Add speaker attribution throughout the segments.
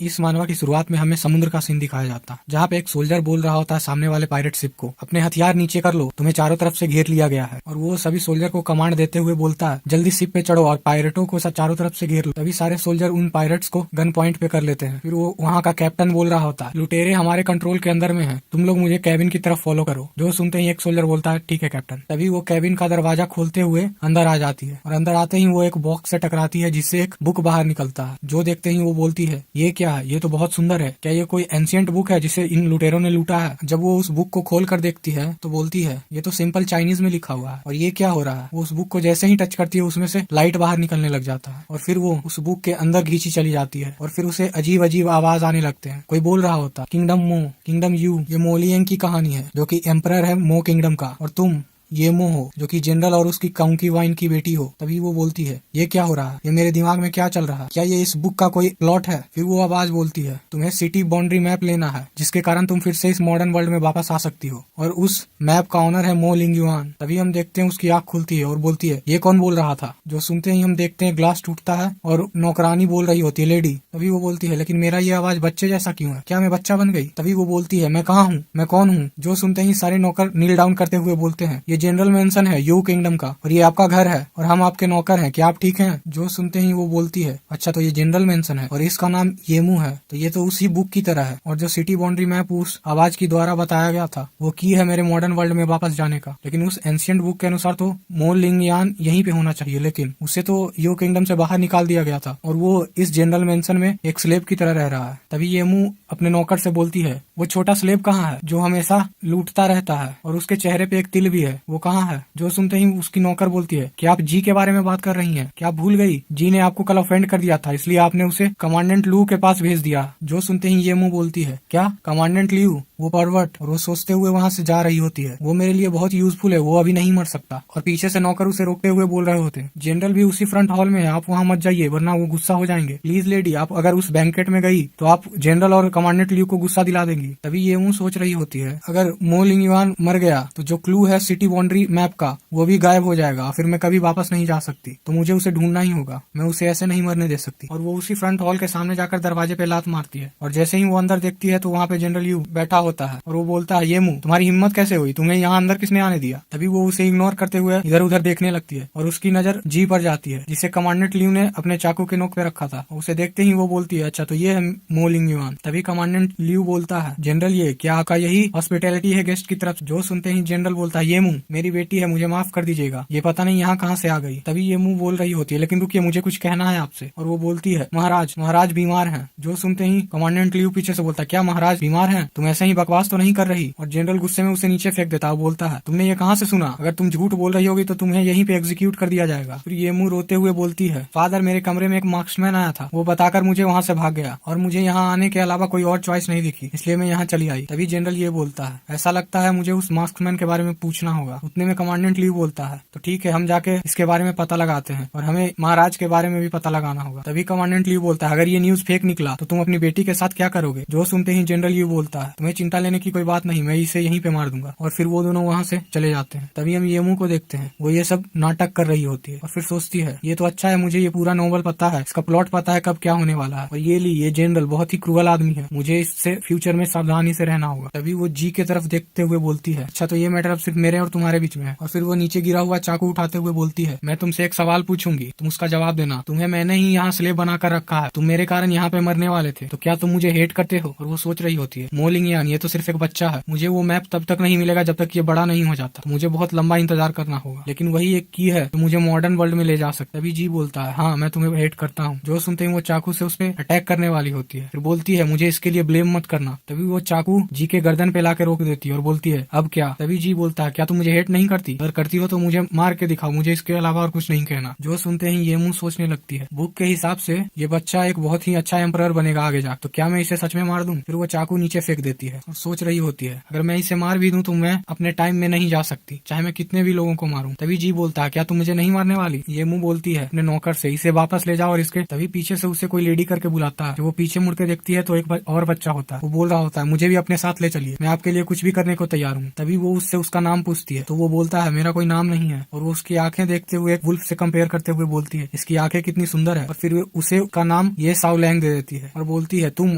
Speaker 1: इस मानवा की शुरुआत में हमें समुद्र का सीन दिखाया जाता है, जहाँ पे एक सोल्जर बोल रहा होता है सामने वाले पायरेट शिप को, अपने हथियार नीचे कर लो, तुम्हें चारों तरफ से घेर लिया गया है। और वो सभी सोल्जर को कमांड देते हुए बोलता है जल्दी शिप पे चढ़ो और पायरेटों को चारों तरफ से घेर लो। तभी सारे सोल्जर उन पायरेट्स को गन पॉइंट पे कर लेते हैं। फिर वो वहाँ का कैप्टन बोल रहा होता है लुटेरे हमारे कंट्रोल के अंदर में है, तुम लोग मुझे कैबिन की तरफ फॉलो करो। जो सुनते ही एक सोल्जर बोलता है ठीक है कैप्टन। तभी वो कैबिन का दरवाजा खोलते हुए अंदर आ जाती है और अंदर आते ही वो एक बॉक्स से टकराती है जिससे एक बुक बाहर निकलता है। जो देखते ही वो बोलती है ये क्या है, ये तो बहुत सुंदर है, क्या ये कोई एंशिएंट बुक है जिसे इन लुटेरों ने लूटा है। जब वो उस बुक को खोल कर देखती है तो बोलती है ये तो सिंपल चाइनीज में लिखा हुआ है और ये क्या हो रहा है। वो उस बुक को जैसे ही टच करती है उसमें से लाइट बाहर निकलने लग जाता है और फिर वो उस बुक के अंदर घींची चली जाती है और फिर उसे अजीब अजीब आवाज आने लगते हैं। कोई बोल रहा होता किंगडम मो, किंगडम यू, ये मोलियन की कहानी है जो कि एम्परर है मो किंगडम का, और तुम ये मो हो जो कि जनरल और उसकी कंकीवाइन की बेटी हो। तभी वो बोलती है ये क्या हो रहा है, ये मेरे दिमाग में क्या चल रहा है, क्या ये इस बुक का कोई प्लॉट है। फिर वो आवाज बोलती है तुम्हें सिटी बाउंड्री मैप लेना है जिसके कारण तुम फिर से इस मॉडर्न वर्ल्ड में वापस आ सकती हो, और उस मैप का ऑनर है मो लिंगयुआन। तभी हम देखते हैं उसकी आंख खुलती है और बोलती है ये कौन बोल रहा था। जो सुनते ही हम देखते हैं ग्लास टूटता है और नौकरानी बोल रही होती है लेडी। तभी वो बोलती है लेकिन मेरा ये आवाज बच्चे जैसा क्यों है, क्या मैं बच्चा बन गई। तभी वो बोलती है मैं कहाँ हूँ, मैं कौन हूँ। जो सुनते ही सारे नौकर नील डाउन करते हुए बोलते हैं ये जनरल मेंशन है यू किंगडम का और ये आपका घर है और हम आपके नौकर हैं, क्या आप ठीक हैं। जो सुनते ही वो बोलती है अच्छा तो ये जनरल मेंशन है और इसका नाम येमू है, तो ये तो उसी बुक की तरह है। और जो सिटी बाउंड्री मैप उस आवाज की द्वारा बताया गया था वो की है मेरे मॉडर्न वर्ल्ड में वापस जाने का, लेकिन उस एंशिएंट बुक के अनुसार तो मो लिंगयान यहीं पे होना चाहिए, लेकिन उसे तो यो किंगडम से बाहर निकाल दिया गया था और वो इस जनरल मेंशन में एक स्लेव की तरह रह रहा है। तभी येमू अपने नौकर से बोलती है वो छोटा स्लेव कहाँ है जो हमेशा लूटता रहता है और उसके चेहरे पे एक तिल भी है, वो कहाँ है। जो सुनते ही उसकी नौकर बोलती है क्या आप जी के बारे में बात कर रही हैं, क्या आप भूल गई, जी ने आपको कल ऑफेंड कर दिया था इसलिए आपने उसे कमांडेंट लू के पास भेज दिया। जो सुनते ही ये मुंह बोलती है क्या कमांडेंट लू, वो परवर्ट। और वो सोचते हुए वहाँ से जा रही होती है वो मेरे लिए बहुत यूजफुल है, वो अभी नहीं मर सकता। और पीछे से नौकर उसे रोकते हुए बोल रहे होते जनरल भी उसी फ्रंट हॉल में है, आप वहाँ मत जाइए वरना वो गुस्सा हो जाएंगे, प्लीज लेडी आप अगर उस बैंकेट में गई तो आप जनरल और कमांडेंट लियू को गुस्सा दिला देंगी। तभी ये मुंह सोच रही होती है अगर मो लिंगयुआन मर गया तो जो क्लू है सिटी बाउंड्री मैप का वो भी गायब हो जाएगा, फिर मैं कभी वापस नहीं जा सकती, तो मुझे उसे ढूंढना ही होगा, मैं उसे ऐसे नहीं मरने दे सकती। और वो उसी फ्रंट हॉल के सामने जाकर दरवाजे पे लात मारती है और जैसे ही वो अंदर देखती है तो वहाँ पे जनरल यू बैठा होता है और वो बोलता है ये मुंह तुम्हारी हिम्मत कैसे हुई, तुम्हें यहाँ अंदर किसने आने दिया। तभी वो उसे इग्नोर करते हुए इधर उधर देखने लगती है और उसकी नजर जी पर जाती है जिसे कमांडेंट लियू ने अपने चाकू के नोक पे रखा था। उसे देखते ही वो बोलती है अच्छा तो ये है मो लिंगयुआन। तभी कमांडेंट लियू बोलता है जनरल ये क्या आपका यही हॉस्पिटैलिटी है गेस्ट की तरफ। जो सुनते ही जनरल बोलता है ये मुंह मेरी बेटी है, मुझे माफ कर दीजिएगा, ये पता नहीं यहाँ कहाँ से आ गई। तभी ये मुंह बोल रही होती है लेकिन रुकिए मुझे कुछ कहना है आपसे। और वो बोलती है महाराज बीमार हैं। जो सुनते ही कमांडेंट लियू पीछे से बोलता है क्या महाराज बीमार हैं, तुम ऐसे ही बकवास तो नहीं कर रही। और जनरल गुस्से में उसे नीचे फेंक देता है, बोलता है तुमने ये कहाँ से सुना, अगर तुम झूठ बोल रही होगी तो तुम्हें यहीं पे एग्जीक्यूट कर दिया जाएगा। फिर ये मुंह रोते हुए बोलती है फादर मेरे कमरे में एक मार्क्समैन आया था, वो बताकर मुझे वहाँ से भाग गया और मुझे यहाँ आने के अलावा कोई और चॉइस नहीं दिखी, इसलिए मैं यहाँ चली आई। तभी जनरल ये बोलता है ऐसा लगता है मुझे उस मार्क्समैन के बारे में पूछना होगा। उतने में कमांडेंट लियू बोलता है तो ठीक है हम जाके इसके बारे में पता लगाते हैं और हमें महाराज के बारे में भी पता लगाना होगा। तभी कमांडेंट लियू बोलता है अगर ये न्यूज फेक निकला तो तुम अपनी बेटी के साथ क्या करोगे। जो सुनते ही जनरल लियू बोलता है तुम्हें चिंता लेने की कोई बात नहीं, मैं इसे यहीं पे मार दूंगा। और फिर वो दोनों वहाँ से चले जाते हैं। तभी हम येमू को देखते हैं वो ये सब नाटक कर रही होती है और फिर सोचती है ये तो अच्छा है मुझे ये पूरा नॉवल पता है, इसका प्लॉट पता है कब क्या होने वाला है, और ये जनरल बहुत ही क्रूअल आदमी है, मुझे इससे फ्यूचर में सावधानी से रहना होगा। तभी वो जी के तरफ देखते हुए बोलती है अच्छा तो ये मैटर अब सिर्फ मेरे और तुम्हारे बीच में है। और फिर वो नीचे गिरा हुआ चाकू उठाते हुए बोलती है मैं तुमसे एक सवाल पूछूंगी, तुम उसका जवाब देना, तुम्हें मैंने ही यहाँ स्लेव बनाकर रखा है, तुम मेरे कारण यहाँ पे मरने वाले थे, तो क्या तुम मुझे हेट करते हो। और वो सोच रही होती है मो लिंगयुआन ये तो सिर्फ एक बच्चा है, मुझे वो मैप तब तक नहीं मिलेगा जब तक ये बड़ा नहीं हो जाता, तो मुझे बहुत लंबा इंतजार करना होगा, लेकिन वही एक की है तो मुझे मॉडर्न वर्ल्ड में ले जा सकता। तभी जी बोलता है हाँ मैं तुम्हें हेट करता हूँ। जो सुनते ही वो चाकू से उस पर अटैक करने वाली होती है, फिर बोलती है मुझे इसके लिए ब्लेम मत करना। तभी वो चाकू जी के गर्दन पे लाके रोक देती है और बोलती है अब क्या। तभी जी बोलता है क्या तुम मुझे हेट नहीं करती, अगर करती हो तो मुझे मार के दिखाओ, मुझे इसके अलावा और कुछ नहीं कहना। जो सुनते ही ये मुंह सोचने लगती है बुक के हिसाब से ये बच्चा एक बहुत ही अच्छा एम्परर बनेगा आगे जा, तो क्या मैं इसे सच में मार दूं। फिर वो चाकू नीचे फेंक देती है और सोच रही होती है अगर मैं इसे मार भी दूं तो मैं अपने टाइम में नहीं जा सकती, चाहे मैं कितने भी लोगों को मारूं। तभी जी बोलता है क्या तुम मुझे नहीं मारने वाली? ये मुंह बोलती है अपने नौकर से इसे वापस ले जाओ और इसके। तभी पीछे से उसे कोई लेडी करके बुलाता है। जब वो पीछे मुड़ के देखती है तो एक और बच्चा होता है। वो बोल रहा होता है मुझे भी अपने साथ ले चलिए, मैं आपके लिए कुछ भी करने को तैयार हूँ। तभी वो उससे उसका नाम पूछती है तो वो बोलता है मेरा कोई नाम नहीं है। और वो उसकी आंखें देखते हुए एक वुल्फ से कंपेयर करते हुए बोलती है इसकी आंखें कितनी सुंदर है। और फिर उसे का नाम ये साओलैंग दे देती है और बोलती है तुम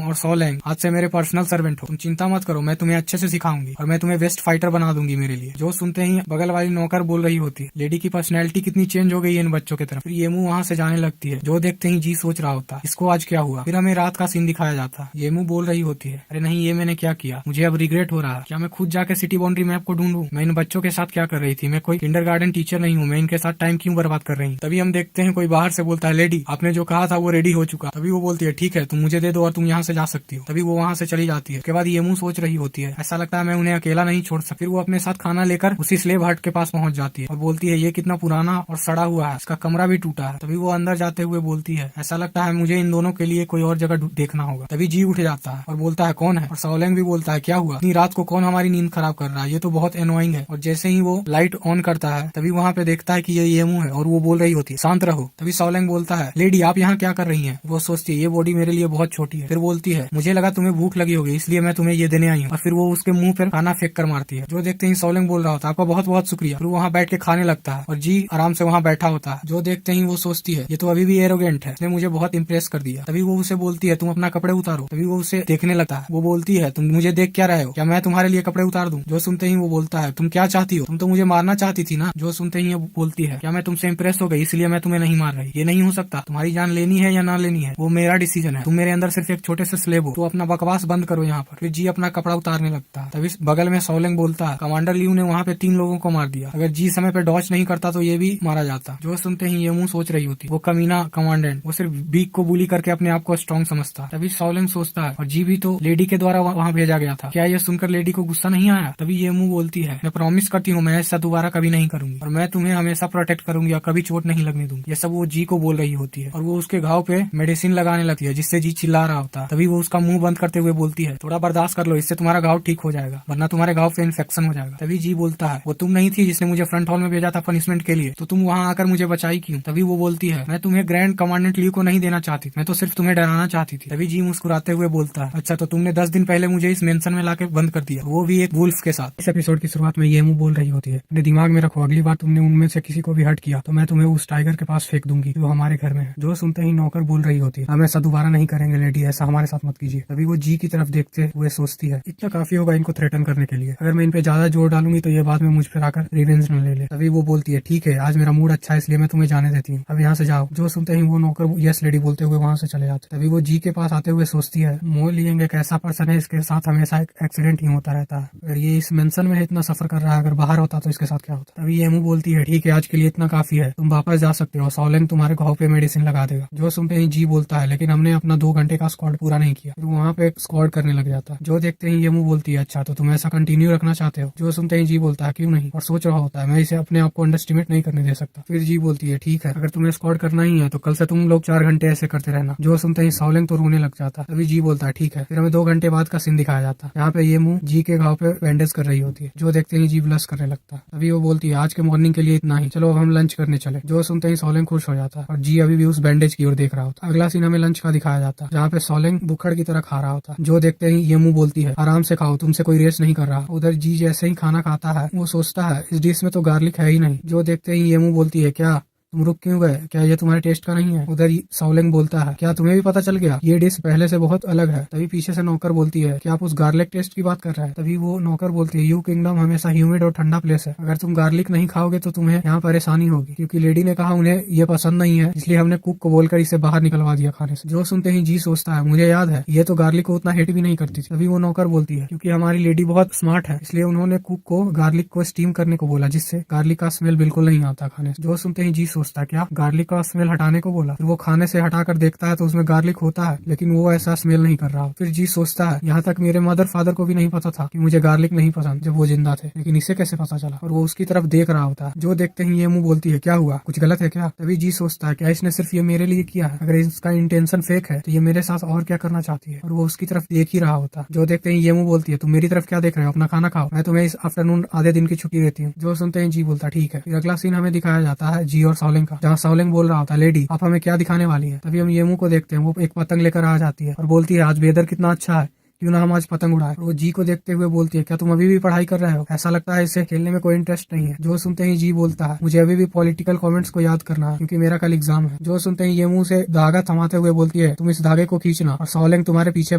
Speaker 1: और साओलैंग आज से मेरे पर्सनल सर्वेंट हो, तुम चिंता मत करो, मैं तुम्हें अच्छे से सिखाऊंगी और मैं तुम्हें बेस्ट फाइटर बना दूंगी मेरे लिए। जो सुनते ही बगल वाली नौकर बोल रही होती है लेडी की पर्सनैलिटी कितनी चेंज हो गई है इन बच्चों की तरफ। फिर येमू वहाँ से जाने लगती है। जो देखते ही जी सोच रहा होता है इसको आज क्या हुआ। फिर हमें रात का सीन दिखाया जाता है। येमू बोल रही होती है अरे नहीं ये मैंने क्या किया, मुझे अब रिग्रेट हो रहा है। क्या मैं खुद जाके सिटी बाउंड्री मैप को ढूंढूं? मैं इन बच्चों के साथ क्या कर रही थी? मैं कोई किंडरगार्टन टीचर नहीं हूँ, मैं इनके साथ टाइम क्यों बर्बाद कर रही हूँ। तभी हम देखते हैं कोई बाहर से बोलता है लेडी आपने जो कहा था वो रेडी हो चुका। तभी वो बोलती है ठीक है तुम मुझे दे दो और तुम यहाँ से जा सकती हो। तभी वो वहाँ से चली जाती है। उसके बाद येमू सोच रही होती है ऐसा लगता है मैं उन्हें अकेला नहीं छोड़ सकती। फिर वो अपने साथ खाना लेकर उसी स्लेव हट के पास पहुंच जाती है और बोलती है ये कितना पुराना और सड़ा हुआ है, इसका कमरा भी टूटा है। तभी वो अंदर जाते हुए बोलती है ऐसा लगता है मुझे इन दोनों के लिए कोई और जगह देखना होगा। तभी जी उठ जाता है और बोलता है कौन है। और साओलैंग भी बोलता है क्या हुआ, इतनी रात को कौन हमारी नींद खराब कर रहा है, ये तो बहुत एनोइंग है। और जैसे ही वो लाइट ऑन करता है तभी वहाँ पे देखता है कि ये येमू है और वो बोल रही होती है शांत रहो। तभी साओलैंग बोलता है लेडी आप यहाँ क्या कर रही हैं। वो सोचती है ये बॉडी मेरे लिए बहुत छोटी है। फिर बोलती है मुझे लगा तुम्हें भूख लगी होगी इसलिए मैं तुम्हें ये देने आई हूँ। और फिर वो उसके मुंह पर खाना फेंक कर मारती है। जो देखते ही साओलैंग बोल रहा होता है आपका बहुत बहुत शुक्रिया। फिर वहाँ बैठ के खाने लगता है और जी आराम से वहाँ बैठा होता है। जो देखते ही वो सोचती है ये तो अभी भी एरोगेंट है, इसने मुझे बहुत इंप्रेस कर दिया। तभी वो उसे बोलती है तुम अपना कपड़े उतारो। तभी वो उसे देखने लगता है। वो बोलती है तुम मुझे देख क्या रहे हो, क्या मैं तुम्हारे लिए कपड़े उतार दूं। जो सुनते ही वो बोलता है तुम क्या चाहती हो, तुम तो मुझे मारना चाहती थी ना। जो सुनते ही वो बोलती है क्या मैं तुमसे इंप्रेस हो गई इसलिए मैं तुम्हें नहीं मार रही। ये नहीं हो सकता, तुम्हारी जान लेनी है या ना लेनी है वो मेरा डिसीजन है, तुम मेरे अंदर सिर्फ एक छोटे से स्लेव हो, तो अपना बकवास बंद करो यहाँ पर। फिर जी अपना कपड़ा उतारने लगता है। तभी बगल में साओलैंग बोलता है कमांडर लियू ने वहाँ पे 3 लोगों को मार दिया, अगर जी समय पे डॉच नहीं करता तो ये भी मारा जाता। जो सुनते ही येमू सोच रही होती वो कमीना कमांडेंट वो सिर्फ बीक को बुली करके अपने आप को स्ट्रॉन्ग समझता। तभी साओलैंग सोचता है और जी भी तो लेडी के द्वारा वहाँ भेजा गया था, क्या ये सुनकर लेडी को गुस्सा नहीं आया। तभी येमू बोलती है मैं प्रॉमिस करती हूँ मैं ऐसा दोबारा कभी नहीं करूंगी और मैं तुम्हें हमेशा प्रोटेक्ट करूंगी और कभी चोट नहीं लगने दूंगी। ये सब वो जी को बोल रही होती है और वो उसके घाव पे मेडिसिन लगाने लगती है जिससे जी चिल्ला रहा होता है। तभी वो उसका मुंह बंद करते हुए बोलती है थोड़ा बर्दाश्त कर लो, इससे तुम्हारा घाव ठीक हो जाएगा वरना तुम्हारे घाव पे इन्फेक्शन हो जाएगा। तभी जी बोलता है वो तुम नहीं थी जिसने मुझे फ्रंट हॉल में भेजा था पनिशमेंट के लिए, तो तुम वहाँ आकर मुझे बचाई क्यों। तभी वो बोलती है मैं तुम्हें ग्रैंड कमांडेंट लियू को नहीं देना चाहती, मैं तो सिर्फ तुम्हें डराना चाहती थी। तभी जी मुस्कुराते हुए बोलता है अच्छा तो तुमने 10 दिन पहले मुझे इस मेंशन में लाके बंद कर दिया, वो भी एक वुल्फ के साथ। इस एपिसोड की शुरुआत में येमू बोल रही होती है अपने दिमाग में रखो अगली बार तुमने उनमें से किसी को भी हर्ट किया तो मैं तुम्हें उस टाइगर के पास फेंक दूंगी जो हमारे घर में है। जो सुनते ही नौकर बोल रही होती है हम ऐसा दोबारा नहीं करेंगे लेडी, ऐसा हमारे साथ मत कीजिए। तभी वो जी की तरफ देखते हुए सोचती है इतना काफी होगा इनको थ्रेटन करने के लिए, अगर मैं इन पे ज्यादा जोर डालूंगी तो ये बाद में मुझ पर आकर रिवेंज न ले ले। तभी वो बोलती है ठीक है आज मेरा मूड अच्छा है इसलिए मैं तुम्हें जाने देती हूँ, अब यहाँ से जाओ। जो सुनते ही वो नौकर यस लेडी बोलते हुए वहाँ से चले जाते। तभी वो जी के पास आते हुए सोचती है मो लियंग एक ऐसा पर्सन है इसके साथ हमेशा एक एक्सीडेंट ही होता रहता है, अगर ये इस मेंशन में इतना सफर कर रहा है अगर बाहर होता तो इसके साथ क्या होता। तभी येमू बोलती है ठीक है आज के लिए इतना काफी है, तुम वापस जा सकते हो, साओलैंग तुम्हारे घाव पे मेडिसिन लगा देगा। जो सुनते ही जी बोलता है लेकिन हमने अपना 2 घंटे का स्क्वाड पूरा नहीं किया। फिर वहाँ पे स्क्वाड करने लग जाता है। जो देखते ही येमू बोलती है अच्छा तो तुम ऐसा कंटिन्यू रखना चाहते हो। जो सुनते ही जी बोलता है क्यों नहीं, और सोच रहा होता है मैं इसे अपने आप को अंडरस्टिमेट नहीं करने दे सकता। फिर जी बोलती है ठीक है अगर तुम्हें स्क्वाड करना ही है तो कल से तुम लोग 4 घंटे ऐसे करते रहना। जो सुनते ही साओलैंग तो रोने लग जाता है। तभी जी बोलता है ठीक है। फिर हमें 2 घंटे बाद का सीन दिखाया जाता है यहाँ पे येमू जी के घाव पे बैंडेज कर रही होती है। जो देखते ही जी ब्लश करने लगता है। तभी वो बोलती है आज के मॉर्निंग के लिए इतना ही, चलो अब हम लंच करने चले। जो सुनते ही साओलैंग खुश हो जाता है और जी अभी भी उस बैंडेज की ओर देख रहा होता है। अगला सीन हमें लंच का दिखाया जाता है जहाँ पे साओलैंग बुखड़ की तरह खा रहा होता है। जो देखते ही येमू बोलती है आराम से खाओ तुमसे कोई रेस नहीं कर रहा। उधर जी जैसे ही खाना खाता है वो सोचता है इस डिश में तो गार्लिक है ही नहीं। जो देखते ही येमू बोलती है क्या तुम रुक क्यों गए, क्या ये तुम्हारे टेस्ट का नहीं है। उधर साओलैंग बोलता है क्या तुम्हें भी पता चल गया ये डिश पहले से बहुत अलग है। तभी पीछे से नौकर बोलती है क्या आप उस गार्लिक टेस्ट की बात कर रहे हैं। तभी वो नौकर बोलती है यू किंगडम हमेशा ह्यूमिड और ठंडा प्लेस है, अगर तुम गार्लिक नहीं खाओगे तो तुम्हें यहाँ परेशानी होगी, क्योंकि लेडी ने कहा उन्हें ये पसंद नहीं है इसलिए हमने कुक को बोलकर इसे बाहर निकलवा दिया खाने से। जो सुनते ही जी सोचता है मुझे याद है ये तो गार्लिक को उतना हेट भी नहीं करती थी। तभी वो नौकर बोलती है क्योंकि हमारी लेडी बहुत स्मार्ट है इसलिए उन्होंने कुक को गार्लिक को स्टीम करने को बोला जिससे गार्लिक का स्मेल बिल्कुल नहीं आता खाने से। जो सुनते ही जी सोचता है क्या गार्लिक का स्मेल हटाने को बोला। फिर वो खाने से हटाकर देखता है तो उसमें गार्लिक होता है, लेकिन वो ऐसा स्मेल नहीं कर रहा। फिर जी सोचता है यहाँ तक मेरे मदर फादर को भी नहीं पता था कि मुझे गार्लिक नहीं पसंद जब वो जिंदा थे, लेकिन इसे कैसे पता चला। और वो उसकी तरफ देख रहा होता है। जो देखते ही ये मुंह बोलती है क्या हुआ, कुछ गलत है क्या। तभी जी सोचता है क्या इसने सिर्फ ये मेरे लिए किया है, अगर इसका इंटेंशन फेक है तो ये मेरे साथ और क्या करना चाहती है। और वो उसकी तरफ देख ही रहा होता। जो देखते ही ये मुंह बोलती है तुम मेरी तरफ क्या देख रहे हो, अपना खाना खाओ, मैं तुम्हें इस आफ्टरनून आधे दिन की छुट्टी देती हूँ। जो सुनते ही जी बोलता ठीक है। फिर अगला सीन हमें दिखाया जाता है जी और सॉलिंग का, जहाँ सॉलिंग बोल रहा होता है लेडी आप हमें क्या दिखाने वाली है। तभी हम ये मुंह को देखते हैं, वो एक पतंग लेकर आ जाती है और बोलती है आज वेदर कितना अच्छा है, क्यों ना हम आज पतंग उड़ाए। वो जी को देखते हुए बोलती है क्या तुम अभी भी पढ़ाई कर रहे हो, ऐसा लगता है इसे खेलने में कोई इंटरेस्ट नहीं है। जो सुनते ही जी बोलता है मुझे अभी भी पॉलिटिकल कमेंट्स को याद करना है क्योंकि मेरा कल एग्जाम है। जो सुनते ही ये मुंह से धागा थमाते हुए बोलती है तुम इस धागे को खींचना और सॉलिंग तुम्हारे पीछे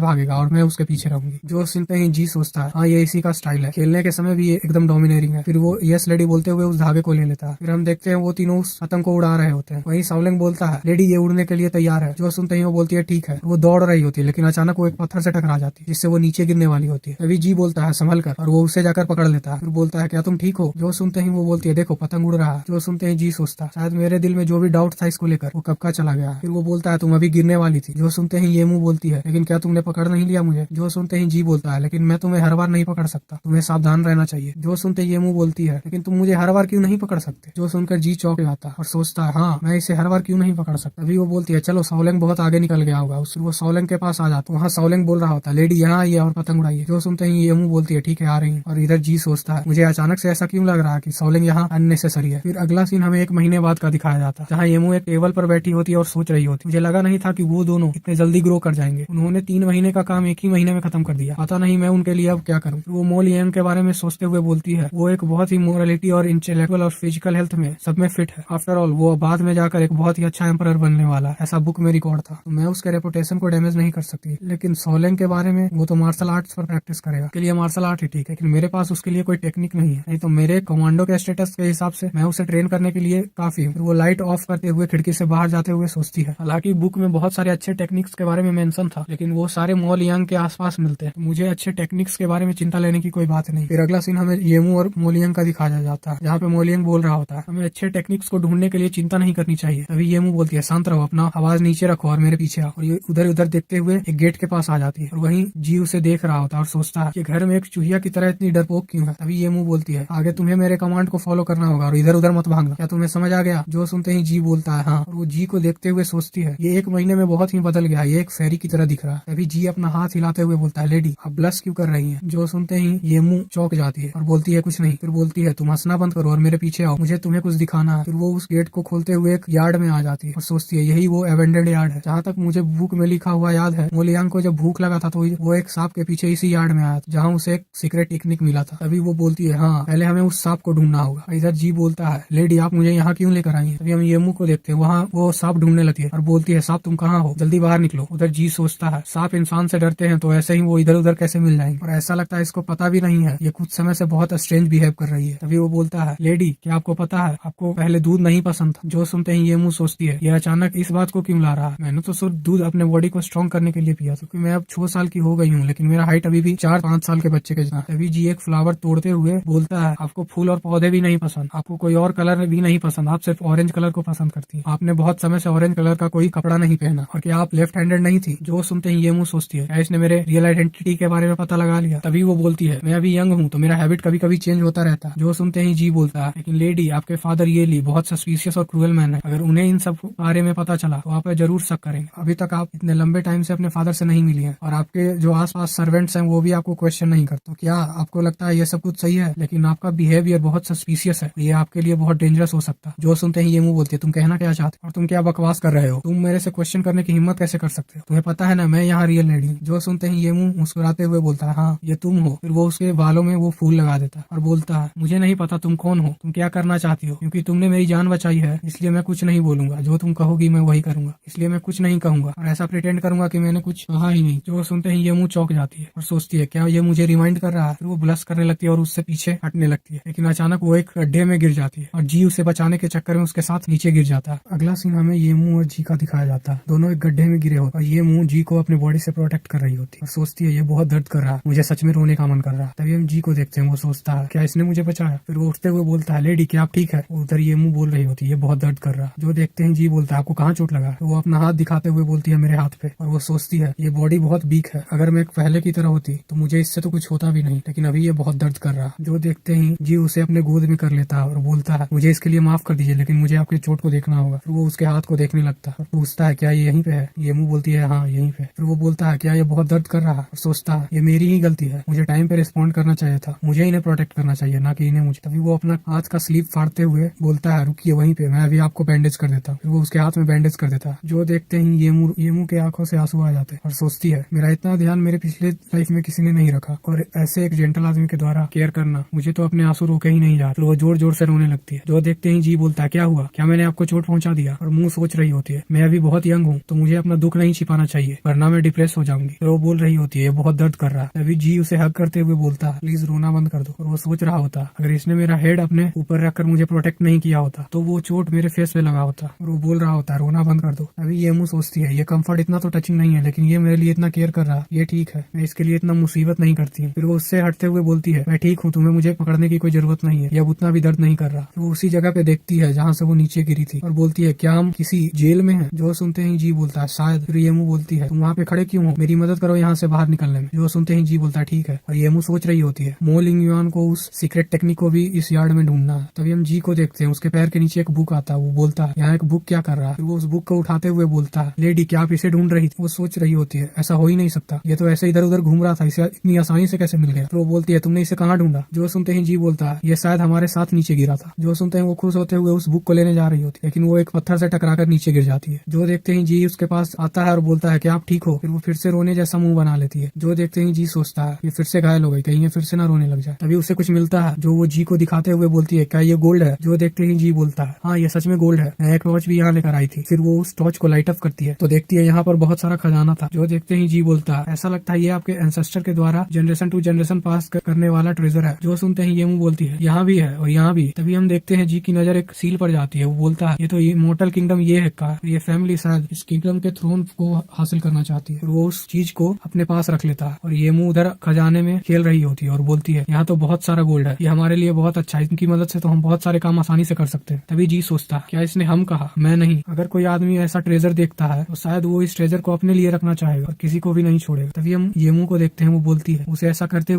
Speaker 1: भागेगा और मैं उसके पीछे रहूंगी। जो सुनते ही जी सोचता है हाँ ये इसी का स्टाइल है, खेलने के समय भी ये एकदम डोमिनेटिंग है। फिर वो यस लेडी बोलते हुए उस धागे को ले लेता है। फिर हम देखते हैं वो तीनों उस पतंग को उड़ा रहे होते हैं। वहीं सॉलिंग बोलता है लेडी ये उड़ने के लिए तैयार है। जो सुनते ही वो बोलती है ठीक है। वो दौड़ रही होती है लेकिन अचानक वो एक पत्थर से टकरा जाती है जिससे वो नीचे गिरने वाली होती है। तभी जी बोलता है संभल कर, और वो उसे जाकर पकड़ लेता है। फिर बोलता है क्या तुम ठीक हो। जो सुनते ही वो बोलती है देखो पतंग उड़ रहा है। जो सुनते ही जी सोचता शायद मेरे दिल में जो भी डाउट था इसको लेकर वो कब का चला गया। फिर वो बोलता है तुम अभी गिरने वाली थी। जो सुनते ही ये मुंह बोलती है लेकिन क्या तुमने पकड़ नहीं लिया मुझे। जो सुनते ही जी बोलता है लेकिन मैं तुम्हें हर बार नहीं पकड़ सकता, तुम्हें सावधान रहना चाहिए। जो सुनते ये मुंह बोलती है लेकिन तुम मुझे हर बार क्यों नहीं पकड़ सकते। जो सुनकर जी चौंक जाता है और सोचता है हाँ मैं इसे हर बार क्यों नहीं पकड़ सकता। अभी वो बोलती है चलो सॉलिंग बहुत आगे निकल गया होगा। उससे वो सॉलिंग के पास आ जाता है। वहाँ सॉलिंग बोल रहा होता है लेडी यहाँ आइए और पतंग उड़ाइए। जो सुनते ही ये मुंह बोलती है ठीक है आ रही हूँ। और इधर जी सोचता है मुझे अचानक से ऐसा क्यों लग रहा है कि सॉलिंग यहाँ अननेसेसरी है। फिर अगला सीन हमें 1 महीने बाद का दिखाया जाता है जहाँ येमू एक टेबल पर बैठी होती है और सोच रही होती। मुझे लगा नहीं था कि वो दोनों इतने जल्दी ग्रो कर जाएंगे। उन्होंने 3 महीने का काम 1 ही महीने में खत्म कर दिया। पता नहीं मैं उनके लिए अब क्या करूँ। वो मो लियांग के बारे में सोचते हुए बोलती है वो एक बहुत ही मोरालिटी और इंटेलेक्चुअल और फिजिकल हेल्थ में सब में फिट है। आफ्टर ऑल वो बाद में जाकर एक बहुत ही अच्छा एम्परर बनने वाला है, ऐसा बुक में रिकॉर्ड था। तो मैं उसके रेपुटेशन को डैमेज नहीं कर सकती। लेकिन सॉलिंग के बारे में वो तो मार्शल आर्ट्स पर प्रैक्टिस करेगा, के लिए मार्शल आर्ट ही ठीक है, लेकिन मेरे पास उसके लिए कोई टेक्निक नहीं है। नहीं तो मेरे कमांडो के स्टेटस के हिसाब से मैं उसे ट्रेन करने के लिए काफी हूँ। वो लाइट ऑफ करते हुए खिड़की से बाहर जाते हुए सोचती है। हालांकि बुक में बहुत सारे अच्छे टेक्निक्स के बारे में मेंशन था लेकिन वो सारे मो लियांग के आसपास मिलते हैं। मुझे अच्छे टेक्निक्स के बारे में चिंता लेने की कोई बात नहीं। फिर अगला सीन हमें येमू और मो लियांग का दिखाया जाता है जहाँ पे मो लियांग बोल रहा होता है हमें अच्छे टेक्निक्स को ढूंढने के लिए चिंता नहीं करनी चाहिए। तभी येमू बोलती है शांत रहो, अपना आवाज नीचे रखो और मेरे पीछे आओ। और ये उधर उधर देखते हुए एक गेट के पास आ जाती है और वहीं जी उसे देख रहा होता है और सोचता है कि घर में एक चूहिया की तरह इतनी डरपोक क्यों है। तभी येमू बोलती है आगे तुम्हें मेरे कमांड को फॉलो करना होगा और इधर उधर मत भागना, क्या तुम्हें समझ आ गया। जो सुनते ही जी बोलता है हाँ। और वो जी को देखते हुए सोचती है ये 1 महीने में बहुत ही बदल गया, ये एक फेरी की तरह दिख रहा है। तभी जी अपना हाथ हिलाते हुए बोलता है लेडी आप ब्लश क्यों कर रही हैं। जो सुनते ही येमू चौंक जाती है और बोलती है कुछ नहीं। फिर बोलती है तुम हंसना बंद करो और मेरे पीछे आओ, मुझे तुम्हें कुछ दिखाना है। फिर वो उस गेट को खोलते हुए एक यार्ड में आ जाती है और सोचती है यही वो एबेंडेड यार्ड है। जहाँ तक मुझे बुक में लिखा हुआ याद है मो लियांग को जब भूख लगा था तो वो एक सांप के पीछे इसी यार्ड में आया था जहाँ उसे एक सीक्रेट टेक्निक मिला था। तभी वो बोलती है हाँ पहले हमें उस सांप को ढूंढना होगा। इधर जी बोलता है लेडी आप मुझे यहाँ क्यों लेकर आई हैं। तभी हम येमू को देखते हैं वहाँ वो सांप ढूंढने लगती है और बोलती है सांप तुम कहाँ हो, जल्दी बाहर निकलो। उधर जी सोचता है सांप इंसान से डरते हैं तो ऐसे ही वो इधर उधर कैसे मिल जाएंगे। और ऐसा लगता है इसको पता भी नहीं है ये कुछ समय से बहुत स्ट्रेंज बिहेव कर रही है। तभी वो बोलता है लेडी क्या आपको पता है आपको पहले दूध नहीं पसंद था। जो सुनते ही येमू सोचती है ये अचानक इस बात को क्यों ला रहा है। मैंने तो सिर्फ दूध अपने बॉडी को स्ट्रॉन्ग करने के लिए पिया था क्योंकि मैं अब 6 साल की हो गई हूँ लेकिन मेरा हाइट अभी भी 4-5 साल के बच्चे के जितना। तभी जी एक फ्लावर तोड़ते हुए बोलता है आपको फूल और पौधे भी नहीं पसंद, आपको कोई और कलर भी नहीं पसंद, आप सिर्फ ऑरेंज कलर को पसंद करती हैं। आपने बहुत समय से ऑरेंज कलर का कोई कपड़ा नहीं पहना और क्या आप लेफ्ट हैंडेड नहीं थी। जो सुनते ही येमू सोचती है क्या इसने मेरे रियल आइडेंटिटी के बारे में पता लगा लिया। तभी वो बोलती है मैं अभी यंग हूँ तो मेरा हैबिट कभी कभी चेंज होता रहता है। जो सुनते ही जी बोलता है लेकिन लेडी आपके फादर ये ली बहुत सस्पिशियस और क्रूअल मैन है, अगर उन्हें इन सब बारे में पता चला तो आप जरूर शक करेंगे। अभी तक आप इतने लंबे टाइम से अपने फादर से नहीं मिली हैं और आपके जो आसपास सर्वेंट्स हैं वो भी आपको क्वेश्चन नहीं करते। तो क्या आपको लगता है ये सब कुछ सही है लेकिन आपका बिहेवियर बहुत सस्पिशियस है, ये आपके लिए बहुत डेंजरस हो सकता है। जो सुनते ही येमू बोलती है तुम कहना क्या चाहते हो और तुम क्या बकवास कर रहे हो, तुम मेरे से क्वेश्चन करने की हिम्मत कैसे कर सकते हो, तुम्हें पता है ना मैं यहाँ रियल लेडी हूँ। जो सुनते ही येमू मुस्कुराते हुए बोलता है हाँ ये तुम हो। फिर वो उसके बालों में वो फूल लगा देता है और बोलता है मुझे नहीं पता तुम कौन हो, तुम क्या करना चाहती हो, क्योंकि तुमने मेरी जान बचाई है इसलिए मैं कुछ नहीं बोलूंगा, जो तुम कहोगी मैं वही करूंगा, इसलिए मैं कुछ नहीं कहूंगा और ऐसा प्रिटेंड करूंगा कि मैंने कुछ कहा ही नहीं। जो सुनते ही ये मुंह चौंक जाती है और सोचती है क्या ये मुझे रिमाइंड कर रहा है। फिर वो ब्लश करने लगती है और उससे पीछे हटने लगती है, लेकिन अचानक वो एक गड्ढे में गिर जाती है और जी उसे बचाने के चक्कर में उसके साथ नीचे गिर जाता है। अगला सीन हमें ये मुंह और जी का दिखाया जाता है। दोनों एक गड्ढे में गिरे होते और ये मुंह जी को अपने बॉडी से प्रोटेक्ट कर रही होती है और सोचती है ये बहुत दर्द कर रहा है, मुझे सच में रोने का मन कर रहा है। तभी हम जी को देखते हैं, वो सोचता है क्या इसने मुझे बचाया। फिर वो उठते हुए बोलता है लेडी क्या आप ठीक है। उधर ये मुंह बोल रही होती है ये बहुत दर्द कर रहा है। जो देखते हैं जी बोलता है आपको कहाँ चोट लगा। तो वो अपना हाथ दिखाते हुए बोलती है मेरे हाथ पे, और वो सोचती है ये बॉडी बहुत वीक है, अगर मैं पहले की तरह होती तो मुझे इससे तो कुछ होता भी नहीं, लेकिन अभी ये बहुत दर्द कर रहा है। जो देखते ही जी उसे अपने गोद में कर लेता है और बोलता है मुझे इसके लिए माफ कर दीजिए, लेकिन मुझे आपके चोट को देखना होगा। फिर वो उसके हाथ को देखने लगता है और पूछता है क्या ये यहीं पे है। ये मुंह बोलती है हाँ यहीं पे। फिर वो बोलता है क्या ये बहुत दर्द कर रहा है, और सोचता है ये मेरी ही गलती है, मुझे टाइम पे रिस्पॉन्ड करना चाहिए था, मुझे इन्हें प्रोटेक्ट करना चाहिए ना कि इन्हें मुझे। तभी वो अपना हाथ का स्लीव फाड़ते हुए बोलता है रुकिए वहीं पे, मैं अभी आपको बैंडेज कर देता हूँ। फिर वो उसके हाथ में बैंडेज कर देता है। जो देखते ही ये मुंह के आंखों से आंसू आ जाते हैं और सोचती है मेरा इतना ध्यान मेरे पिछले लाइफ में किसी ने नहीं रखा, और ऐसे एक जेंटल आदमी के द्वारा केयर करना, मुझे तो अपने आंसू रोके ही नहीं जा। फिर वो जोर जोर से रोने लगती है। जो देखते ही जी बोलता है क्या हुआ, क्या मैंने आपको चोट पहुंचा दिया। और मुंह सोच रही होती है मैं अभी बहुत यंग हूँ तो मुझे अपना दुख नहीं छिपाना चाहिए, वरना मैं डिप्रेस हो जाऊंगी। फिर वो बोल रही होती है ये बहुत दर्द कर रहा है। तभी जी उसे हग करते हुए बोलता है प्लीज रोना बंद कर दो। और वो सोच रहा होता अगर इसने मेरा हेड अपने ऊपर रखकर मुझे प्रोटेक्ट नहीं किया होता तो वो चोट मेरे फेस पे लगा होता। और वो बोल रहा होता है रोना बंद कर दो। अभी ये मुंह सोचती है ये कंफर्ट इतना तो टचिंग नहीं है, लेकिन ये मेरे लिए इतना केयर कर रहा है, ये ठीक है, मैं इसके लिए इतना मुसीबत नहीं करती। फिर वो उससे हटते हुए बोलती है मैं ठीक हूँ, तुम्हें मुझे पकड़ने की कोई जरूरत नहीं है, ये अब उतना भी दर्द नहीं कर रहा। वो उसी जगह पे देखती है जहाँ से वो नीचे गिरी थी और बोलती है क्या हम किसी जेल में हैं। जो सुनते ही जी बोलता है शायद। फिर ये मुंह बोलती है तुम वहाँ पे खड़े क्यों हो, मेरी मदद करो यहाँ से बाहर निकलने में। जो सुनते ही जी बोलता है ठीक है। और ये मुंह सोच रही होती है मो लिंग युआन को उस सीक्रेट टेक्निक को भी इस यार्ड में ढूंढना है। तभी हम जी को देखते हैं, उसके पैर के नीचे एक बुक आता है। वो बोलता है यहाँ एक बुक क्या कर रहा है। फिर वो उस बुक को उठाते हुए बोलता है लेडी क्या आप इसे ढूंढ रही थी। वो सोच रही होती है ऐसा हो ही नहीं सकता, ये तो ऐसे इधर उधर घूम रहा था, इसे इतनी आसानी से कैसे मिल गया। तो वो बोलती है तुमने इसे कहाँ ढूंढा। जो सुनते ही जी बोलता है ये शायद हमारे साथ नीचे गिरा था। जो सुनते हैं वो खुश होते हुए उस बुक को लेने जा रही होती है, लेकिन वो एक पत्थर से टकराकर नीचे गिर जाती है। जो देखते ही जी उसके पास आता है और बोलता है क्या आप ठीक हो। फिर वो फिर से रोने जैसा मुंह बना लेती है। जो देखते ही जी सोचता है ये फिर से घायल हो गई, कहीं ये फिर से ना रोने लग जाए। तभी उसे कुछ मिलता है जो वो जी को दिखाते हुए बोलती है क्या ये गोल्ड है। जो देखते ही जी बोलता है हाँ ये सच में गोल्ड है, मैं एक टॉर्च भी यहाँ लेकर आई थी। फिर वो उस टॉर्च को लाइट अप करती है तो देखती है यहाँ पर बहुत सारा खजाना था। जो देखते ही जी बोलता है ऐसा लगता है ये आपके एंसेस्टर के द्वारा जनरेशन टू जनरेशन पास करने वाला ट्रेजर है। जो सुनते ही ये मुंह बोलती है यहाँ भी है और यहाँ भी। तभी हम देखते हैं जी की नजर एक सील पर जाती है। वो बोलता है ये तो इमॉर्टल किंगडम ये है का, ये फैमिली शायद इस किंगडम के थ्रोन को हासिल करना चाहती है। और वो उस चीज को अपने पास रख लेता है और ये मुंह उधर खजाने में खेल रही होती है और बोलती है यहाँ तो बहुत सारा गोल्ड है, ये हमारे लिए बहुत अच्छा है, इनकी मदद से तो हम बहुत सारे काम आसानी से कर सकते हैं। तभी जी सोचता है क्या इसने हम कहा, मैं नहीं। अगर कोई आदमी ऐसा ट्रेजर देखता है तो शायद वो इस ट्रेजर को अपने लिए रखना चाहेगा और किसी को भी नहीं छोड़ेगा। तभी हम ये मुंह को देखते हैं, वो बोलती है उसे ऐसा करते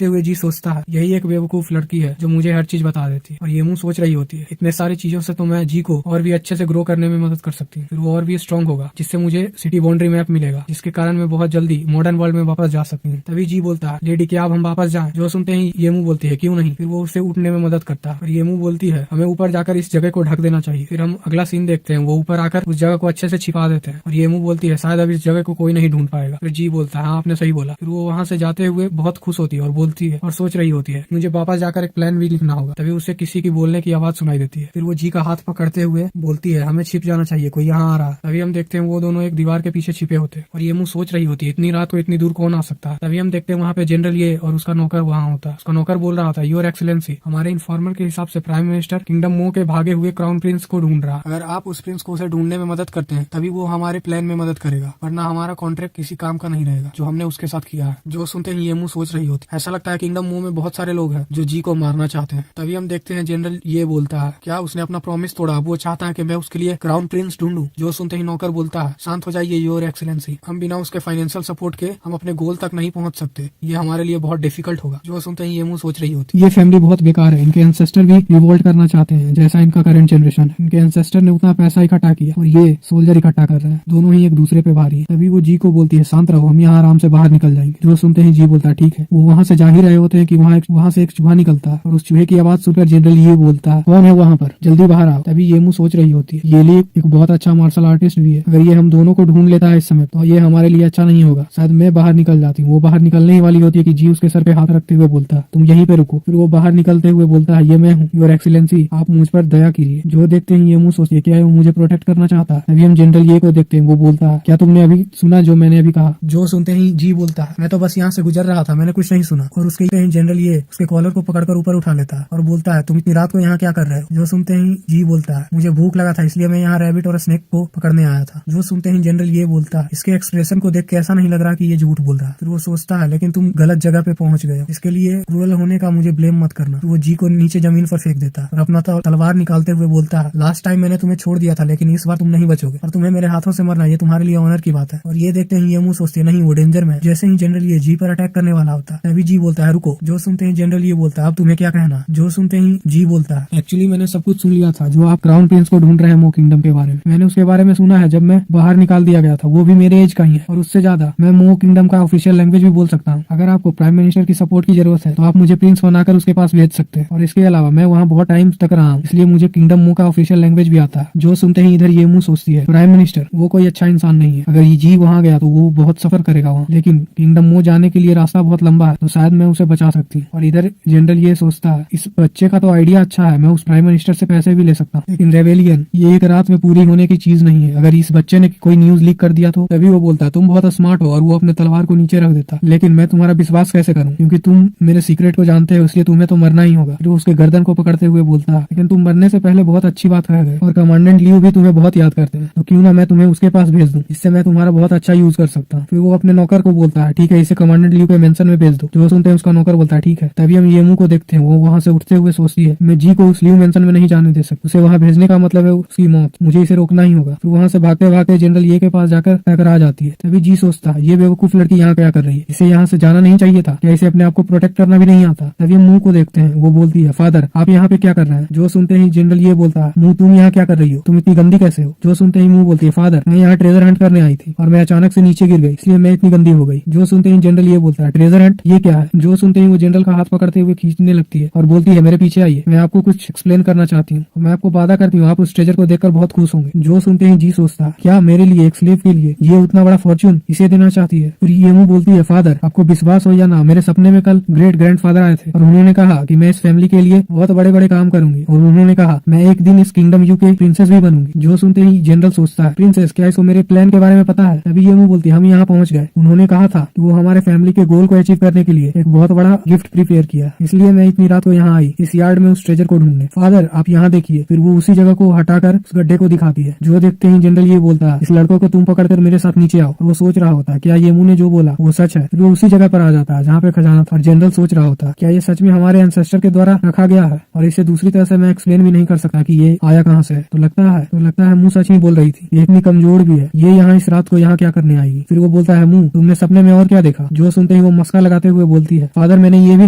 Speaker 1: हुए जी सोचता है यही एक बेवकूफ लड़की है जो मुझे हर चीज बता देती है। और ये मुंह सोच रही होती है इतने सारी चीजों से तो मैं जी को और भी अच्छे से ग्रो करने में मदद कर सकती हूँ, फिर वो और भी स्ट्रांग होगा, जिससे मुझे सिटी बाउंड्री मैप मिलेगा, जिसके कारण मैं बहुत जल्दी मॉडर्न वर्ल्ड में वापस जा सकती हूँ। तभी जी बोलता है लेडी क्या अब हम वापस जाएं। जो सुनते ही ये मुंह बोलती है क्यों नहीं। फिर वो उसे उठने में मदद करता है और ये मुंह बोलती है हमें ऊपर जाकर इस जगह को ढक देना चाहिए। फिर हम अगला सीन देखते हैं, वो ऊपर आकर उस जगह को अच्छे से छिपा देते हैं और ये मुंह बोलती है शायद अब इस जगह को कोई नहीं ढूंढ पाएगा। फिर जी बोलता है हाँ आपने सही बोला। फिर वो वहाँ से जाते हुए बहुत खुश होती है और बोलती है और सोच रही होती है मुझे वापस जाकर एक प्लान भी लिखना होगा। तभी उसे किसी की बोलने की आवाज सुनाई देती है। फिर वो जी का हाथ पकड़ते हुए बोलती है हमें छिप जाना चाहिए, कोई यहाँ आ रहा है। तभी हम देखते हैं वो दोनों एक दीवार के पीछे छिपे होते हैं और ये मुंह सोच रही होती है इतनी रात को इतनी दूर कौन आ सकता है। तभी हम देखते हैं वहाँ पे जनरल ये और उसका नौकर वहाँ होता है। उसका नौकर बोल रहा था योर एक्सीलेंसी, हमारे इन्फॉर्मर के हिसाब से प्राइम मिनिस्टर किंगडम मो के भागे हुए क्राउन प्रिंस को ढूंढ रहा है। अगर आप उस प्रिंस को उसे ढूंढने में मदद करते हैं तभी वो हमारे प्लान में मदद करेगा, वरना हमारा कॉन्ट्रैक्ट किसी काम का नहीं रहेगा जो हमने उसके साथ किया है। जो सुनते ही ये मुंह सोच रही होती ऐसा लगता है किंगडम मो में बहुत सारे लोग हैं जो जी को मारना चाहते हैं। तभी हम देखते हैं जनरल ये बोलता है क्या उसने अपना प्रॉमिस तोड़ा, वो चाहता है कि मैं उसके लिए क्राउन प्रिंस ढूंढूं। जो सुनते ही नौकर बोलता है शांत हो जाइए योर एक्सीलेंसी, हम बिना उसके फाइनेंशियल सपोर्ट के हम अपने गोल तक नहीं पहुंच सकते, ये हमारे लिए बहुत डिफिकल्ट होगा। जो सुनते ही ये मुंह सोच रही होती ये फैमिली बहुत बेकार है, इनके एंसेस्टर भी रिवोल्ट करना चाहते हैं जैसा इनका करंट जनरेशन, इनके एंसेस्टर ने उतना पैसा इकट्ठा किया और ये सोल्जर इकट्ठा कर रहे हैं, दोनों ही एक दूसरे पे भारी है। तभी वो जी को बोलती है शांत रहो, हम यहाँ आराम से बाहर निकल जाएंगे। जो सुनते ही जी बोलता है ठीक है। वो वहाँ से जा ही रहे होते हैं कि वहाँ से एक चूहा निकलता है और उस चूहे की आवाज सुनकर जनरल ये बोलता है कौन है वहाँ पर, जल्दी बाहर आओ। तभी ये मुंह सोच रही होती है ये लिए एक बहुत अच्छा मार्शल आर्टिस्ट भी है, अगर ये हम दोनों को ढूंढ लेता है इस समय तो ये हमारे लिए अच्छा नहीं होगा, शायद मैं बाहर निकल जाती हूँ। वो बाहर निकलने ही वाली होती है कि जी उसके सर पे हाथ रखते हुए बोलता है तुम यहीं पे रुको। फिर वो बाहर निकलते हुए बोलता है ये मैं हूँ योर एक्सीलेंसी, आप मुझ पर दया कीजिए। जो देखते हैं ये मुंह सोचती है क्या वो मुझे प्रोटेक्ट करना चाहता है। अभी हम जनरल ये को देखते हैं, वो बोलता है क्या तुमने अभी सुना जो मैंने अभी कहा? जो सुनते ही जी बोलता है, मैं तो बस यहाँ से गुजर रहा था, मैंने कुछ नहीं सुना। और उसके ही जनरल ये उसके कॉलर को पकड़कर ऊपर उठा लेता है और बोलता है तुम इतनी रात को यहाँ क्या कर रहे हो? जो सुनते ही जी बोलता है मुझे भूख लगा था इसलिए मैं यहाँ रैबिट और स्नेक को पकड़ने आया था। जो सुनते ही जनरल ये बोलता है इसके एक्सप्रेशन को देख के ऐसा नहीं लग रहा कि ये झूठ बोल रहा है। फिर वो सोचता है लेकिन तुम गलत जगह पे पहुंच गए हो, इसके लिए क्रूअल होने का मुझे ब्लेम मत करना। तो वो जी को नीचे जमीन पर फेंक देता है और अपना तलवार निकालते हुए बोलता है लास्ट टाइम मैंने तुम्हें छोड़ दिया था लेकिन इस बार तुम नहीं बचोगे और तुम्हें मेरे हाथों से मरना ये तुम्हारे लिए ऑनर की बात है। और ये देखते ही येमू सोचती है नहीं वो डेंजर में। जैसे ही जनरल ये जी पर अटैक करने वाला होता है तभी जी बोलता है रुको। जो सुनते ही जनरल ये बोलता है अब तुम्हें क्या कहना? जो सुनते ही जी बोलता है एक्चुअली मैंने सब कुछ सुन लिया था जो आप क्राउन प्रिंस को ढूंढ रहे हैं मो किंगडम के बारे में। मैंने उसके बारे में सुना है जब मैं बाहर निकाल दिया गया था, वो भी मेरे एज का ही है और उससे ज्यादा मैं मो किंगडम का ऑफिशियल लैंग्वेज भी बोल सकता हूँ। अगर आपको प्राइम मिनिस्टर की सपोर्ट की जरूरत है तो आप मुझे प्रिंस बनाकर उसके पास भेज सकते हैं। और इसके अलावा मैं वहाँ बहुत टाइम तक रहा हूँ इसलिए मुझे किंगडम मो का ऑफिशियल लैंग्वेज भी आता है। जो सुनते ही इधर ये मुंह सोचती है प्राइम मिनिस्टर वो कोई अच्छा इंसान नहीं है, अगर ये जी वहाँ गया तो वो बहुत सफर करेगा वहाँ, लेकिन किंगडम मो जाने के लिए रास्ता बहुत लंबा है तो शायद मैं उसे बचा सकती हूँ। और इधर जनरल ये सोचता है इस बच्चे का तो आइडिया अच्छा है, मैं उस प्राइम मिनिस्टर से पैसे भी ले सकता हूँ, लेकिन रेबेलियन ये एक रात में पूरी होने की चीज नहीं है। अगर इस बच्चे ने कोई न्यूज लीक कर दिया तो तभी वो बोलता है तुम बहुत स्मार्ट हो और वो अपने तलवार को नीचे रख देता, लेकिन मैं तुम्हारा विश्वास कैसे करूँ क्योंकि तुम मेरे सीक्रेट को जानते हो इसलिए तुम्हें तो मरना ही होगा। फिर वो उसके गर्दन को पकड़ते हुए बोलता है लेकिन तुम मरने से पहले बहुत अच्छी बात कह गए और कमांडेंट लियो भी तुम्हें बहुत याद करते हैं, तो क्यों ना मैं तुम्हें उसके पास भेज दूं, इससे मैं तुम्हारा बहुत अच्छा यूज कर सकता हूँ। फिर वो अपने नौकर को बोलता है ठीक है इसे कमांडेंट लियो के मेंशन में भेज दो। जो सुनते हैं उसका नौकर बोलता है ठीक है। तभी हम येमू को देखते हैं वो वहाँ से उठते हुए सोचती है मैं जी को उस लियो मेंशन में नहीं जाने दे सकती, उसे वहाँ भेजने का मतलब है उसकी मौत, मुझे इसे रोकना ही होगा। फिर वहाँ से भागते भागते जनरल ये के पास जाकर टकरा जाती है। तभी जी सोचता है ये बेवकूफ लड़की यहाँ क्या कर रही है, इसे यहाँ से जाना नहीं चाहिए था, क्या इसे अपने आप को प्रोटेक्ट करना भी नहीं आता। तभी हम मुंह को देखते हैं वो बोलती है फादर आप यहाँ पे क्या कर रहे हैं। जो सुनते ही जनरल ये बोलता है मुंह तुम यहाँ क्या कर रही हो, तुम इतनी गंदी कैसे हो। जो सुनते ही मुंह बोलती है फादर मैं यहाँ ट्रेजर हंट करने आई थी और मैं अचानक से नीचे गिर गई इसलिए मैं इतनी गंदी हो गई। जो सुनते ही जनरल ये बोलता है ट्रेजर हंट ये क्या है। जो सुनते ही वो जनरल का हाथ पकड़ते हुए खींचने लगती है और बोलती है मेरे पीछे आइए, मैं आपको कुछ एक्सप्लेन करना चाहती हूँ, मैं आपको वादा करती हूँ आप उस ट्रेजर को देखकर बहुत खुश होंगे। जो सुनते ही जी सोचता है क्या मेरे लिए एक स्लेव के लिए ये उतना बड़ा फॉर्च्यून इसे देना चाहती है। फिर येमू बोलती है फादर आपको विश्वास हो या ना मेरे सपने में कल ग्रेट ग्रैंडफादर आए थे और उन्होंने कहा कि मैं इस फैमिली के लिए बहुत बड़े बड़े काम करूंगी और उन्होंने कहा मैं एक दिन इस किंगडम यू के प्रिंसेस भी बनूंगी। जो सुनते ही जनरल सोचता है प्रिंसेस क्या इसको मेरे प्लान के बारे में पता है। तभी येमू बोलती है हम यहाँ पहुँच गए, उन्होंने कहा था कि वो हमारे फैमिली के गोल को अचीव करने के लिए एक बहुत बड़ा गिफ्ट प्रिपेयर किया, इसलिए मैं इतनी रात को यहाँ आई इस यार्ड में उस ट्रेजर को ढूंढने। फादर आप यहाँ देखिए। फिर वो उसी जगह को हटाकर उस गड्ढे को दिखाती है। जो देखते ही जनरल ये बोलता है इस लड़कों को तुम पकड़कर मेरे साथ नीचे आओ। और वो सोच रहा होता है क्या येमू ने जो बोला वो सच है। फिर वो उसी जगह पर आ जाता है जहाँ पे खजाना था और जनरल सोच रहा होता है क्या ये सच में हमारे एंसेस्टर के द्वारा रखा गया है और इसे दूसरी तरह से मैं एक्सप्लेन भी नहीं कर सकता कि ये आया कहाँ से है। तो लगता है मुँह सच नहीं बोल रही थी, ये इतनी कमजोर भी है, ये यहाँ इस रात को यहाँ क्या करने आएगी। फिर वो बोलता है मुँह तुमने सपने में और क्या देखा। जो सुनते ही वो मस्का लगाते हुए बोलती है फादर मैंने ये भी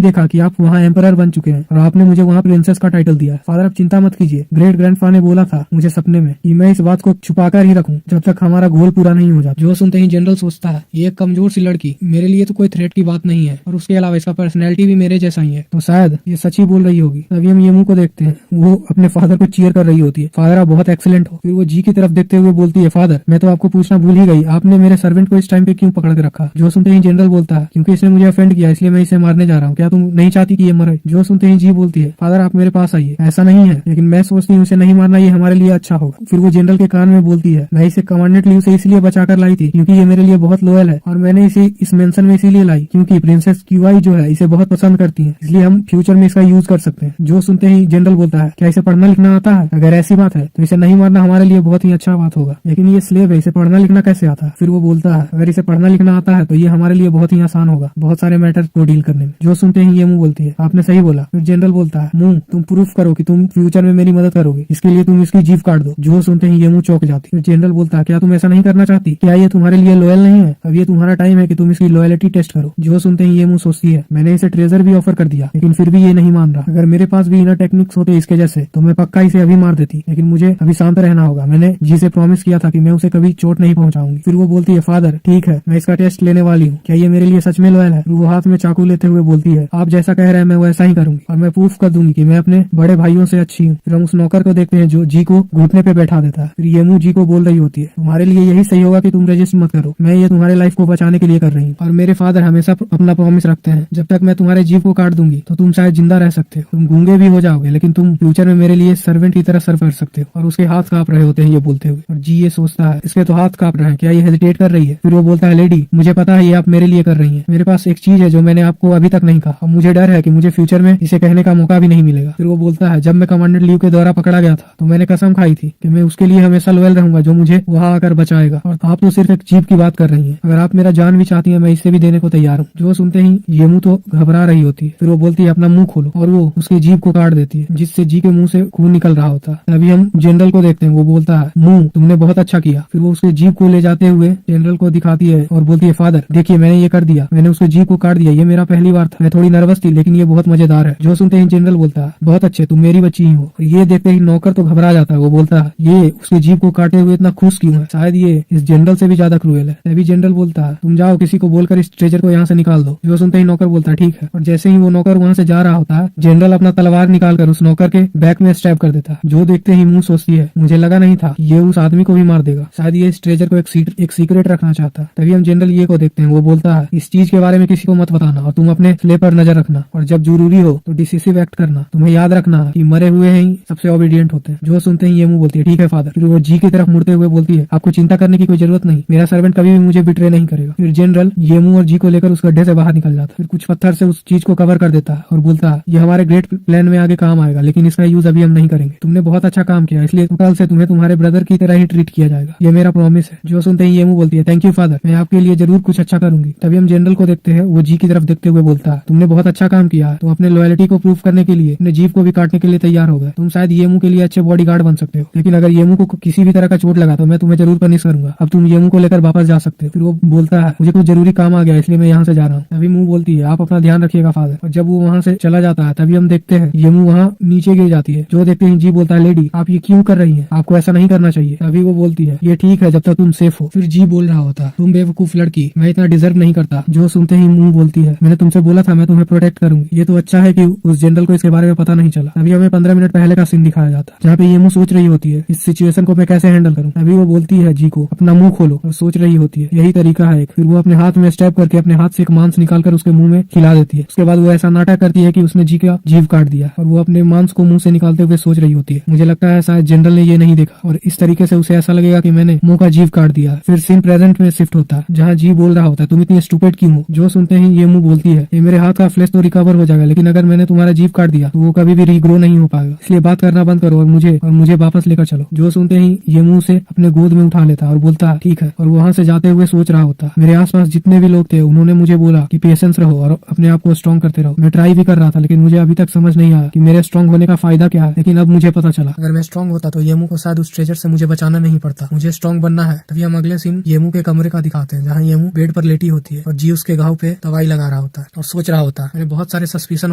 Speaker 1: देखा कि आप वहाँ एम्परर बन चुके हैं और आपने मुझे वहाँ प्रिंसेस का टाइटल दिया है। फादर आप चिंता मत कीजिए, ग्रेट ग्रैंडफादर ने बोला था मुझे सपने में कि मैं इस बात को छुपाकर ही रखूं जब तक हमारा गोल पूरा नहीं हो जाता। जो सुनते ही जनरल सोचता है ये एक कमजोर सी लड़की मेरे लिए तो कोई थ्रेट की बात नहीं है और उसके अलावा इसका पर्सनैलिटी भी मेरे जैसा ही है, तो शायद ये सच ही बोल रही होगी। तभी हम येमू को देखते हैं वो अपने फादर को चीयर कर रही होती है फादर आप बहुत एक्सीलेंट हो। फिर वो जी की तरफ देखते हुए बोलती है फादर मैं तो आपको पूछना भूल ही गई, आपने मेरे सर्वेंट को इस टाइम पे क्यों पकड़ के रखा। जो सुनते ही जनरल बोलता है क्योंकि इसने मुझे ऑफेंड किया इसलिए मैं इसे मारने जा रहा हूँ, क्या तुम नहीं चाहती कि ये मरे। जो सुनते ही जी बोलती है फादर आप मेरे पास आइए, ऐसा नहीं है लेकिन मैं सोचती हूँ इसे नहीं मारना ये हमारे लिए अच्छा होगा। फिर वो जनरल के कान में बोलती है मैं इसे कमांडेंट लियो से इसलिए बचा कर लाई थी क्योंकि ये मेरे लिए बहुत लॉयल है और मैंने इसे इस मेंशन में इसीलिए लाई क्योंकि प्रिंसेस क्यूआई जो है इसे बहुत पसंद करती है, इसलिए हम फ्यूचर में इसका यूज कर सकते हैं। जो सुनते ही जनरल बोलता है क्या इसे पढ़ना लिखना आता है, अगर ऐसी बात है तो इसे नहीं मारना हमारे लिए बहुत ही अच्छा बात होगा, लेकिन ये स्लेव है इसे पढ़ना लिखना कैसे आता है। फिर वो बोलता है अगर इसे पढ़ना लिखना आता है तो ये हमारे लिए बहुत ही आसान होगा बहुत सारे मैटर को डील करने में। जो सुनते ही ये मुंह बोलती है आपने सही बोला। फिर जनरल बोलता है मुंह तुम प्रूफ करो कि तुम फ्यूचर में मेरी मदद करोगे, इसके लिए तुम इसकी जीभ काट दो। जो सुनते ही ये मुंह चौंक जाती। फिर जनरल बोलता है क्या तुम ऐसा नहीं करना चाहती, क्या ये तुम्हारे लिए लॉयल नहीं है, अब ये तुम्हारा टाइम है कि तुम इसकी लॉयलिटी टेस्ट करो। जो सुनते ही ये मुंह सोचती है मैंने इसे ट्रेजर भी ऑफर कर दिया लेकिन फिर भी ये नहीं मान रहा, अगर मेरे पास भी इनर टेक्निक्स होते इसके जैसे तो मैं पक्का इसे अभी मार देती, लेकिन मुझे अभी शांत रहना होगा, मैंने जी से प्रॉमिस किया था कि मैं उसे कभी चोट नहीं पहुंचाऊंगी। फिर वो बोलती है फादर ठीक है मैं इसका टेस्ट लेने वाली हूँ, क्या ये मेरे लिए सच में लॉयल है। वो हाथ में चाकू लेते हुए बोलती है आप जैसा कह रहे हैं मैं वैसा ही करूंगी और मैं प्रूफ कर दूंगी कि मैं अपने बड़े भाइयों से अच्छी हूँ। फिर हम उस नौकर को देखते हैं जो जी को घुटने पे बैठा देता है। फिर येमू जी को बोल रही होती है तुम्हारे लिए यही सही होगा कि तुम रजिस्ट मत करो, मैं ये तुम्हारे लाइफ को बचाने के लिए कर रही हूँ और मेरे फादर हमेशा अपना प्रॉमिस रखते हैं जब तक मैं तुम्हारे जीव को काट दूंगी तो तुम शायद जिंदा रह सकते हो, तुम गूंगे भी हो जाओगे लेकिन तुम फ्यूचर में मेरे लिए सर्वेंट की तरह सर्व कर सकते हो। और उसके हाथ कांप रहे होते हैं ये बोलते हुए और जी ये सोचता है इसके तो हाथ कांप रहे हैं, क्या ये हेजिटेट कर रही है। फिर वो बोलता है लेडी मुझे पता है ये आप मेरे लिए कर रही है, मेरे पास एक चीज है जो मैंने आपको अभी तक नहीं कहा और मुझे डर है कि मुझे फ्यूचर में इसे कहने का मौका भी नहीं मिलेगा। फिर वो बोलता है जब मैं कमांडर लीव के द्वारा पकड़ा गया था तो मैंने कसम खाई थी कि मैं उसके लिए हमेशा लॉयल रहूंगा जो मुझे वहां आकर बचाएगा, और आप तो सिर्फ एक जीप की बात कर रही है, अगर आप मेरा जान भी चाहती है मैं इससे भी देने को तैयार हूँ। जो सुनते ही येमू तो घबरा रही होती है। फिर वो बोलती है अपना मुंह खोलो, और वो उसकी जीभ को काट देती है जिससे जी के मुंह से खून निकल रहा होता है। अभी हम जनरल को देखते हैं, वो बोलता है मुंह तुमने बहुत अच्छा किया। फिर वो उसके जीभ को ले जाते हुए जनरल को दिखाती है और बोलती है फादर देखिए मैंने ये कर दिया, मैंने उसके जीभ को काट दिया, ये मेरा पहली बार था, मैं थोड़ी नर्वस थी लेकिन ये बहुत मजेदार है। जो सुनते ही जनरल बोलता है बहुत अच्छे तुम मेरी बच्ची ही हो। ये देखते ही नौकर तो घबरा जाता है, वो बोलता है ये उसके जीभ को काटे हुए इतना खुश क्यों है, शायद ये इस जनरल से भी ज्यादा क्रूएल है। तभी जनरल बोलता है तुम जाओ किसी को बोलकर इस ट्रेजर को यहाँ से निकाल दो। जो सुनते ही नौकर बोलता है ठीक है, और जैसे ही वो नौकर वहाँ से जा रहा होता है जनरल अपना तलवार निकालकर उस नौकर के बैक में स्टैब कर देता है। जो देखते ही मुंह सोचती है मुझे लगा नहीं था ये उस आदमी को भी मार देगा, शायद ये इस ट्रेजर को एक सीक्रेट रखना चाहता है। तभी हम जनरल ये को देखते हैं, वो बोलता है इस चीज के बारे में किसी को मत बताना और तुम अपने स्लेव पर नजर रखना, और जब जरूरी हो तो डिसिसिव एक्ट करना। तुम्हें याद रखना कि मरे हुए ही सबसे ओबीडियंट होते हैं। जो सुनते ही ये मुंह बोलती है ठीक है फादर। फिर वो जी की तरफ मुड़ते हुए बोलती है आपको चिंता करने की कोई जरूरत नहीं, मेरा सर्वेंट कभी भी मुझे बिट्रे नहीं करेगा। फिर जनरल येमू और जी को लेकर उस गड्ढे से बाहर निकल जाता है, फिर कुछ पत्थर से उस चीज को कवर कर देता है और बोलता है ये हमारे ग्रेट प्लान में आगे काम आएगा लेकिन इसका यूज अभी हम नहीं करेंगे। तुमने बहुत अच्छा काम किया इसलिए कल से तुम्हें तुम्हारे ब्रदर की तरह ही ट्रीट किया जाएगा, ये मेरा प्रॉमिस है। जो सुनते ही येमू बोलती है थैंक यू फादर, मैं आपके लिए जरूर कुछ अच्छा करूंगी। तभी हम जनरल को देखते हैं, वो जी की तरफ देखते हुए बोलता है तुमने बहुत अच्छा काम किया, तुम अपने लॉयल्टी को प्रूव करने के लिए अपने जीव को भी काटने के लिए तैयार हो गए। तुम शायद येमू के लिए अच्छे बॉडीगार्ड बन सकते हो, लेकिन अगर येमू को किसी भी तरह का चोट लगा तो मैं तुम्हें जरूर पनिश करूंगा। अब तुम येमू को लेकर वापस जा सकते हो। फिर वो बोलता है मुझे कुछ जरूरी काम आ गया इसलिए मैं यहाँ से जा रहा हूँ। तभी मुंह बोलती है आप अपना ध्यान रखिएगा फादर, और जब वो वहाँ से चला जाता है तभी हम देखते हैं येमू वहाँ नीचे गिर जाती है। जो देखते ही जी बोलता है लेडी आप ये क्यों कर रही है, आपको ऐसा नहीं करना चाहिए। तभी वो बोलती है ये ठीक है जब तक तुम सेफ हो। फिर जी बोल रहा होता है तुम बेवकूफ लड़की, मैं इतना डिजर्व नहीं करता। जो सुनते ही मुंह बोलती है मैंने तुमसे बोला था मैं तुम्हें प्रोटेक्ट करूंगी। ये तो अच्छा है कि उस जनरल को इसके बारे में पता नहीं चला। अभी हमें 15 मिनट पहले का सीन दिखाया जाता है जहाँ पे येमू सोच रही होती है इस सिचुएशन को मैं कैसे हैंडल करूँ। अभी वो बोलती है जी को अपना मुंह खोलो, और सोच रही होती है यही तरीका है। फिर वो अपने हाथ में स्टैब करके अपने हाथ से एक मांस निकालकर उसके मुंह में खिला देती है। उसके बाद वो ऐसा नाटक करती है कि उसने जी का जीभ काट दिया, और वो अपने मांस को मुंह से निकालते हुए सोच रही होती है मुझे लगता है शायद जनरल ने ये नहीं देखा और इस तरीके से उसे ऐसा लगेगा कि मैंने मुंह का जीभ काट दिया। फिर सीन प्रेजेंट में शिफ्ट होता है जहाँ जी बोल रहा होता है तुम इतनी स्टूपिड क्यों हो। जो सुनते ही ये मुंह बोलती है ये मेरे हाथ का फ्लेश तो रिकवर हो जाएगा लेकिन अगर मैंने तुम्हारा जीभ काट दिया तो वो कभी भी रीग्रो नहीं हो पाएगा, इसलिए बात करना बंद करो और मुझे वापस लेकर चलो। जो सुनते ही ये मुंह से अपने गोद में उठा लेता और बोलता है ठीक है, और वहाँ से जाते हुए सोच रहा होता मेरे आसपास जितने भी लोग थे उन्होंने मुझे बोला कि पेशेंस रहो और अपने आप को स्ट्रॉन्ग करते रहो। मैं ट्राई भी कर रहा था लेकिन मुझे अभी तक समझ नहीं आया कि मेरे स्ट्रॉन्ग होने का फायदा क्या है, लेकिन अब मुझे पता चला अगर मैं स्ट्रॉन्ग होता तो येमू को शायद उस ट्रेजर से मुझे बचाना नहीं पड़ता। मुझे स्ट्रॉन्ग बनना है। तभी हम अगले सीन येमू के कमरे का दिखाते हैं जहाँ येमू बेड पर लेटी होती है और जी उसके घाव पे दवाई लगा रहा होता है और सोच रहा होता है मैंने बहुत सारे सस्पिशन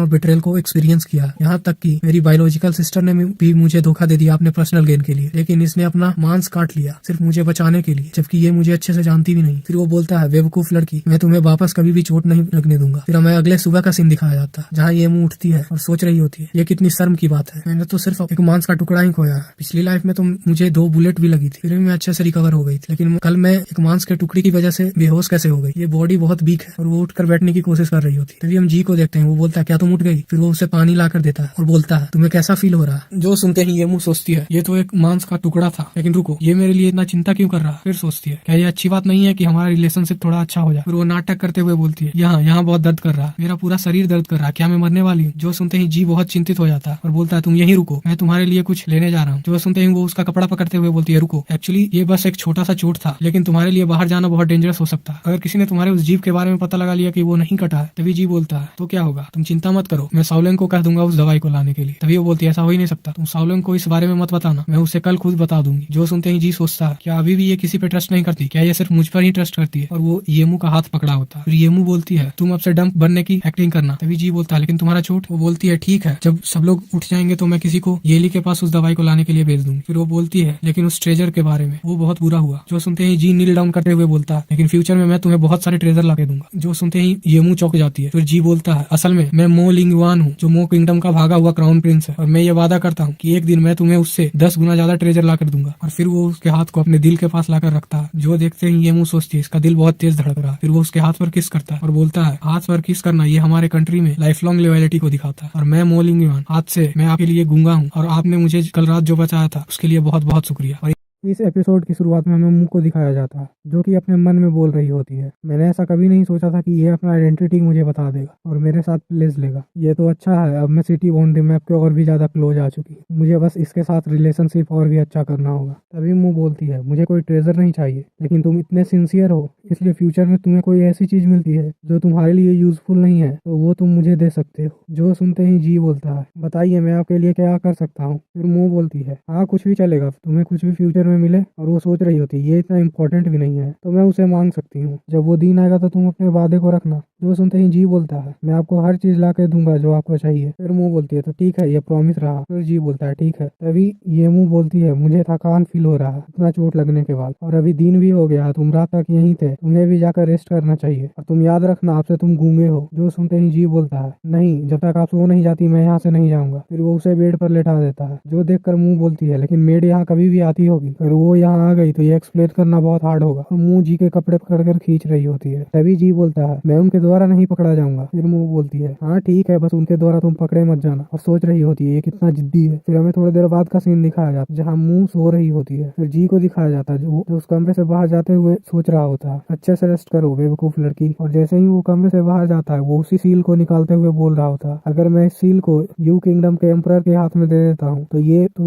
Speaker 1: और बिट्रेल को एक्सपीरियंस किया, यहाँ तक कि मेरी बायोलॉजिकल सिस्टर ने भी मुझे धोखा दे दिया अपने पर्सनल गेन के लिए, लेकिन इसने अपना मांस काट लिया सिर्फ मुझे बचाने के लिए, जबकि ये मुझे अच्छे से जानती भी नहीं। फिर वो बोलता है बेवकूफ लड़की, मैं तुम्हें वापस कभी भी चोट नहीं लगने दूंगा। फिर हमें अगले सुबह का सीन दिखाया जाता है जहाँ ये मुंह उठती है और सोच रही होती है ये कितनी शर्म की बात है, मैंने तो सिर्फ एक मांस का टुकड़ा ही खोया है। पिछली लाइफ में तो मुझे 2 बुलेट भी लगी थी, फिर भी मैं अच्छे से रिकवर हो गई थी, लेकिन कल मैं एक मांस के टुकड़ी की वजह से बेहोश कैसे हो गई। ये बॉडी बहुत वीक है और वो उठकर बैठने की कोशिश कर रही होती है। तभी हम जी को देखते हैं, वो बोलता है क्या तुम उठ गई। फिर वो उसे पानी ला कर देता है और बोलता है तुम्हें कैसा फील हो रहा है। जो सुनते ही ये मुंह सोचती है ये तो एक मांस का टुकड़ा था, लेकिन रुको ये मेरे लिए इतना चिंता क्यों कर रहा है। फिर सोचती है क्या ये अच्छी बात नहीं है कि हमारा रिलेशनशिप थोड़ा अच्छा हो जाए। फिर वो नाटक करते हुए बोलती है यहाँ बहुत दर्द कर रहा है, मेरा पूरा शरीर दर्द कर रहा है, क्या मैं मरने वाली हूँ। जो सुनते ही जी बहुत चिंतित हो जाता है और बोलता है तुम यहीं रुको, मैं तुम्हारे लिए कुछ लेने जा रहा हूँ। जो सुनते ही वो उसका कपड़ा पकड़ते हुए बोलती है रुको, एक्चुअली ये बस एक छोटा सा चोट था, लेकिन तुम्हारे लिए बाहर जाना बहुत डेंजरस हो सकता है। अगर किसी ने तुम्हारे उस जीभ के बारे में पता लगा लिया कि वो नहीं कटा है। तभी जी बोलता है तो क्या होगा, तुम चिंता मत करो, मैं साउलेंग को कह दूंगा उस दवाई को लाने के लिए। तभी वो बोलती है ऐसा हो ही नहीं सकता, तुम साउलेंग को इस बारे में मत बताना, मैं उसे कल खुद बता दूंगी। जो सुनते ही जी सोचता है क्या अभी भी ये किसी पे ट्रस्ट नहीं करती, क्या ये सिर्फ मुझ पर ही ट्रस्ट करती है। और वो येमू का हाथ पकड़ा होता है। फिर येमू बोलती है तुम अब से डंप बनने की एक्टिंग करना। तभी जी बोलता है लेकिन तुम्हारा चोट। वो बोलती है ठीक है, जब सब लोग उठ जाएंगे तो मैं किसी को येली के पास उस दवाई को लाने के लिए भेज दूंगी। फिर वो बोलती है लेकिन उस ट्रेजर के बारे में वो बहुत बुरा हुआ। जो सुनते ही जी नील डाउन करते हुए बोलता है लेकिन फ्यूचर में मैं तुम्हें बहुत सारे ट्रेजर ला के दूंगा। जो सुनते ही येमू चौंक जाती है। फिर जी बोलता है असल में मैं मो लिंगवान हूँ जो मो किंगडम का भागा हुआ क्राउन प्रिंस है, और मैं ये वादा करता हूँ कि एक दिन मैं तुम्हें उससे 10 गुना ज्यादा ट्रेजर ला कर दूंगा। और फिर वो उसके हाथ को अपने दिल के पास लाकर रखता है। जो देखते ही येमू सोचती है इसका दिल बहुत तेज धड़क रहा है। फिर वो उसके हाथ पर किस करता है और बोलता है हाथ पर किस करना ये हमारे कंट्री में लाइफ लॉन्ग लॉयल्टी को दिखाता है, और मैं मो लिंगवान आज से मैं आपके लिए गूंगा हूँ, और आपने मुझे कल रात जो बचाया था उसके लिए बहुत बहुत शुक्रिया। और इस एपिसोड की शुरुआत में हमें मुंह को दिखाया जाता है जो कि अपने मन में बोल रही होती है, मैंने ऐसा कभी नहीं सोचा था कि ये अपना आइडेंटिटी मुझे बता देगा और मेरे साथ प्लेस लेगा। ये तो अच्छा है, अब मैं सिटी बाउंड्री मैप के और भी ज्यादा क्लोज आ चुकी हूँ, मुझे बस इसके साथ रिलेशनशिप और भी अच्छा करना होगा। तभी मुंह बोलती है, मुझे कोई ट्रेजर नहीं चाहिए, लेकिन तुम इतने सिंसियर हो, इसलिए फ्यूचर में तुम्हें कोई ऐसी चीज मिलती है जो तुम्हारे लिए यूजफुल नहीं है तो वो तुम मुझे दे सकते हो। जो सुनते ही जी बोलता है, बताइए मैं आपके लिए क्या कर सकता हूँ। फिर मुंह बोलती है, हाँ कुछ भी चलेगा, तुम्हें कुछ भी फ्यूचर में मिले। और वो सोच रही होती है ये इतना इंपॉर्टेंट भी नहीं है तो मैं उसे मांग सकती हूँ, जब वो दिन आएगा तो तुम अपने वादे को रखना। जो सुनते ही जी बोलता है, मैं आपको हर चीज ला के दूंगा जो आपको चाहिए। फिर मुंह बोलती है, तो ठीक है ये प्रॉमिस रहा। फिर जी बोलता है, ठीक है। तभी ये मुंह बोलती है, मुझे थकान फील हो रहा है इतना चोट लगने के बाद, और अभी दिन भी हो गया है, तुम रात तक यहीं थे, तुम्हें भी जाकर रेस्ट करना चाहिए, और तुम याद रखना आपसे तुम गूंगे हो। जो सुनते ही जी बोलता है, नहीं जब तक आप सो नहीं जाती मैं यहाँ से नहीं जाऊंगा। फिर वो उसे बेड पर लेटा देता है। जो देखकर मुंह बोलती है, लेकिन मेड यहाँ कभी भी आती होगी, अगर वो यहाँ आ गई तो ये एक्सप्लेन करना बहुत हार्ड होगा। और मुंह जी के कपड़े पकड़कर खींच रही होती है। तभी जी बोलता है, मैं उनके द्वारा नहीं पकड़ा जाऊंगा। फिर मुंह बोलती है, हाँ ठीक है, बस उनके द्वारा तुम पकड़े मत जाना। और सोच रही होती है ये कितना जिद्दी है। फिर हमें थोड़ी देर बाद का सीन दिखाया जाता है जहाँ मुंह सो रही होती है। फिर जी को दिखाया जाता है जो उस कमरे से बाहर जाते हुए सोच रहा होता है, अच्छे से रेस्ट करो बेवकूफ लड़की। और जैसे ही वो कमरे से बाहर जाता है, वो उसी सील को निकालते हुए बोल रहा होता है, अगर मैं इस सील को यू किंगडम के एम्परर के हाथ में दे देता हूँ तो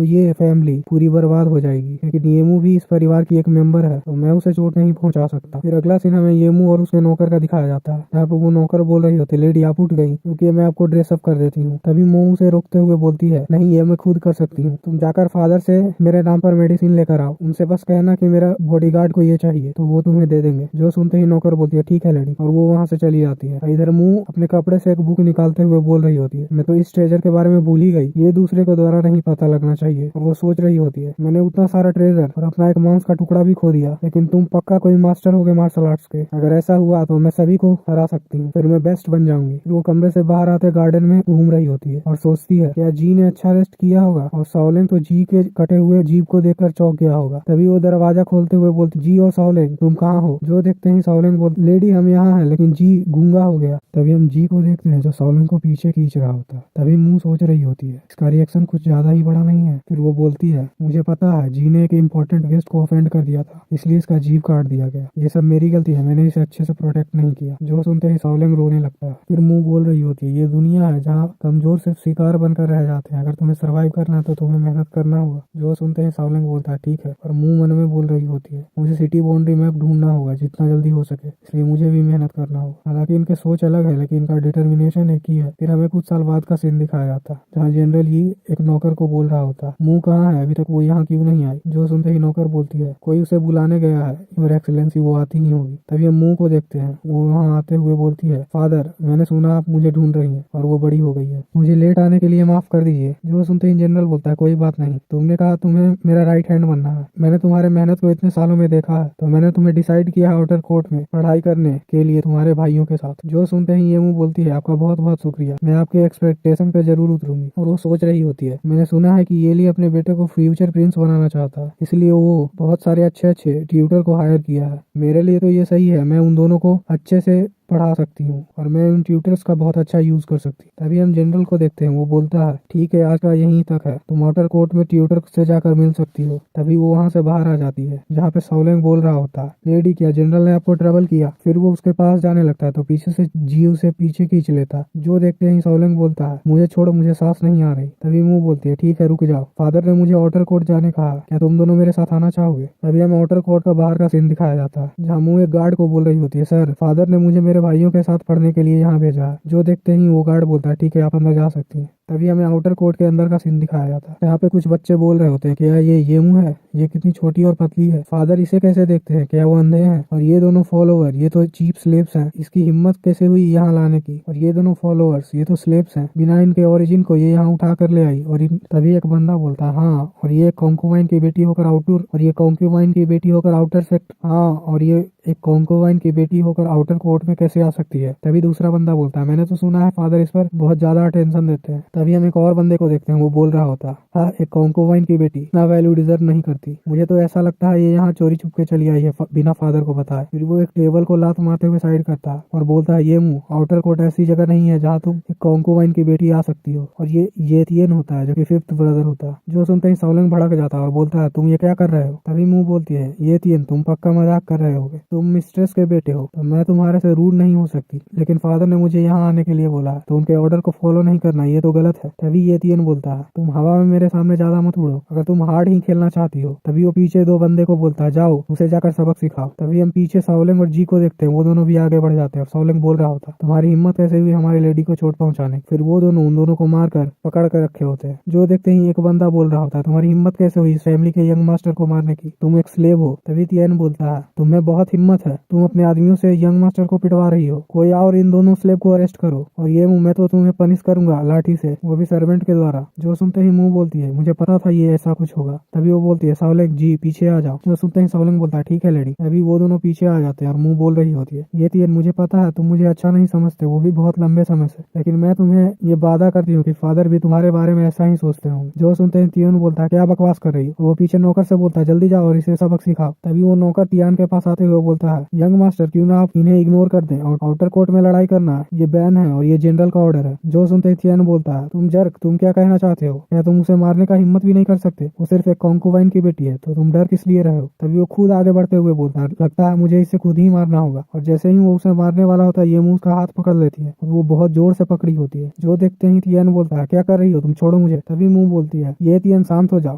Speaker 1: ये फैमिली पूरी बर्बाद हो जाएगी, लेकिन येमू भी इस परिवार की एक मेंबर है तो मैं उसे चोट नहीं पहुंचा सकता। फिर अगला सीन हमें येमू और उसके नौकर का दिखाया जाता है, जहाँ पे वो नौकर बोल रही होती है, लेडी आप उठ गई क्योंकि मैं आपको ड्रेसअप कर देती हूँ। तभी मोमू उसे रोकते हुए बोलती है, नहीं ये मैं खुद कर सकती हूँ, तुम जाकर फादर से मेरे नाम पर मेडिसिन लेकर आओ, उनसे बस कहना कि मेरा बॉडीगार्ड को ये चाहिए तो वो तुम्हें दे देंगे। जो सुनते ही नौकर बोलती है, ठीक है लेडी, और वो वहाँ से चली जाती है। इधर मुंह अपने कपड़े से एक बुक निकालते हुए बोल रही होती है, मैं तो इस ट्रेजर के बारे में भूल ही गई, ये दूसरे के द्वारा नहीं पता लगना चाहिए। और वो सोच रही होती है, मैंने उतना सारा ट्रेजर और अपना एक मांस का टुकड़ा भी खो दिया, लेकिन तुम पक्का कोई मास्टर होगे मार्शल आर्ट्स के, अगर ऐसा हुआ तो मैं सभी को हरा सकती हूँ, फिर मैं बेस्ट बन जाऊंगी। फिर वो कमरे से बाहर आते गार्डन में घूम रही होती है और सोचती है क्या जी ने अच्छा रेस्ट किया होगा, और साओलिंग तो जी के कटे हुए जीभ को देखकर चौंक गया होगा। तभी वो दरवाजा खोलते हुए बोलती, जी और साओलिंग तुम कहाँ हो। जो देखते ही साओलिंग बोलती, लेडी हम यहाँ हैं, लेकिन जी गूंगा हो गया। तभी हम जी को देखते हैं जो साओलिंग को पीछे खींच रहा होता है। तभी मुंह सोच रही होती है इसका रिएक्शन कुछ ज्यादा ही बड़ा नहीं है। फिर वो बोलती है, मुझे पता है जी ने एक इम्पोर्टेंट गेस्ट को ऑफेंड कर दिया था, इसलिए इसका जीभ काट दिया गया, ये सब मेरी गलती है, मैंने इसे अच्छे से प्रोटेक्ट नहीं किया। जो सुनते ही साओलिंग रोने लगता है। फिर मुंह बोल रही होती है, ये दुनिया है जहाँ कमजोर सिर्फ शिकार बनकर रह जाते हैं, अगर तुम्हें सर्वाइव करना है तो तुम्हें मेहनत करना होगा। जो सुनते ही साओलिंग बोलता है, ठीक है, और मुंह मन में बोल रही होती है, मुझे सिटी बाउंड्री मैप ढूंढना होगा जितना जल्दी हो सके, इसलिए मुझे भी मेहनत करना होगा। हालांकि इनके सोच अलग है लेकिन इनका डिटर्मिनेशन एक ही है। फिर हमें कुछ साल बाद का सीन दिखाया जाता है जहाँ जनरल ही एक नौकर को बोल रहा होता है, मुंह कहाँ है, अभी तक वो यहाँ क्यों नहीं आई। जो सुनते ही नौकर बोलती है, कोई उसे बुलाने गया है योर एक्सीलेंसी, वो आती ही होगी। तभी हम मुंह को देखते हैं, वो वहाँ आते हुए बोलती है, फादर मैंने सुना आप मुझे ढूंढ रही हैं और वो बड़ी हो गई है, मुझे लेट आने के लिए माफ कर दीजिए। जो सुनते ही जनरल बोलता है, कोई बात नहीं, तुमने कहा तुम्हें मेरा राइट हैंड बनना है, मैंने तुम्हारे मेहनत को इतने सालों में देखा है तो मैंने तुम्हें डिसाइड किया है आउटर कोर्ट में पढ़ाई करने के लिए तुम्हारे भाइयों के साथ। जो सुनते ही ये मुंह बोलती है, आपका बहुत बहुत शुक्रिया, मैं आपके एक्सपेक्टेशन पे जरूर उतरूंगी। और वो सोच रही होती है, मैंने सुना है कि ये लिए अपने बेटे को फ्यूचर प्रिंस बनाना चाहता है, इसलिए वो बहुत सारे अच्छे अच्छे ट्यूटर को हायर किया है। मेरे लिए तो ये सही है, मैं उन दोनों को अच्छे से पढ़ा सकती हूँ और मैं उन ट्यूटर्स का बहुत अच्छा यूज कर सकती हूँ। तभी हम जनरल को देखते हैं, वो बोलता है, ठीक है आज का यहीं तक है, तुम आउटर कोर्ट में ट्यूटर से जाकर मिल सकती हो। तभी वो वहाँ से बाहर आ जाती है जहाँ पे साओलिंग बोल रहा होता है, लेडी क्या जनरल ने आपको ट्रबल किया। फिर वो उसके पास जाने लगता है तो पीछे से जी उसे पीछे खींच लेता है। जो देखते ही साओलिंग बोलता है, मुझे छोड़ो, मुझे सांस नहीं आ रही। तभी मुंह बोलती है, ठीक है रुक जाओ, फादर ने मुझे आउटर कोर्ट जाने कहा, क्या तुम दोनों मेरे साथ आना चाहोगे। तभी हमें आउटर कोर्ट का बाहर का सीन दिखाया जाता है जहाँ मुंह एक गार्ड को बोल रही होती है, सर फादर ने मुझे मेरे भाइयों के साथ पढ़ने के लिए यहाँ भेजा है। जो देखते ही वो गार्ड बोलता है, ठीक है आप अंदर जा सकती हैं। तभी हमें आउटर कोर्ट के अंदर का सीन दिखाया जाता है, यहाँ पे कुछ बच्चे बोल रहे होते हैं, क्या ये येमू है, ये कितनी छोटी और पतली है, फादर इसे कैसे देखते हैं, क्या वो अंधे हैं, और ये दोनों फॉलोवर ये तो चीप स्लेव्स हैं, इसकी हिम्मत कैसे हुई यहाँ लाने की, और ये दोनों फॉलोअर्स ये तो स्लेव्स हैं, बिना इनके ओरिजिन को ये यहाँ उठा कर ले आई। और तभी एक बंदा बोलता है, हाँ और ये कॉन्क्यूबाइन की बेटी होकर आउटर, और ये कॉन्क्यूबाइन की बेटी होकर आउटर सेक्ट, हाँ और ये एक कॉन्कोवाइन की बेटी होकर आउटर कोर्ट में कैसे आ सकती है। तभी दूसरा बंदा बोलता है, मैंने तो सुना है फादर इस पर बहुत ज्यादा अटेंशन देते हैं। तभी हम एक और बंदे को देखते हैं, वो बोल रहा होता है, एक कॉन्कोवाइन की बेटी इतना वैल्यू डिजर्व नहीं करती। मुझे तो ऐसा लगता है ये यहाँ चोरी छुपके चली आई है बिना फादर को बताए। फिर वो एक टेबल को लात मारते हुए साइड करता है और बोलता है, ये मुंह आउटर कोर्ट ऐसी जगह नहीं है जहाँ तुम एक कॉन्कोवाइन की बेटी आ सकती हो। और ये येतियन होता है जो कि फिफ्थ ब्रदर होता है। जो सुनते ही सावलेंग भड़क जाता है और बोलता है, तुम ये क्या कर रहे हो। तभी मुंह बोलती है, येतियन तुम पक्का मजाक कर रहे होगे, तुम मिस्ट्रेस के बेटे हो तो मैं तुम्हारे से रूड नहीं हो सकती, लेकिन फादर ने मुझे यहाँ आने के लिए बोला है तो उनके ऑर्डर को फॉलो नहीं करना ये तो गलत है। तभी येतियन बोलता है, तुम हवा में मेरे सामने ज्यादा मत उड़ो, अगर तुम हार्ड ही खेलना चाहती हो। तभी वो पीछे दो बंदे को बोलता है, जाओ उसे जाकर सबक सिखाओ। तभी हम पीछे सावलेंग और जी को देखते हैं, वो दोनों भी आगे बढ़ जाते हैं। सावलेंग बोल रहा होता, तुम्हारी हिम्मत कैसे हुई हमारी लेडी को चोट पहुंचाने। फिर वो दोनों उन दोनों को मारकर पकड़ कर रखे होते हैं। जो देखते ही एक बंदा बोल रहा होता है, तुम्हारी हिम्मत कैसे हुई इस फैमिली के यंग मास्टर को मारने की, तुम एक स्लेव हो। तभी तियन बोलता है, तुम्हें बहुत हिम्मत है, तुम अपने आदमियों से यंग मास्टर को पिटवा रही हो, कोई और इन दोनों स्लेव को अरेस्ट करो। और ये मुंह, मैं तो तुम्हें पनिश करूंगा लाठी से, वो भी सर्वेंट के द्वारा। जो सुनते ही मुंह बोलती है, मुझे पता था ये ऐसा कुछ होगा। तभी वो बोलती है, सावलेंग जी पीछे आ जाओ। जो सुनते ही सावलेंग बोलता है, ठीक है लेडी। तभी वो दोनों पीछे आ जाते हैं और मुंह बोल रही होती है, ये तियन मुझे पता है तुम मुझे अच्छा नहीं समझते, वो भी बहुत लंबे समय से, लेकिन मैं तुम्हें ये वादा करती हूँ कि फादर भी तुम्हारे बारे में ऐसा ही सोचते होंगे। जो सुनते ही तियन बोलता है, क्या बकवास कर रही हो। वो पीछे नौकर से बोलता है, जल्दी जाओ और इसे सबक सिखाओ। तभी वो नौकर तियान के पास आते हुए बोलता है, यंग मास्टर क्यों ना आप इन्हें इग्नोर कर दें, और आउटर कोर्ट में लड़ाई करना ये बैन है और ये जनरल का ऑर्डर है। जो सुनते ही तियान बोलता है, तुम जर्क, तुम क्या कहना चाहते हो, क्या तुम उसे मारने का हिम्मत भी नहीं कर सकते, वो सिर्फ एक कॉन्कुवाइन की बेटी है, तो तुम डर किस लिए रहे हो। तभी वो खुद आगे बढ़ते हुए बोलता है, लगता है मुझे इसे खुद ही मारना होगा। और जैसे ही वो उसे मारने वाला होता है, ये मुंह उसका हाथ पकड़ लेती है और वो बहुत जोर से पकड़ी होती है। जो देखते ही तियन बोलता है, क्या कर रही हो तुम, छोड़ो मुझे। तभी मुंह बोलती है, ये तियन शांत हो जाओ,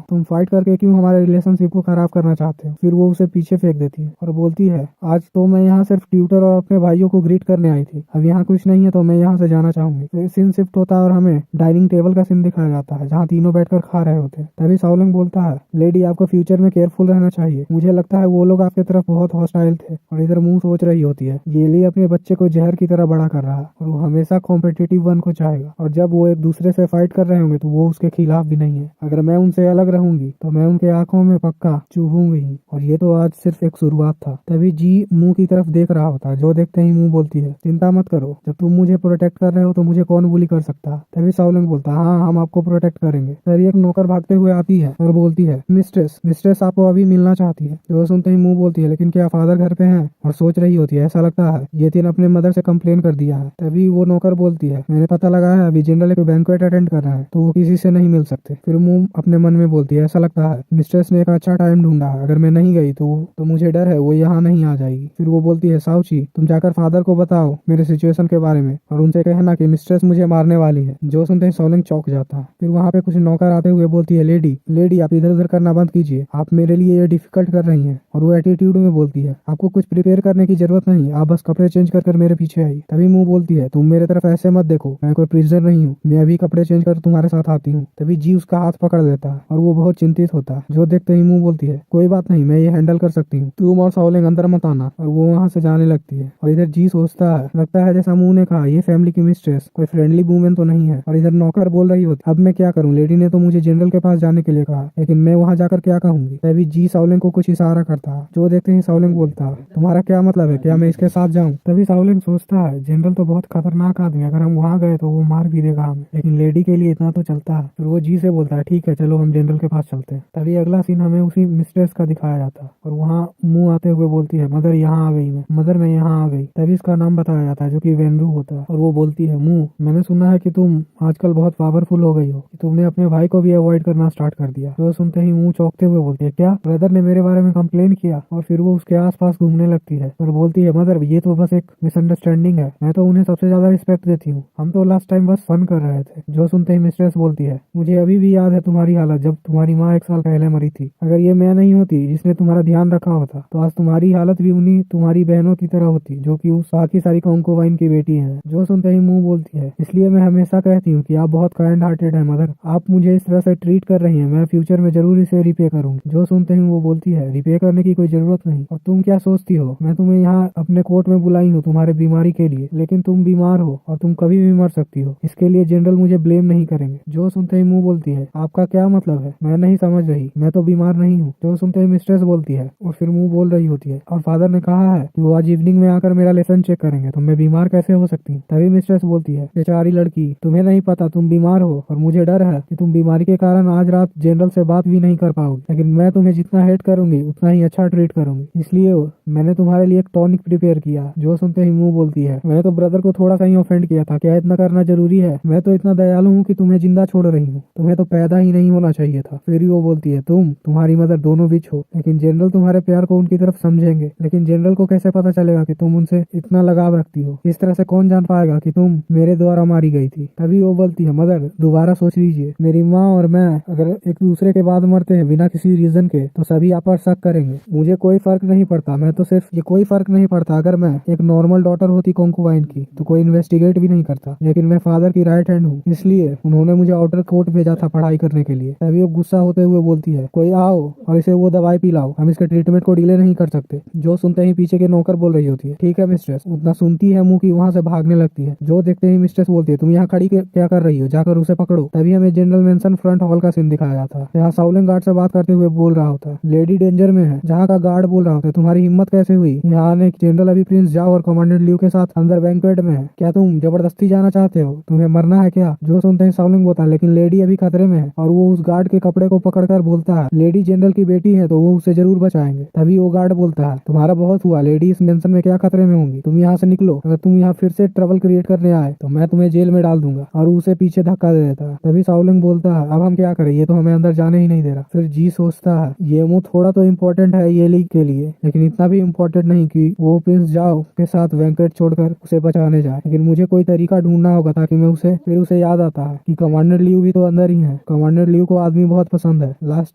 Speaker 1: तुम फाइट करके क्यों हमारे रिलेशनशिप को खराब करना चाहते हो। फिर वो उसे पीछे फेंक देती है और बोलती है, आज तो मैं यहाँ सिर्फ ट्यूटर और अपने भाइयों को ग्रीट करने आई थी, अब यहाँ कुछ नहीं है तो मैं यहाँ से जाना चाहूंगी। फिर सीन शिफ्ट होता है और हमें डाइनिंग टेबल का सीन दिखाया जाता है जहाँ तीनों बैठकर खा रहे होते हैं। तभी सावलेंग बोलता है, लेडी आपको फ्यूचर में केयरफुल रहना चाहिए, मुझे लगता है वो लोग आपकी तरफ बहुत हॉस्टाइल थे। और इधर मुंह सोच रही होती है, ये लिए अपने बच्चे को जहर की तरह बड़ा कर रहा है और वो हमेशा कॉम्पिटिटिव वन को चाहेगा, और जब वो एक दूसरे से फाइट कर रहे होंगे तो वो उसके खिलाफ भी नहीं है। अगर मैं उनसे अलग रहूंगी तो मैं उनके आंखों में पक्का चुभूंगी ही, और ये तो आज सिर्फ एक शुरुआत था। तभी जी मुंह की तरफ देख रहा होता है। जो देखते ही मुंह बोलती है, चिंता मत करो, जब तुम मुझे प्रोटेक्ट कर रहे हो तो मुझे कौन बुली कर सकता है। तभी सावलेंग बोलता है, हाँ हम आपको प्रोटेक्ट करेंगे। तभी एक नौकर भागते हुए आती है और बोलती है, मिस्ट्रेस मिस्ट्रेस आपको अभी मिलना चाहती है। जो सुनते ही मुंह बोलती है, लेकिन क्या फादर घर पे हैं। और सोच रही होती है, ऐसा लगता है ये तीन अपने मदर से कंप्लेन कर दिया है। तभी वो नौकर बोलती है, मैंने पता लगाया है अभी जनरल एक बैंक्वेट अटेंड कर रहा है तो वो किसी से नहीं मिल सकते। फिर मुंह अपने मन में बोलती है, ऐसा लगता है मिस्ट्रेस ने एक अच्छा टाइम ढूंढा है, अगर मैं नहीं गई तो मुझे डर है वो यहाँ नहीं आ जाएगी। फिर वो बोलती है, साउची तुम जाकर फादर को बताओ मेरे सिचुएशन के बारे में और उनसे कहना कि मिस्ट्रेस मुझे मारने वाली है। जो सुनते ही सावलेंग चौंक जाता है। फिर वहाँ पे कुछ नौकर आते हुए बोलती है, लेडी लेडी आप इधर उधर करना बंद कीजिए, आप मेरे लिए ये डिफिकल्ट कर रही हैं। और वो एटीट्यूड में बोलती है, आपको कुछ प्रिपेयर करने की जरूरत नहीं, आप बस कपड़े चेंज कर मेरे पीछे आई। तभी मुंह बोलती है, तुम मेरे तरफ ऐसे मत देखो, मैं कोई प्रिजनर नहीं हूँ, मैं अभी कपड़े चेंज कर तुम्हारे साथ आती हूँ। तभी जी उसका हाथ पकड़ लेता है और वो बहुत चिंतित होता है। जो देखते ही मुंह बोलती है, कोई बात नहीं, मैं ये हैंडल कर सकती हूँ, तुम और सावलेंग अंदर मत आना। और वो वहाँ से जाने लगती है। और इधर जी सोचता है, लगता है जैसा मुंह ने कहा ये फैमिली की मिस्ट्रेस कोई फ्रेंडली वूमेन तो नहीं है। और इधर नौकर बोल रही होती, अब मैं क्या करूँ, लेडी ने तो मुझे जनरल के पास जाने के लिए कहा, लेकिन मैं वहाँ जाकर क्या कहूंगी। तभी जी सावलेंग को कुछ इशारा करता है। जो देखते ही सावलेंग बोलता है, तुम्हारा क्या मतलब है, क्या मैं इसके साथ जाऊँ। तभी सावलेंग सोचता है, जनरल तो बहुत खतरनाक आदमी, अगर हम वहाँ गए तो वो मार भी देगा हमें, लेकिन लेडी के लिए इतना तो चलता है। फिर वो जी से बोलता है, ठीक है चलो हम जनरल के पास चलते हैं। तभी अगला सीन हमें उसी मिस्ट्रेस का दिखाया जाता है और वहाँ मुंह आते हुए बोलती है, मदर यहाँ आ गई, मैं मदर मैं यहाँ आ गई। तभी इसका नाम बताया जाता है जो कि वेनरू होता है। और वो बोलती है, मुंह मैंने सुना है कि तुम आजकल बहुत पावरफुल हो गई हो, कि तुमने अपने भाई को भी अवॉइड करना स्टार्ट कर दिया। जो सुनते ही मुंह चौंकते हुए बोलती है, क्या ब्रदर ने मेरे बारे में कंप्लेन किया। और फिर वो उसके आसपास घूमने लगती है और बोलती है, मदर ये तो बस एक मिसअंडरस्टैंडिंग है, मैं तो उन्हें सबसे ज्यादा रिस्पेक्ट देती हूँ, हम तो लास्ट टाइम बस फन कर रहे थे। जो सुनते ही मिस्ट्रेस बोलती है, मुझे अभी भी याद है तुम्हारी हालत जब तुम्हारी माँ 1 साल पहले मरी थी, अगर ये मैं नहीं होती जिसने तुम्हारा ध्यान रखा होता तो आज तुम्हारी हालत भी उन्हीं तुम्हारी बहनों की तरह होती जो कि उस बाकी सारी कॉन्कोवाइन की बेटी है। जो सुनते ही मुंह बोलती है, इसलिए मैं हमेशा कहती हूँ कि आप बहुत काइंड हार्टेड है मदर, आप मुझे इस तरह से ट्रीट कर रही हैं, मैं फ्यूचर में जरूर इसे रिपे करूंगी। जो सुनते ही वो बोलती है, रिपे करने की कोई जरूरत नहीं, और तुम क्या सोचती हो मैं तुम्हें यहाँ अपने कोर्ट में बुलाई हूँ तुम्हारे बीमारी के लिए, लेकिन तुम बीमार हो और तुम कभी भी मर सकती हो, इसके लिए जनरल मुझे ब्लेम नहीं करेंगे। जो सुनते ही मुंह बोलती है, आपका क्या मतलब है, मैं नहीं समझ रही, मैं तो बीमार नहीं हूँ। जो सुनते ही मिस्ट्रेस बोलती है और फिर मुंह बोल रही होती है, और फादर ने कहा है कि वो आज इवनिंग में आकर मेरा लेसन चेक करेंगे, तो मैं बीमार कैसे हो सकती हूँ। तभी मिस्ट्रेस बोलती है, बेचारी लड़की, तुम्हें नहीं पता तुम बीमार हो और मुझे डर है कि तुम बीमारी के कारण आज रात जनरल से बात भी नहीं कर पाओगी, लेकिन मैं तुम्हें जितना हेट करूंगी उतना ही अच्छा ट्रीट करूंगी, इसलिए मैंने तुम्हारे लिए एक टॉनिक प्रिपेयर किया। जो सुनते ही मुंह बोलती है, मैंने तो ब्रदर को थोड़ा सा ही ऑफेंड किया था, क्या इतना करना जरूरी है? मैं तो इतना दयालु हूँ कि तुम्हें जिंदा छोड़ रही हूँ, तुम्हें तो पैदा ही नहीं होना चाहिए था। फिर वो बोलती है, तुम्हारी मदर दोनों विच हो, लेकिन जनरल तुम्हारे प्यार को उनकी तरफ समझेंगे, लेकिन जनरल को कैसे पता चलेगा कि तुम उनसे इतना लगाव रखती हो? इस तरह से कौन जान पाएगा कि तुम मेरे द्वारा मारी गई थी? तभी वो बोलती है, मदर दोबारा सोच लीजिए, मेरी माँ और मैं अगर एक दूसरे के बाद मरते हैं बिना किसी रीजन के तो सभी आप पर शक करेंगे। मुझे कोई फर्क नहीं पड़ता, मैं तो सिर्फ ये कोई फर्क नहीं पड़ता अगर मैं एक नॉर्मल डॉटर होती कॉन्कुबाइन की तो कोई इन्वेस्टिगेट भी नहीं करता, लेकिन मैं फादर की राइट हैंड हूँ, इसलिए उन्होंने मुझे आउटर कोर्ट भेजा था पढ़ाई करने के लिए। तभी वो गुस्सा होते हुए बोलती है, कोई आओ और इसे वो दवाई पिलाओ, हम इसके ट्रीटमेंट को डिले नहीं कर सकते। जो सुनते ही पीछे के नौकर बोल रही होती है, ठीक है मिस्ट्रेस। उतना सुनती है मुंह की वहाँ से भागने लगती है। जो देखते ही मिस्ट्रेस बोलती है, तुम यहाँ खड़ी क्या कर रही हो, जाकर उसे पकड़ो। तभी हमें जनरल मेंशन फ्रंट हॉल का सीन दिखाया जाता है, जहाँ साउलिंग गार्ड से बात करते हुए बोल रहा होता है, लेडी डेंजर में है। जहाँ का गार्ड बोल रहा होता है, तुम्हारी हिम्मत कैसे हुई यहाँ आने? जनरल अभी प्रिंस जाओ और कमांडेंट लियू के साथ अंदर बैंक्वेट में है, क्या तुम जबरदस्ती जाना चाहते हो? तुम्हें मरना है क्या? जो सुनते ही साउलिंग बोलता है, लेकिन लेडी अभी खतरे में है, और वो उस गार्ड के कपड़े को पकड़कर बोलता है, लेडी जनरल की बेटी है तो वो उसे जरूर बचाएंगे। तभी वो गार्ड बोलता है, तुम्हारा बहुत हुआ, लेडी इस मेंशन में क्या खतरे में होंगी, तुम यहाँ से निकलो, अगर तुम यहाँ फिर से ट्रबल क्रिएट करने आए तो मैं तुम्हें जेल में डाल दूंगा, और उसे पीछे धक्का दे देता है। तभी साउलिंग बोलता है, अब हम क्या करें, ये तो हमें अंदर जाने ही नहीं दे रहा। फिर जी सोचता है, ये मुंह थोड़ा तो इम्पोर्टेंट है ये लीग के लिए, लेकिन इतना भी इम्पोर्टेंट नहीं कि वो प्रिंस जाओ के साथ बैंक्वेट छोड़कर उसे बचाने जाए, लेकिन मुझे कोई तरीका ढूंढना होगा ताकि मैं उसे याद आता है कि कमांडर लियू भी तो अंदर ही है। कमांडर लियू को आदमी बहुत पसंद है, लास्ट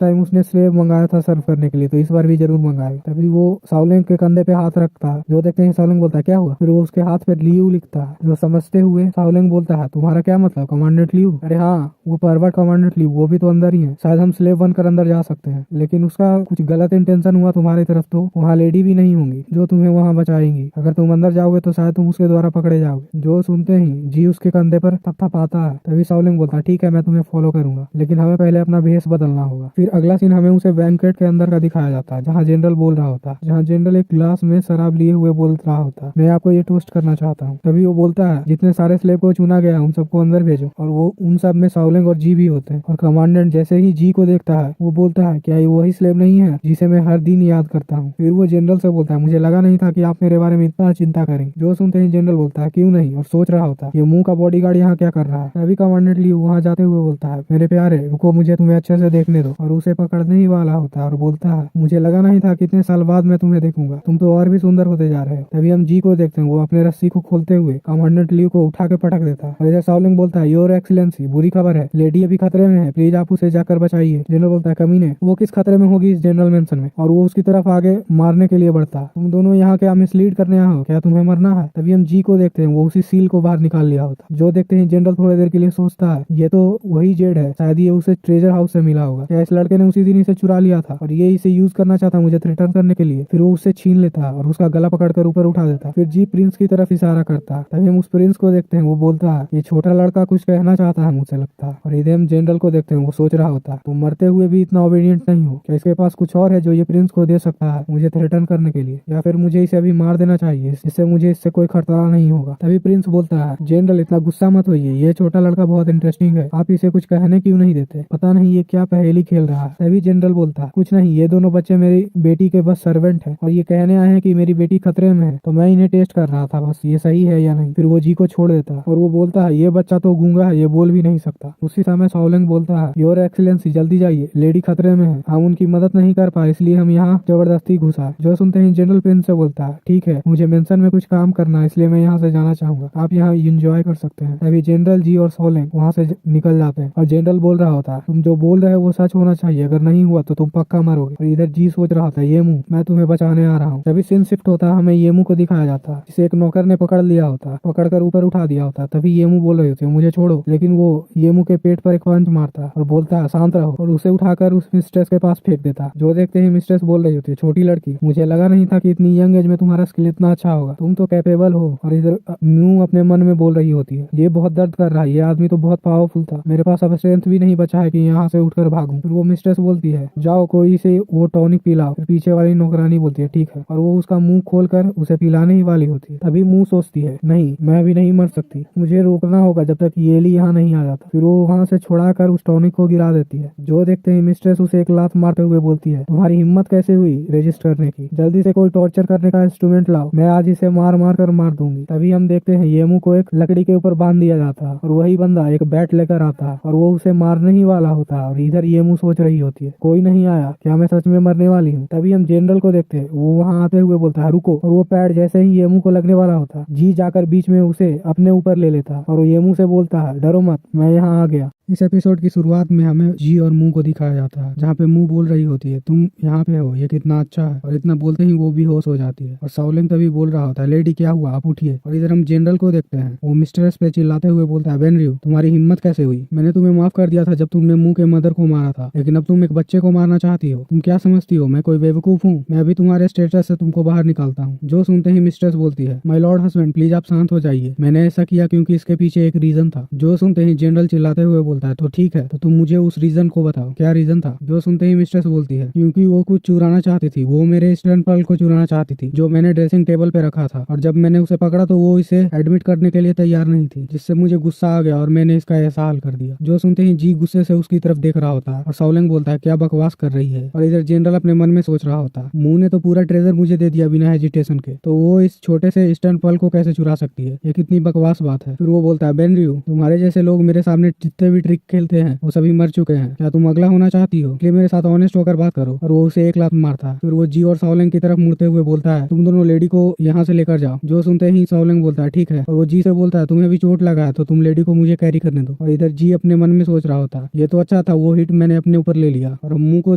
Speaker 1: टाइम उसने स्लेव मंगाया था सर्व करने के लिए, तो इस बार भी जरूर मंगाएगा। तभी वो साउलिंग के कंधे पे हाथ रखता है। जो देखते हैं साउलिंग बोलता है, क्या हुआ? फिर वो उसके हाथ पे लियू लिखता है। जो समझते हुए साउलिंग बोलता है, तुम्हारा क्या मतलब, कमांडेंट लियू? अरे हाँ, वो परवर्ट कमांडेंट लियू, वो भी तो अंदर ही है, शायद हम स्लेव बनकर अंदर जा सकते हैं, लेकिन उसका कुछ गलत इंटेंशन हुआ तुम्हारी तरफ तो वहाँ लेडी भी नहीं होंगी जो तुम्हें वहाँ बचाएंगी। अगर तुम अंदर जाओगे तो शायद तुम उसके द्वारा पकड़े जाओगे। जो सुनते ही जी उसके कंधे पर थपथपाता है। तभी साउलिंग बोलता है, ठीक है मैं तुम्हें फॉलो करूंगा, लेकिन हमें पहले अपना भेष बदलना होगा। फिर अगला सीन हमें उसे बैंक्वेट के अंदर का दिखाया जाता है, जहाँ जनरल बोल रहा होता है, जहाँ जनरल एक ग्लास में शराब लिए हुए बोल रहा होता है, मैं आपको ये टोस्ट करना चाहता हूँ। तभी वो बोलता है, जितने सारे स्लेव को चुना गया उन सबको अंदर भेजो, और वो उन सब में साउलिंग और जी भी होते हैं। और कमांडेंट जैसे ही जी को देखता है वो बोलता है, क्या ये वही स्लेव नहीं है जिसे मैं हर दिन याद करता हूँ? फिर वो जनरल से बोलता है, मुझे लगा नहीं था कि आप मेरे बारे में इतना चिंता करेंगे। जो सुनते ही जनरल बोलता है, क्यों नहीं, और सोच रहा होता है ये मुंह का बॉडीगार्ड यहाँ क्या कर रहा है। तभी कमांडेंट लियू वहाँ जाते हुए बोलता है, मेरे प्यारे रुको, मुझे तुम्हें अच्छे से देखने दो, और उसे पकड़ने ही वाला होता है और बोलता है, मुझे लगा नहीं था कितने साल बाद मैं तुम्हें देखूंगा, तुम तो और भी सुंदर होते जा रहे हो। तभी हम जी को देखते हैं, वो अपने रस्सी को खोलते हुए कमांडेंट लियू को उठा के पटक देता है। और इधर साउलिंग बोलता है, योर एक्सीलेंसी बुरी खबर है, लेडी अभी खतरे में है, प्लीज आप उसे जाकर बचाइए। जनरल बोलता है, कमीने वो किस खतरे में होगी इस जनरल मेंशन में, और वो उसकी तरफ आगे मारने के लिए बढ़ता है। तुम दोनों यहाँ क्या मिसलीड करने आए हो, क्या तुम्हें मरना है? तभी हम जी को देखते हैं, वो उसी सील को बाहर निकाल लिया होता। जो देखते हैं जनरल थोड़ी देर के लिए सोचता है, ये तो वही जेड है, शायद ये उसे ट्रेजर हाउस से मिला होगा, क्या इस लड़के ने उसी दिन इसे चुरा लिया था और ये इसे यूज करना चाहता मुझे रिटर्न करने के लिए। फिर वो उससे छीन लेता है और उसका गला पकड़कर ऊपर उठा देता है। फिर जी प्रिंस की तरफ इशारा करता है। तभी हम उस प्रिंस को देखते हैं, वो बोलता है, ये छोटा लड़का कुछ कहना चाहता है मुझसे लगता है। और इधर हम जनरल को देखते हैं, वो सोच रहा होता है, तुम मरते हुए भी इतना ओबीडियंट नहीं हो, क्या इसके पास कुछ और है जो ये प्रिंस को दे सकता है मुझे थ्रेटन करने के लिए, या फिर मुझे इसे अभी मार देना चाहिए जिससे मुझे इससे कोई खतरा नहीं होगा। तभी प्रिंस बोलता है, जनरल इतना गुस्सा मत होइए, ये छोटा लड़का बहुत इंटरेस्टिंग है, आप इसे कुछ कहने क्यों नहीं देते, पता नहीं ये क्या पहेली खेल रहा है। तभी जनरल बोलता है, कुछ नहीं, ये दोनों बच्चे मेरी बेटी के बस सर्वेंट है और ये कहने आए हैं कि मेरी बेटी खतरे में है, तो मैं इन्हें टेस्ट कर रहा था बस, ये सही है या नहीं। फिर वो जी को छोड़ देता है और वो बोलता है, ये बच्चा तो गूंगा है, ये बोल भी नहीं सकता। उसी समय साउलिंग बोलता है, योर एक्सीलेंसी जल्दी जाइए, लेडी खतरे में है, हम उनकी मदद नहीं कर पाए इसलिए हम यहाँ जबरदस्ती घुसा। जो सुनते ही जनरल प्रिंस से बोलता है, ठीक है मुझे मेंशन में कुछ काम करना है इसलिए मैं यहाँ से जाना चाहूंगा, आप यहाँ एंजॉय कर सकते हैं। तभी जनरल जी और साउलिंग वहाँ से निकल जाते हैं और जनरल बोल रहा होता है, तुम जो बोल रहे हो वो सच होना चाहिए, अगर नहीं हुआ तो तुम पक्का मरोगे। और इधर जी सोच रहा था, ये मुंह मैं तुम्हें बचाने आ रहा हूँ। तभी सीन शिफ्ट होता है, हमें ये मुंह को दिखाया जाता है जिसे एक नौकर ने पकड़ लिया होता, पकड़कर ऊपर उठा दिया होता। तभी ये मुंह बोल रहे होते, मुझे छोड़ो, लेकिन वो ये मुंह के पेट पर एक पंच मारता और बोलता है, शांत रहो, और उसे उठाकर उस मिस्ट्रेस के पास फेंक देता। जो देखते ही मिस्ट्रेस बोल रही होती है, छोटी लड़की, मुझे लगा नहीं था कि इतनी यंग एज में तुम्हारा स्किल इतना अच्छा होगा, तुम तो कैपेबल हो। और इधर म्यू अपने मन में बोल रही होती है, ये बहुत दर्द कर रहा है, ये आदमी तो बहुत पावरफुल था, मेरे पास अब स्ट्रेंथ भी नहीं बचा है कि यहाँ से उठकर भागूं। फिर वो मिस्ट्रेस बोलती है, जाओ कोई से वो टॉनिक पिलाओ। फिर पीछे वाली नौकरानी बोलती बोलती है ठीक है, और वो उसका मुंह खोलकर उसे पिलाने ही वाली होती है। तभी मुंह सोचती है नहीं, मैं अभी नहीं मर सकती, मुझे रोकना होगा जब तक ये एली यहाँ नहीं आ जाता। फिर वो वहाँ से छुड़ाकर उस टॉनिक को गिरा देती है। जो देखते ही मिस्ट्रेस उसे एक लात मारते हुए बोलती है तुम्हारी हिम्मत कैसे हुई रजिस्ट करने की, जल्दी से कोई टॉर्चर करने का इंस्ट्रूमेंट लाओ, मैं आज इसे मार मार कर मार दूंगी। तभी हम देखते हैं येमू को एक लकड़ी के ऊपर बांध दिया जाता है और वही बंदा एक बैट लेकर आता है और वो उसे मारने ही वाला होता है। और इधर येमू सोच रही होती है कोई नहीं आया, क्या मैं सच में मरने वाली हूँ। तभी हम जनरल को देखते हैं, वो वहाँ आते हुए बोलता है रुको, और वो पैड जैसे ही येमू को लगने वाला होता जी जाकर बीच में उसे अपने ऊपर ले लेता और वो येमू से बोलता है डरो मत, मैं यहाँ आ गया। इस एपिसोड की शुरुआत में हमें जी और मुंह को दिखाया जाता है, जहाँ पे मुंह बोल रही होती है तुम यहाँ पे हो, ये कितना अच्छा है, और इतना बोलते ही वो भी होश हो जाती है। और साउलिंग तभी बोल रहा होता है लेडी क्या हुआ, आप उठिए। और इधर हम जनरल को देखते हैं, वो मिस्ट्रेस पे चिल्लाते हुए बोलता है बेनरियो तुम्हारी हिम्मत कैसे हुई, मैंने तुम्हें माफ कर दिया था जब तुमने मुंह के मदर को मारा था, लेकिन अब तुम एक बच्चे को मारना चाहती हो, तुम क्या समझती हो मैं कोई बेवकूफ हूँ, मैं अभी तुम्हारे स्टेटस से तुमको बाहर निकालता हूँ। जो सुनते ही मिस्ट्रेस बोलती है माय लॉर्ड हस्बैंड प्लीज आप शांत हो जाइए, मैंने ऐसा किया क्योंकि इसके पीछे एक रीजन था। जो सुनते ही जनरल चिल्लाते हुए बोलता है तो ठीक है, तो तुम मुझे उस रीजन को बताओ, क्या रीजन था। जो सुनते ही मिस्ट्रेस बोलती है क्योंकि वो कुछ चुराना चाहती थी, वो मेरे स्टर्न पर्ल को चुराना चाहती थी जो मैंने ड्रेसिंग टेबल पे रखा था, और जब मैंने उसे पकड़ा तो वो इसे एडमिट करने के लिए तैयार नहीं थी, जिससे मुझे गुस्सा आ गया और मैंने इसका ऐसा हाल कर दिया। जो सुनते ही जी गुस्से से उसकी तरफ देख रहा होता है और साउलिंग बोलता है क्या बकवास कर रही है। और इधर जनरल अपने मन में सोच रहा होता है मुंह ने तो पूरा ट्रेजर मुझे दे दिया बिना हेजिटेशन के, तो वो इस छोटे से स्टर्न पर्ल को कैसे चुरा सकती है, ये कितनी बकवास बात है। फिर वो बोलता है बेनरियो तुम्हारे जैसे लोग मेरे सामने जितने भी ट्रिक खेलते हैं वो सभी मर चुके हैं, क्या तुम अगला होना चाहती हो, इसलिए मेरे साथ ऑनेस्ट होकर बात करो। और वो उसे एक लात मारता है। फिर वो जी और साउलिंग की तरफ मुड़ते हुए बोलता है तुम दोनों लेडी को यहाँ से लेकर जाओ। जो सुनते ही साउलिंग बोलता है ठीक है, और वो जी से बोलता है तुम्हें भी चोट लगा है तो तुम लेडी को मुझे कैरी करने दो। और इधर जी अपने मन में सोच रहा होता है ये तो अच्छा था वो हिट मैंने अपने ऊपर ले लिया। और हम मुंह को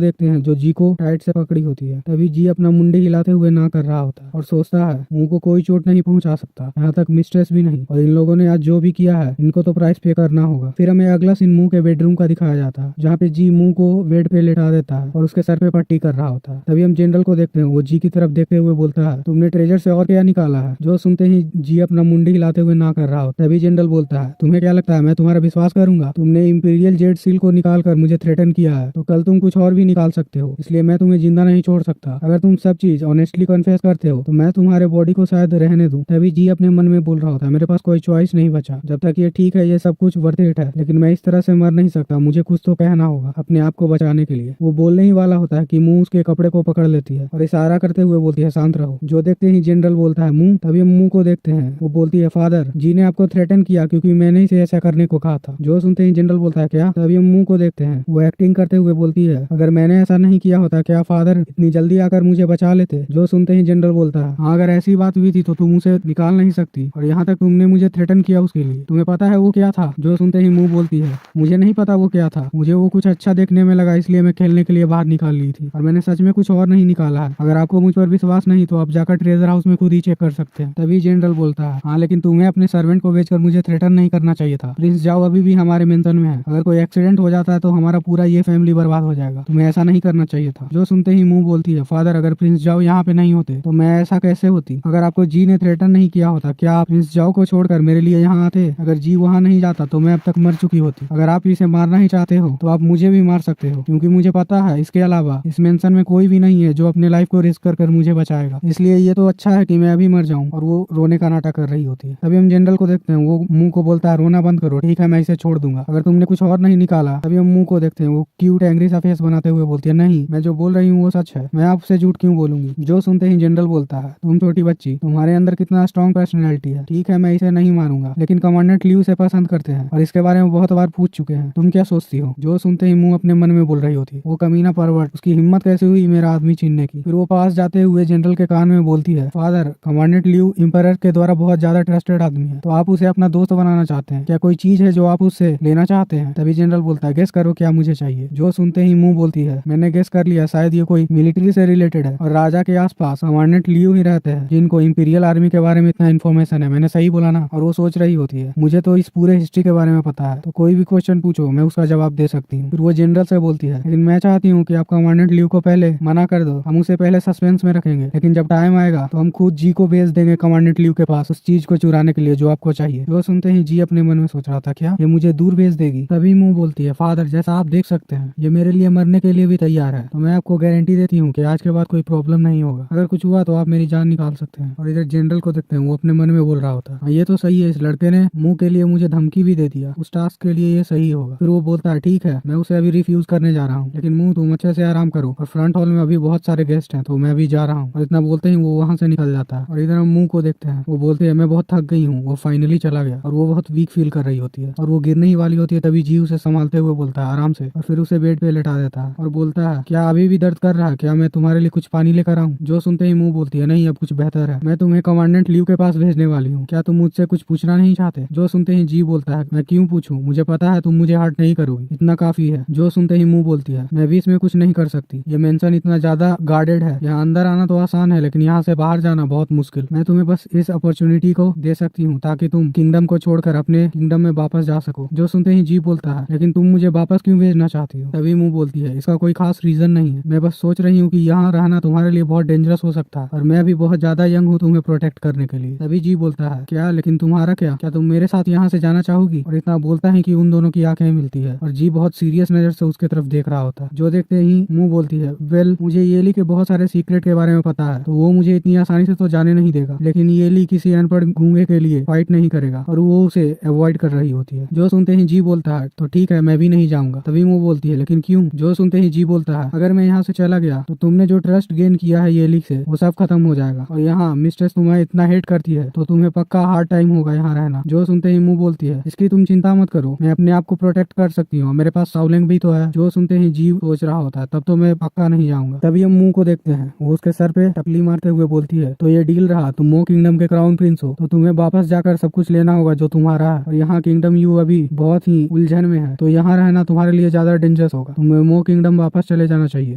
Speaker 1: देखते हैं जो जी को टाइट से पकड़ी होती है। तभी जी अपना मुंडी हिलाते हुए ना कर रहा होता है और सोचता है मुंह को कोई चोट नहीं पहुंचा सकता, यहाँ तक मिस्ट्रेस भी नहीं, और इन लोगों ने आज जो भी किया है इनको तो प्राइस पे करना होगा। फिर हमें अगला सीन मुंह के बेडरूम का दिखाया जाता है, जहाँ पे जी मुंह को बेड पे लेटा देता है और उसके सर पे पट्टी कर रहा होता है। तभी हम जनरल को देखते हैं, वो जी की तरफ देखते हुए बोलता है तुमने ट्रेजर से और क्या निकाला है। जो सुनते ही जी अपना मुंडी हिलाते हुए ना कर रहा होता। तभी जनरल बोलता है तुम्हें क्या लगता है मैं तुम्हारा विश्वास करूंगा, तुमने इंपीरियल जेड सील को निकाल कर मुझे थ्रेटन किया है तो कल तुम कुछ और भी निकाल सकते हो, इसलिए मैं तुम्हें जिंदा नहीं छोड़ सकता। अगर तुम सब चीज ऑनेस्टली कन्फेस करते हो तो मैं तुम्हारे बॉडी को शायद रहने दूं। तभी जी अपने मन में बोल रहा होता है मेरे पास कोई चॉइस नहीं बचा, जब तक ये ठीक है ये सब कुछ वर्थ इट है, लेकिन मैं इस तरह से मर नहीं सकता, मुझे कुछ तो कहना होगा अपने आप को बचाने के लिए। वो बोलने ही वाला होता है कि मुंह उसके कपड़े को पकड़ लेती है और इशारा करते हुए बोलती है शांत रहो। जो देखते ही जनरल बोलता है मुंह। तभी हम मुंह को देखते हैं, वो बोलती है फादर जी ने आपको थ्रेटन किया क्योंकि मैंने इसे ऐसा करने को कहा था। जो सुनते ही जनरल बोलता है क्या। तभी हम मुंह को देखते हैं, वो एक्टिंग करते हुए बोलती है अगर मैंने ऐसा नहीं किया होता क्या फादर इतनी जल्दी आकर मुझे बचा लेते। जो सुनते ही जनरल बोलता है हाँ अगर ऐसी बात हुई थी तो तुम उसे निकाल नहीं सकती, और यहाँ तक तुमने मुझे थ्रेटन किया उसके लिए, तुम्हें पता है वो क्या था। जो सुनते ही मुंह बोलती है मुझे नहीं पता वो क्या था, मुझे वो कुछ अच्छा देखने में लगा इसलिए मैं खेलने के लिए बाहर निकाल ली थी, और मैंने सच में कुछ और नहीं निकाला है। अगर आपको मुझ पर विश्वास नहीं तो आप जाकर ट्रेजर हाउस में खुद ही चेक कर सकते हैं। तभी जनरल बोलता है हाँ लेकिन तुम्हें अपने सर्वेंट को बेचकर मुझे थ्रेटन नहीं करना चाहिए था। प्रिंस जाओ अभी भी हमारे मेंशन में है, अगर कोई एक्सीडेंट हो जाता है तो हमारा पूरा ये फैमिली बर्बाद हो जाएगा, तुम्हें ऐसा नहीं करना चाहिए था। जो सुनते ही मुंह बोलती है फादर अगर प्रिंस जाओ यहाँ पे नहीं होते तो मैं ऐसा कैसे होती। अगर आपको जी ने थ्रेटन नहीं किया होता क्या आप प्रिंस जाओ को छोड़कर मेरे लिए यहाँ आते। अगर जी वहाँ नहीं जाता तो मैं अब तक मर चुकी होती। अगर आप इसे मारना ही चाहते हो तो आप मुझे भी मार सकते हो, क्योंकि मुझे पता है इसके अलावा इस मेंशन में कोई भी नहीं है जो अपने लाइफ को रिस्क कर मुझे बचाएगा, इसलिए ये तो अच्छा है कि मैं अभी मर जाऊं। और वो रोने का नाटक कर रही होती है। तभी हम जनरल को देखते हैं, वो मुंह को बोलता है रोना बंद करो, ठीक है मैं इसे छोड़ दूंगा अगर तुमने कुछ और नहीं निकाला। तभी हम मुंह को देखते हैं, वो क्यूट एंग्री सा फेस बनाते हुए बोलती है नहीं मैं जो बोल रही हूँ वो सच है, मैं आपसे झूठ क्यों बोलूंगी। जो सुनते ही जनरल बोलता है तुम छोटी बच्ची, तुम्हारे अंदर कितना स्ट्रॉन्ग पर्सनैलिटी है, ठीक है मैं इसे नहीं मारूंगा लेकिन कमांडेंट ल्यू से पसंद करते हैं और इसके बारे में बहुत बार पूछ चुके हैं, तुम क्या सोचती हो। जो सुनते ही मुंह अपने मन में बोल रही होती है वो कमीना परवर्ट, उसकी हिम्मत कैसे हुई मेरा आदमी छीनने की। फिर वो पास जाते हुए जनरल के कान में बोलती है फादर कमांडेंट ल्यू इंपरर के द्वारा बहुत ज्यादा ट्रस्टेड आदमी है, तो आप उसे अपना दोस्त बनाना चाहते हैं, क्या कोई चीज है जो आप उससे लेना चाहते हैं। तभी जनरल बोलता है गेस करो क्या मुझे चाहिए। जो सुनते ही मुंह बोलती है मैंने गेस कर लिया, शायद ये कोई मिलिट्री से रिलेटेड है और राजा के आसपास कमांडेंट ल्यू ही रहते हैं जिनको इंपीरियल आर्मी के बारे में इतना इन्फॉर्मेशन है। मैंने सही बोला ना। और वो सोच रही होती है मुझे तो इस पूरे हिस्ट्री के बारे में पता है, तो कोई भी क्वेश्चन पूछो, मैं उसका जवाब दे सकती हूँ। फिर वो जनरल से बोलती है, लेकिन मैं चाहती हूँ कि आप कमांडेंट लियू को पहले मना कर दो, हम उसे पहले सस्पेंस में रखेंगे, लेकिन जब टाइम आएगा तो हम खुद जी को भेज देंगे कमांडेंट लियू के पास उस चीज को चुराने के लिए जो आपको चाहिए। जो सुनते ही जी अपने मन में सोच रहा था, क्या ये मुझे दूर भेज देगी? तभी मुंह बोलती है, फादर जैसा आप देख सकते हैं ये मेरे लिए मरने के लिए भी तैयार है, तो मैं आपको गारंटी देती हूँ कि आज के बाद कोई प्रॉब्लम नहीं होगा, अगर कुछ हुआ तो आप मेरी जान निकाल सकते हैं। और इधर जनरल को देखते हैं, वो अपने मन में बोल रहा होता है, ये तो सही है, इस लड़के ने मुंह के लिए मुझे धमकी भी दे दिया, उस टास्क के लिए ये सही होगा। फिर वो बोलता है, ठीक है मैं उसे अभी रिफ्यूज करने जा रहा हूँ, लेकिन मुंह तुम अच्छे से आराम करो, और फ्रंट हॉल में अभी बहुत सारे गेस्ट हैं तो मैं भी जा रहा हूँ। और इतना बोलते ही वो वहाँ से निकल जाता है। और इधर हम मुंह को देखते हैं, वो बोलते हैं, मैं बहुत थक गई हूँ। वो फाइनली चला गया और वो बहुत वीक फील कर रही होती है और वो गिरने ही वाली होती है, तभी जी उसे संभालते हुए बोलता है, आराम से, और फिर उसे बेड पे लेटा देता है और बोलता है, क्या अभी भी दर्द कर रहा है? क्या मैं तुम्हारे लिए कुछ पानी लेकर आऊं? जो सुनते ही मुंह बोलती है, नहीं अब कुछ बेहतर है, मैं तुम्हें कमांडेंट लियू के पास भेजने वाली हूँ, क्या तुम मुझसे कुछ पूछना नहीं चाहते? जो सुनते ही जी बोलता है, मैं क्यों पूछूं, मुझे पता है तुम मुझे हर्ट नहीं करोगी, इतना काफी है। जो सुनते ही मुंह बोलती है, मैं भी इसमें कुछ नहीं कर सकती, ये मेंशन इतना ज्यादा गार्डेड है, यहाँ अंदर आना तो आसान है लेकिन यहाँ से बाहर जाना बहुत मुश्किल, मैं तुम्हें बस इस अपॉर्चुनिटी को दे सकती हूँ ताकि तुम किंगडम को छोड़कर अपने किंगडम में वापस जा सको। जो सुनते ही जी बोलता है, लेकिन तुम मुझे वापस क्यों भेजना चाहती हो? तभी मुंह बोलती है, इसका कोई खास रीजन नहीं है, मैं बस सोच रही हूँ कि यहाँ रहना तुम्हारे लिए बहुत डेंजरस हो सकता है और मैं भी बहुत ज्यादा यंग हूँ तुम्हें प्रोटेक्ट करने के लिए। तभी जी बोलता है, क्या लेकिन तुम्हारा क्या तुम मेरे साथ यहाँ से जाना चाहोगी? और इतना बोलता है कि उन दोनों की आंखें मिलती है और जी बहुत सीरियस नजर से उसके तरफ देख रहा होता है। जो देखते ही मुंह बोलती है, वेल मुझे येली के बहुत सारे सीक्रेट के बारे में पता है, तो वो मुझे इतनी आसानी से तो जाने नहीं देगा, लेकिन येली किसी अनपढ़ गूंगे के लिए फाइट नहीं करेगा और वो उसे अवॉइड कर रही होती है। जो सुनते ही जी बोलता है, तो ठीक है मैं भी नहीं जाऊंगा। तभी मुंह बोलती है, लेकिन क्यों? जो सुनते ही जी बोलता है, अगर मैं यहाँ से चला गया तो तुमने जो ट्रस्ट गेन किया है येली से वो सब खत्म हो जाएगा, और यहाँ मिस्ट्रेस तुम्हें इतना हेट करती है तो तुम्हें पक्का हार्ड टाइम होगा यहाँ रहना। जो सुनते ही मुंह बोलती है, इसकी तुम चिंता मत करो, मैं अपने आप को प्रोटेक्ट कर सकती हूँ, मेरे पास साउलिंग भी तो है। जो सुनते ही जी सोच रहा होता है, तब तो मैं पक्का नहीं जाऊंगा। तभी हम मुंह को देखते हैं, वो उसके सर पे टपली मारते हुए बोलती है, तो ये डील रहा, तुम मो किंगडम के क्राउन प्रिंस हो तो तुम्हें वापस जाकर सब कुछ लेना होगा जो तुम्हारा है, और यहाँ किंगडम यू अभी बहुत ही उलझन में है, तो यहाँ रहना तुम्हारे लिए ज्यादा डेंजरस होगा, तुम्हें मो किंगडम वापस चले जाना चाहिए।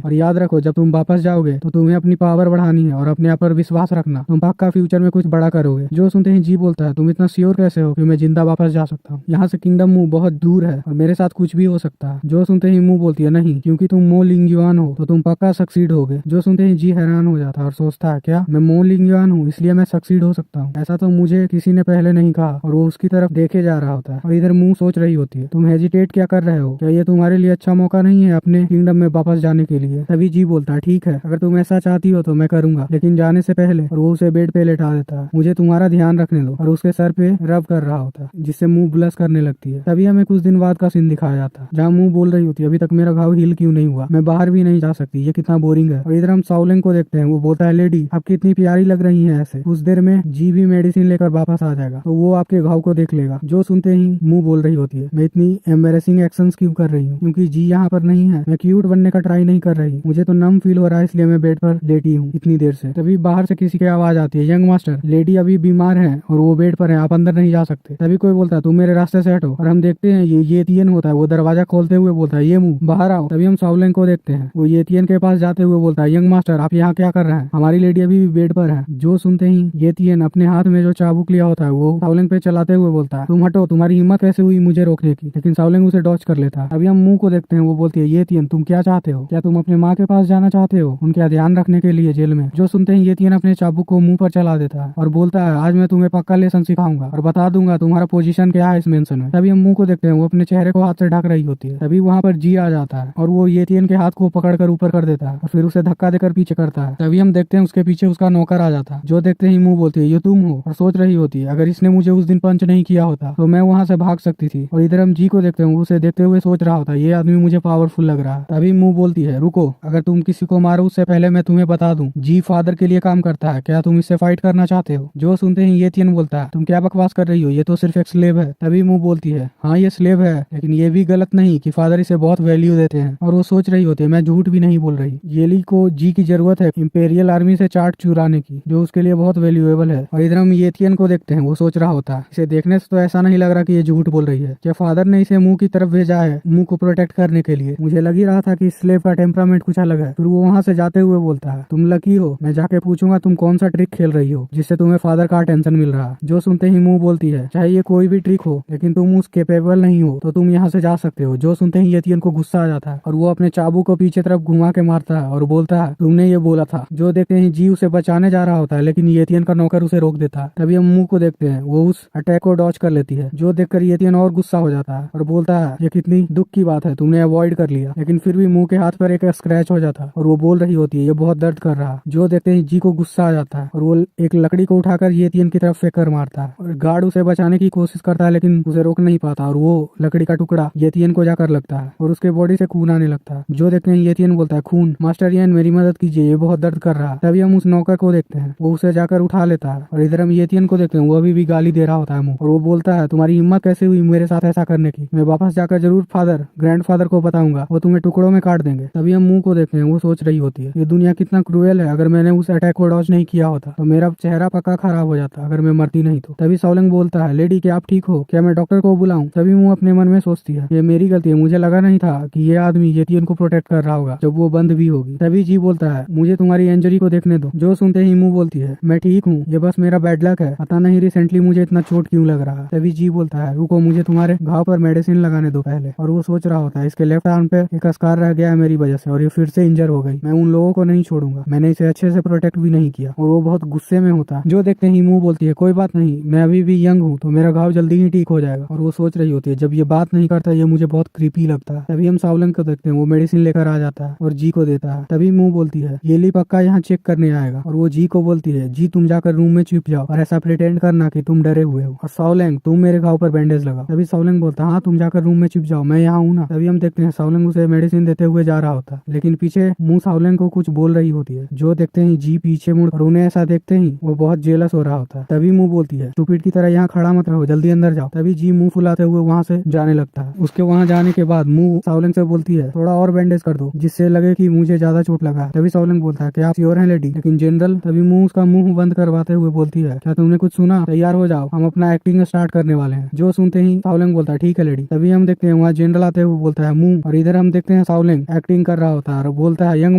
Speaker 1: और याद रखो जब तुम वापस जाओगे तो तुम्हें अपनी पावर बढ़ानी है और अपने आप पर विश्वास रखना, तुम पक्का फ्यूचर में कुछ बड़ा करोगे। जो सुनते ही जी बोलता है, तुम इतना श्योर कैसे हो कि मैं जिंदा वापस जा सकता हूँ? यहाँ से किंगडम मू बहुत दूर है और मेरे साथ कुछ भी हो सकता है। जो सुनते ही मुंह बोलती है, नहीं, क्योंकि तुम मो लिंगयुआन हो तो तुम पक्का सक्सीड होगे। जो सुनते ही जी हैरान हो जाता है और सोचता है, क्या मैं मो लिंगयुआन हूँ इसलिए मैं सक्सीड हो सकता हूँ? ऐसा तो मुझे किसी ने पहले नहीं कहा। और वो उसकी तरफ देखे जा रहा होता है और इधर मुंह सोच रही होती है, तुम हेजिटेट क्या कर रहे हो? क्या ये तुम्हारे लिए अच्छा मौका नहीं है अपने किंगडम में वापस जाने के लिए? तभी जी बोलता है, ठीक है अगर तुम ऐसा चाहती हो तो मैं करूंगा, लेकिन जाने से पहले, और वो उसे बेड पे लेटा देता है, मुझे तुम्हारा ध्यान रखने दो, और उसके सर पे रब कर रहा होता है जिससे मुंह ब्लश करने लगती है। तभी हमें कुछ दिन बाद का सीन दिखाया जाता है जहाँ मुंह बोल रही होती है, अभी तक मेरा घाव हील क्यों नहीं हुआ, मैं बाहर भी नहीं जा सकती, ये कितना बोरिंग है। और इधर हम साउलिंग को देखते हैं, वो बोलता है, लेडी आप कितनी प्यारी लग रही है ऐसे, कुछ देर में जी भी मेडिसिन लेकर वापस आ जाएगा तो वो आपके घाव को देख लेगा। जो सुनते ही मुंह बोल रही होती है, मैं इतनी एम्बेरेसिंग एक्शंस क्यों कर रही हूँ, क्योंकि जी यहाँ पर नहीं है, मैं क्यूट बनने का ट्राई नहीं कर रही, मुझे तो नम फील हो रहा है इसलिए मैं बेड पर लेटी हूँ इतनी देर से। तभी बाहर से किसी की आवाज आती है, यंग मास्टर लेडी अभी बीमार है और वो बेड पर है, आप अंदर नहीं जा सकते। तभी कोई बोलता है, तुम मेरे रास्ते से हटो, और हम देखते हैं ये येतियन होता है, वो दरवाजा खोलते हुए बोलता है, ये मुंह बाहर आओ। तभी हम साउलिंग को देखते हैं, वो येतियन के पास जाते हुए बोलता है, यंग मास्टर आप यहाँ क्या कर रहे हैं, हमारी लेडी अभी भी बेड पर है। जो सुनते ही येतियन अपने हाथ में जो चाबुक लिया होता है वो साउलिंग पे चलाते हुए बोलता है, तुम हटो, तुम्हारी हिम्मत कैसे हुई मुझे रोकने की? लेकिन साउलिंग उसे डॉच कर लेता है। अभी हम मुंह को देखते हैं, वो बोलती है, येतियन तुम क्या चाहते हो? क्या तुम अपने माँ के पास जाना चाहते हो उनका ध्यान रखने के लिए जेल में? जो सुनते ही येतियन अपने चाबुक को मुंह पर चला देता है और बोलता है, आज मैं तुम्हें पक्का लेसन सिखाऊंगा और बता दूंगा तुम्हारा पोजीशन क्या है इस मेंशन में। तभी हम मुंह को देखते हैं, वो अपने चेहरे को हाथ से ढक रही होती है। तभी वहाँ पर जी आ जाता है और वो येतियन के हाथ को पकड़कर ऊपर कर देता है और फिर उसे धक्का देकर पीछे करता है। तभी हम देखते हैं उसके पीछे उसका नौकर आ जाता है। जो देखते ही मुंह बोलती है, ये तुम हो? और सोच रही होती है, अगर इसने मुझे उस दिन पंच नहीं किया होता तो मैं वहाँ से भाग सकती थी। और इधर हम जी को देखते हैं, उसे देखते हुए सोच रहा होता है, ये आदमी मुझे पावरफुल लग रहा है। तभी मुंह बोलती है, रुको, अगर तुम किसी को मारो उससे पहले मैं तुम्हें बता दूं, जी फादर के लिए काम करता है, क्या तुम इससे फाइट करना चाहते हो? जो सुनते ही येतियन बोलता है, तुम क्या बकवास कर रही हो, ये तो सिर्फ एक स्लेव है। तभी मुंह बोलती है, हाँ ये स्लेव है, लेकिन ये भी गलत नहीं कि फादर इसे बहुत वैल्यू देते हैं। और वो सोच रही होती है, मैं झूठ भी नहीं बोल रही, येली को जी की जरूरत है इंपेरियल आर्मी से चार्ट चुराने की, जो उसके लिए बहुत वैल्यूएबल है। और इधर हम येतियन को देखते हैं, वो सोच रहा होता है, इसे देखने से तो ऐसा नहीं लग रहा कि ये झूठ बोल रही है, क्या फादर ने इसे मुंह की तरफ भेजा है मुंह को प्रोटेक्ट करने के लिए? मुझे लग ही रहा था कि स्लेव का टेम्परामेंट कुछ अलग है। फिर वो वहाँ से जाते हुए बोलता है, तुम लकी हो, मैं जाके पूछूंगा तुम कौन सा ट्रिक खेल रही हो जिससे तुम्हें फादर का अटेंशन मिल रहा है। जो सुनते ही मुंह बोलती है, चाहे ये कोई भी ट्रिक हो लेकिन तुम उस कैपेबल कंफर्टेबल नहीं हो तो तुम यहाँ से जा सकते हो। जो सुनते ही येतियन को गुस्सा आ जाता है और वो अपने चाबू को पीछे तरफ घुमा के मारता है और बोलता है तुमने ये बोला था। जो देखते ही जी उसे बचाने जा रहा होता है लेकिन येतियन का नौकर उसे रोक देता है। तभी हम मुंह को देखते हैं, वो उस अटैक को डॉज कर लेती है। जो देखकर येतियन और गुस्सा हो जाता है और बोलता है ये कितनी दुख की बात है, तुमने अवॉइड कर लिया। लेकिन फिर भी मुंह के हाथ पर एक स्क्रैच हो जाता है और वो बोल रही होती है ये बहुत दर्द कर रहा है। जो देखते ही जी को गुस्सा आ जाता है और वो एक लकड़ी को उठाकर येतियन की तरफ फेंक कर मारता है और गार्ड उसे बचाने की कोशिश करता है लेकिन उसे रोक नहीं पाता और वो लकड़ी का टुकड़ा येतियन को जाकर लगता है और उसके बॉडी से खून आने लगता है। जो देखते हैं येतियन बोलता है खून, मास्टर येन मेरी मदद कीजिए, ये बहुत दर्द कर रहा है। तभी हम उस नौकर को देखते हैं, वो उसे जाकर उठा लेता है और इधर हम येतियन को देखते हैं, वो अभी भी गाली दे रहा होता है मुंह और वो बोलता है तुम्हारी हिम्मत कैसे हुई मेरे साथ ऐसा करने की, मैं वापस जाकर जरूर फादर ग्रैंडफादर को बताऊंगा, वो तुम्हें टुकड़ों में काट देंगे। तभी हम मुंह को देखते हैं, वो सोच रही होती है ये दुनिया कितना क्रूएल है, अगर मैंने उस अटैक को डॉज नहीं किया होता तो मेरा चेहरा पक्का खराब हो जाता अगर मैं मरती नहीं तो। तभी सौलंग बोलता है लेडी क्या आप ठीक हो, क्या मैं डॉक्टर को बुलाऊं। तभी मुंह अपने मन में सोचती है ये मेरी गलती है, मुझे लगा नहीं था कि ये आदमी येतियन को प्रोटेक्ट कर रहा होगा जब वो बंद भी होगी। तभी जी बोलता है मुझे तुम्हारी इंजरी को देखने दो। जो सुनते ही मुंह बोलती है मैं ठीक हूँ, ये बस मेरा बैड लक है, पता नहीं रिसेंटली मुझे इतना चोट क्यों लग रहा है। तभी जी बोलता है रुको मुझे तुम्हारे घाव पर मेडिसिन लगाने दो पहले। और वो सोच रहा होता है इसके लेफ्ट आर्म पे एक स्कार रह गया है मेरी वजह से और ये फिर से इंजर हो गई, मैं उन लोगों को नहीं छोड़ूंगा, मैंने इसे अच्छे से प्रोटेक्ट भी नहीं किया। और वो बहुत गुस्से में होता है। जो देखते ही मुंह बोलती है कोई बात नहीं, मैं अभी भी यंग हूँ तो मेरा घाव जल्दी ही ठीक हो जाएगा। और वो सोच रही होती है जब ये बात नहीं करता ये मुझे बहुत क्रीपी लगता है। तभी हम सावलंग को देखते हैं, वो मेडिसिन लेकर आ जाता है और जी को देता है। तभी मुंह बोलती है ये ली पक्का यहाँ चेक करने आएगा। और वो जी को बोलती है जी तुम जाकर रूम में छुप जाओ और ऐसा प्रिटेंड करना कि तुम डरे हुए हो, और सावलंग तुम मेरे घाव पर बैंडेज लगाओ। तभी सावलंग बोलता है हाँ तुम जाकर रूम में छुप जाओ, मैं यहाँ हूँ ना। तभी हम देखते हैं सावलंग उसे मेडिसिन देते हुए जा रहा होता है लेकिन पीछे मुंह सावलंग को कुछ बोल रही होती है। जो देखते ही जी पीछे मुड़ और उन्हें ऐसा देखते ही वो बहुत जेलस हो रहा होता है। तभी मुंह बोलती है स्टूपिड की तरह यहाँ खड़ा मत रहो, जल्दी अंदर जाओ। तभी जी मुंह फुलाते हुए वहाँ से जाने लगता है। उसके वहाँ जाने के बाद मुंह सावलंग से बोलती है थोड़ा और बैंडेज कर दो जिससे लगे कि मुझे ज्यादा चोट लगा है। तभी सावलंग बोलता है क्या आप श्योर हैं लेडी। लेकिन जनरल तभी मुंह उसका मुंह बंद करवाते हुए बोलती है क्या तुमने कुछ सुना, तैयार हो जाओ हम अपना एक्टिंग स्टार्ट करने वाले हैं। जो सुनते ही सावलंग बोलता है ठीक है लेडी। तभी हम देखते हैं वहाँ जनरल आते हुए बोलता है मुंह, और इधर हम देखते हैं सावलंग एक्टिंग कर रहा होता है और बोलता है यंग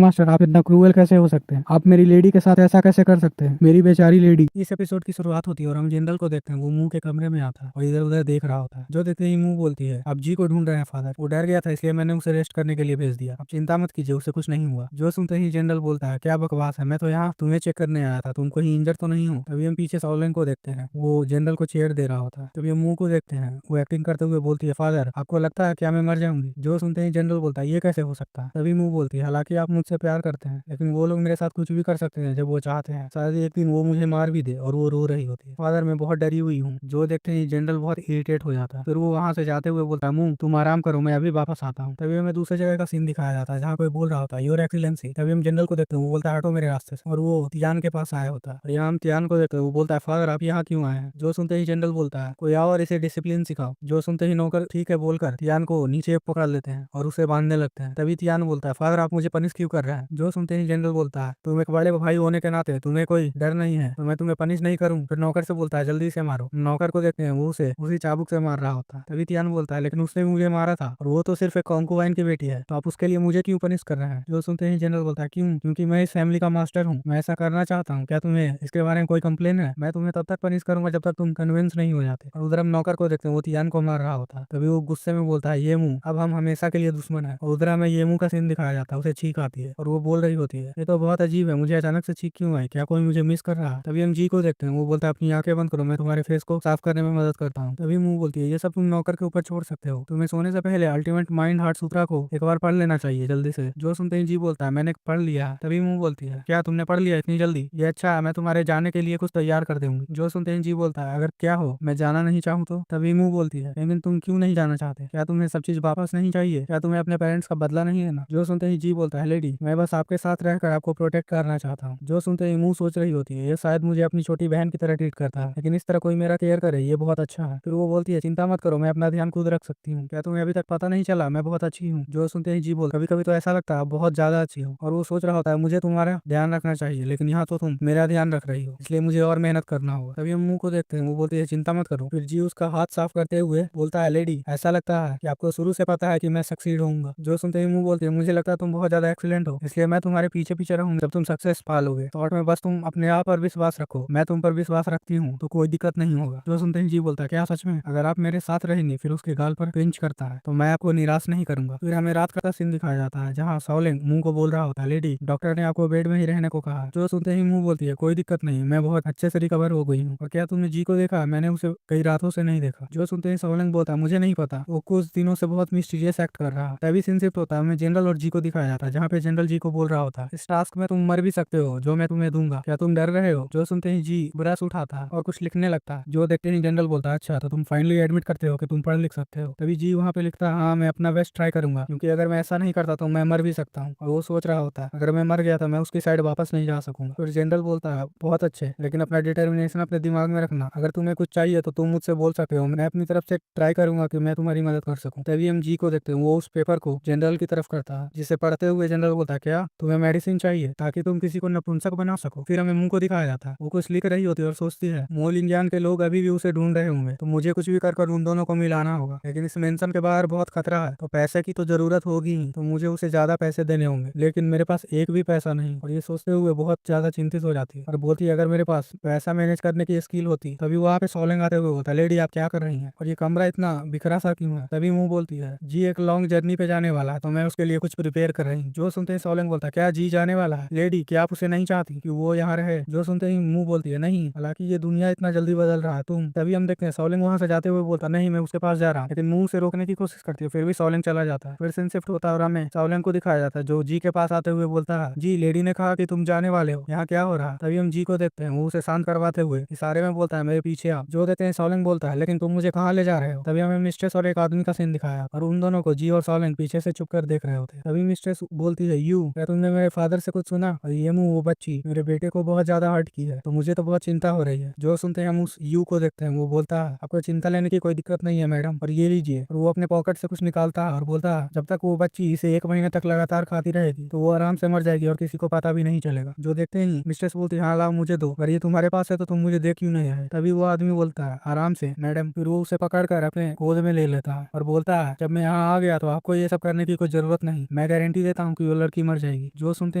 Speaker 1: मास्टर आप इतना क्रूएल कैसे हो सकते हैं, आप मेरी लेडी के साथ ऐसा कैसे कर सकते हैं, मेरी बेचारी लेडी। इस एपिसोड की शुरुआत होती है और हम जनरल को देखते हैं, वो मुंह के कमरे में आता है और इधर उधर देख रहा होता है। जो देखते ही मुंह बोलती है आप जी को ढूंढ रहे हैं फादर, वो डर गया था इसलिए मैंने उसे रेस्ट करने के लिए भेज दिया, आप चिंता मत कीजिए उसे कुछ नहीं हुआ। जो सुनते ही जनरल बोलता है क्या बकवास है, मैं तो यहाँ तुम्हें चेक करने आया था, तुम कहीं इंजर तो नहीं हो। तभी हम पीछे सावलंग को देखते हैं, वो जनरल को चेयर दे रहा होता है। तभी हम मुंह को देखते हैं, वो एक्टिंग करते हुए बोलती है फादर आपको लगता है क्या मैं मर जाऊंगी। जो सुनते ही जनरल बोलता है ये कैसे हो सकता है। तभी मुंह बोलती है हालांकि आप मुझसे प्यार करते हैं लेकिन वो लोग मेरे साथ कुछ भी कर सकते हैं जब वो चाहते हैं, शायद एक दिन वो मुझे मार भी दे। और वो रो रही होती है फादर मैं बहुत डरी हुई हूँ। जो देखते ही जनरल बहुत इरिटेट हो जाता है, फिर वो वहां से जाते हुए बोलता है मुंह तुम आराम करो मैं अभी वापस आता हूँ। तभी हमें दूसरे जगह का सीन दिखाया जाता है जहाँ कोई बोल रहा होता है योर एक्सीलेंसी। तभी हम जनरल को देखते हैं, वो बोलता है हटो मेरे रास्ते से, और वो तियान के पास आया होता है। और यहाँ हम तियान को देखते हैं, वो बोलता है फादर आप यहाँ क्यों आए हैं। जो सुनते ही जनरल बोलता है कोई आओ और इसे डिसिप्लिन सिखाओ। जो सुनते ही नौकर ठीक है बोलकर तियान को नीचे पकड़ लेते हैं और उसे बांधने लगते हैं। तभी तियान बोलता है फादर आप मुझे पनिश क्यों कर रहे हैं। जो सुनते ही जनरल बोलता है तुम एक बड़े भाई होने के नाते तुम्हें कोई डर नहीं है तो मैं तुम्हें पनिश नहीं करूँ। फिर नौकर से बोलता है जल्दी से मारो। नौकर को देखते हैं, वो उसे उसी चाबुक से मार रहा होता है। तभी तियान बोलता है लेकिन उसने मुझे मारा था और वो तो सिर्फ एक कॉन्कुवाइन की बेटी है, तो आप उसके लिए मुझे क्यों पनिश कर रहे हैं। जो सुनते ही जनरल बोलता है क्यों, क्योंकि मैं इस फैमिली का मास्टर हूँ, मैं ऐसा करना चाहता हूँ, क्या तुम्हें इसके बारे में कोई कंप्लेन है। मैं तुम्हें तब तक पनिश करूंगा जब तक तुम कन्विंस नहीं हो जाते। और उधर हम नौकर को देखते हैं, वो तियान को मार रहा होता है। तभी वो गुस्से में बोलता है ये मुंह अब हम हमेशा के लिए दुश्मन है। और उधर हमें ये मुंह का सीन दिखाया जाता है, उसे छींक आती है और वो बोल रही होती है ये तो बहुत अजीब है, मुझे अचानक से छींक क्यों आई, क्या कोई मुझे मिस कर रहा है। तभी हम जी को देखते हैं, वो बोलता है अपनी आंखें बंद करो मैं तुम्हारे फेस को साफ करने में मदद करता हूँ। तभी मुंह बोलती है ये सब तुम नौकर के ऊपर छोड़ सकते हो, तुम्हें सोने से पहले अल्टीमेट माइंड हार्ट सूत्रा को एक बार पढ़ लेना चाहिए जल्दी से। जो सुनते ही जी बोलता है मैंने पढ़ लिया है। तभी मुंह बोलती है क्या तुमने पढ़ लिया इतनी जल्दी, ये अच्छा है मैं तुम्हारे जाने के लिए कुछ तैयार कर दूंगी। जो सुनते ही जी बोलता है अगर क्या हो मैं जाना नहीं चाहूँ तो। तभी मुंह बोलती है लेकिन तुम क्यों नहीं जाना चाहते, क्या तुम्हें सब चीज वापस नहीं चाहिए, क्या तुम्हें अपने पेरेंट्स का बदला नहीं लेना। जो सुनते ही जी बोलता है लेडी मैं बस आपके साथ रहकर आपको प्रोटेक्ट करना चाहता हूँ। जो सुनते ही मुंह सोच रही होती है ये शायद मुझे अपनी छोटी बहन की तरह ट्रीट करता है लेकिन इस तरह कोई मेरा केयर करे ये बहुत अच्छा है। फिर वो बोलती है चिंता मत करो मैं अपना ध्यान खुद रख सकती हूँ, क्या तुम्हें अभी तक पता नहीं चला मैं बहुत अच्छी हूँ। जो सुनते ही जी बोल कभी कभी तो ऐसा लगता है बहुत ज्यादा अच्छी हो। और वो सोच रहा होता है मुझे तुम्हारा ध्यान रखना चाहिए लेकिन यहाँ तो तुम मेरा ध्यान रख रही हो इसलिए मुझे और मेहनत करना होगा। तभी हम मुंह को देखते हैं, वो बोलती है चिंता मत करो। फिर जी उसका हाथ साफ करते हुए बोलता है लेडी ऐसा लगता है कि आपको शुरू से पता है कि मैं सक्सीड होऊंगा। जो सुनते ही मुंह बोलती है मुझे लगता है तुम बहुत ज्यादा एक्सीलेंट हो इसलिए मैं तुम्हारे पीछे पीछे रहूंगा जब तुम सक्सेस पा लोगे। थॉट में बस तुम अपने आप पर विश्वास रखो, मैं तुम पर विश्वास रखती हूँ तो कोई दिक्कत नहीं होगा। जो सुनते ही जी बोलता है क्या सच में, अगर आप मेरे साथ साथ रहेंगे, फिर उसके गाल पर पिंच करता है, तो मैं आपको निराश नहीं करूंगा। फिर हमें रात का सीन दिखाया जाता है जहाँ साओलिंग मुंह को बोल रहा होता है, लेडी डॉक्टर ने आपको बेड में ही रहने को कहा। जो सुनते ही मुंह बोलती है, कोई दिक्कत नहीं, मैं बहुत अच्छे से रिकवर हो गई हूँ। और क्या तुमने जी को देखा? मैंने उसे कई रातों से नहीं देखा। जो सुनते ही साओलिंग बोलता है, मुझे नहीं पता, वो कुछ दिनों से बहुत मिस्टीरियस एक्ट कर रहा है। तभी सीन शिफ्ट होता है, हमें जनरल और जी को दिखाया जाता है जहाँ पे जनरल जी को बोल रहा होता है, इस टास्क में तुम मर भी सकते हो जो मैं तुम्हें दूंगा, क्या तुम डर रहे हो? जो सुनते ही जी ब्रश उठाता है और कुछ लिखने लगता है। जो देखते ही जनरल बोलता है, अच्छा तो तुम फाइनली एडमिट करते हो कि तुम पढ़ लिख सकते हो। तभी जी वहाँ पे लिखता है, हाँ मैं अपना बेस्ट ट्राई करूंगा, क्योंकि अगर मैं ऐसा नहीं करता तो मैं मर भी सकता हूँ। और वो सोच रहा होता है, अगर मैं मर गया तो मैं उसकी साइड वापस नहीं जा सकूंगा। फिर जनरल बोलता है, बहुत अच्छे, लेकिन अपना डिटर्मिनेशन अपने दिमाग में रखना, अगर तुम्हें कुछ चाहिए तो तुम मुझसे बोल सकते हो, मैं अपनी तरफ से ट्राई करूंगा कि मैं तुम्हारी मदद कर सकूं। तभी हम जी को देखते हैं, वो उस पेपर को जनरल की तरफ करता है, जिसे पढ़ते हुए जनरल बोलता है, क्या तुम्हें मेडिसिन चाहिए ताकि तुम किसी को नपुंसक बना सको? फिर हमें मुंह को दिखाया जाता है, वो कुछ लिख रही होती है और सोचती है, मोल इंडियन के लोग अभी भी उसे ढूंढ रहे होंगे, तो मुझे कुछ भी कर उन दोनों को मिलाना होगा, लेकिन इस मेंशन के बाहर बहुत खतरा है, तो पैसे की तो जरूरत होगी ही, तो मुझे उसे ज्यादा पैसे देने होंगे, लेकिन मेरे पास एक भी पैसा नहीं। और ये सोचते हुए बहुत ज्यादा चिंतित हो जाती है और बोलती है, अगर मेरे पास पैसा मैनेज करने की स्किल होती। तभी वहाँ पे साओलिंग आते हुए होता है, लेडी आप क्या कर रही हैं और ये कमरा इतना बिखरा सा क्यों है? तभी मुंह बोलती है, जी एक लॉन्ग जर्नी पे जाने वाला है, तो मैं उसके लिए कुछ प्रिपेयर कर रही हूँ। जो सुनते ही साओलिंग बोलता है, क्या जी जाने वाला है? लेडी क्या आप उसे नहीं चाहती कि वो यहाँ रहे? जो सुनते ही मुंह बोलती है, नहीं, हालांकि ये दुनिया इतना जल्दी बदल रहा है तुम। तभी हम देखते हैं साओलिंग वहां से जाते हुए बोलता, नहीं मैं उसके पास जा रहा हूँ, लेकिन मुंह से रोकने की कोशिश करती है, फिर भी साओलिंग चला जाता है। फिर सीन शिफ्ट होता है और हमें साओलिंग को दिखाया जाता है, जो जी के पास आते हुए बोलता है, जी लेडी ने कहा कि तुम जाने वाले हो, यहाँ क्या हो रहा है? तभी हम जी को देखते हैं, वो उसे शांत करवाते हुए इशारे में बोलता है, मेरे पीछे आप। जो देते हैं साओलिंग बोलता है, लेकिन तुम मुझे कहाँ ले जा रहे हो? तभी हमें मिस्ट्रेस और एक आदमी का सीन दिखाया और उन दोनों को जी और साओलिंग पीछे से चुप कर देख रहे होते हैं। तभी मिस्ट्रेस बोलती है, यू क्या तुमने मेरे फादर से कुछ सुना? और ये मुंह, वो बच्ची मेरे बेटे को बहुत ज्यादा हर्ट की है, तो मुझे तो बहुत चिंता हो रही है। जो सुनते हैं हम उस यू को देखते हैं, वो बोलता है, आपको चिंता लेने की कोई दिक्कत नहीं है मैडम, और ये लीजिए। और वो अपने पॉकेट से कुछ निकालता है और बोलता है, जब तक वो बच्ची इसे 1 महीने तक लगातार खाती रहेगी तो वो आराम से मर जाएगी और किसी को पता भी नहीं चलेगा। जो देखते ही मिस्ट्रेस बोलती है, हाँ लाओ मुझे दो, अगर ये तुम्हारे पास है तो तुम मुझे दे क्यों नहीं आए? तभी वो आदमी बोलता है, आराम से मैडम। फिर वो उसे पकड़ कर अपने गोद में ले लेता है और बोलता है, जब मैं यहाँ आ गया तो आपको ये सब करने की कोई जरूरत नहीं, मैं गारंटी देता हूँ कि वो लड़की मर जाएगी। जो सुनते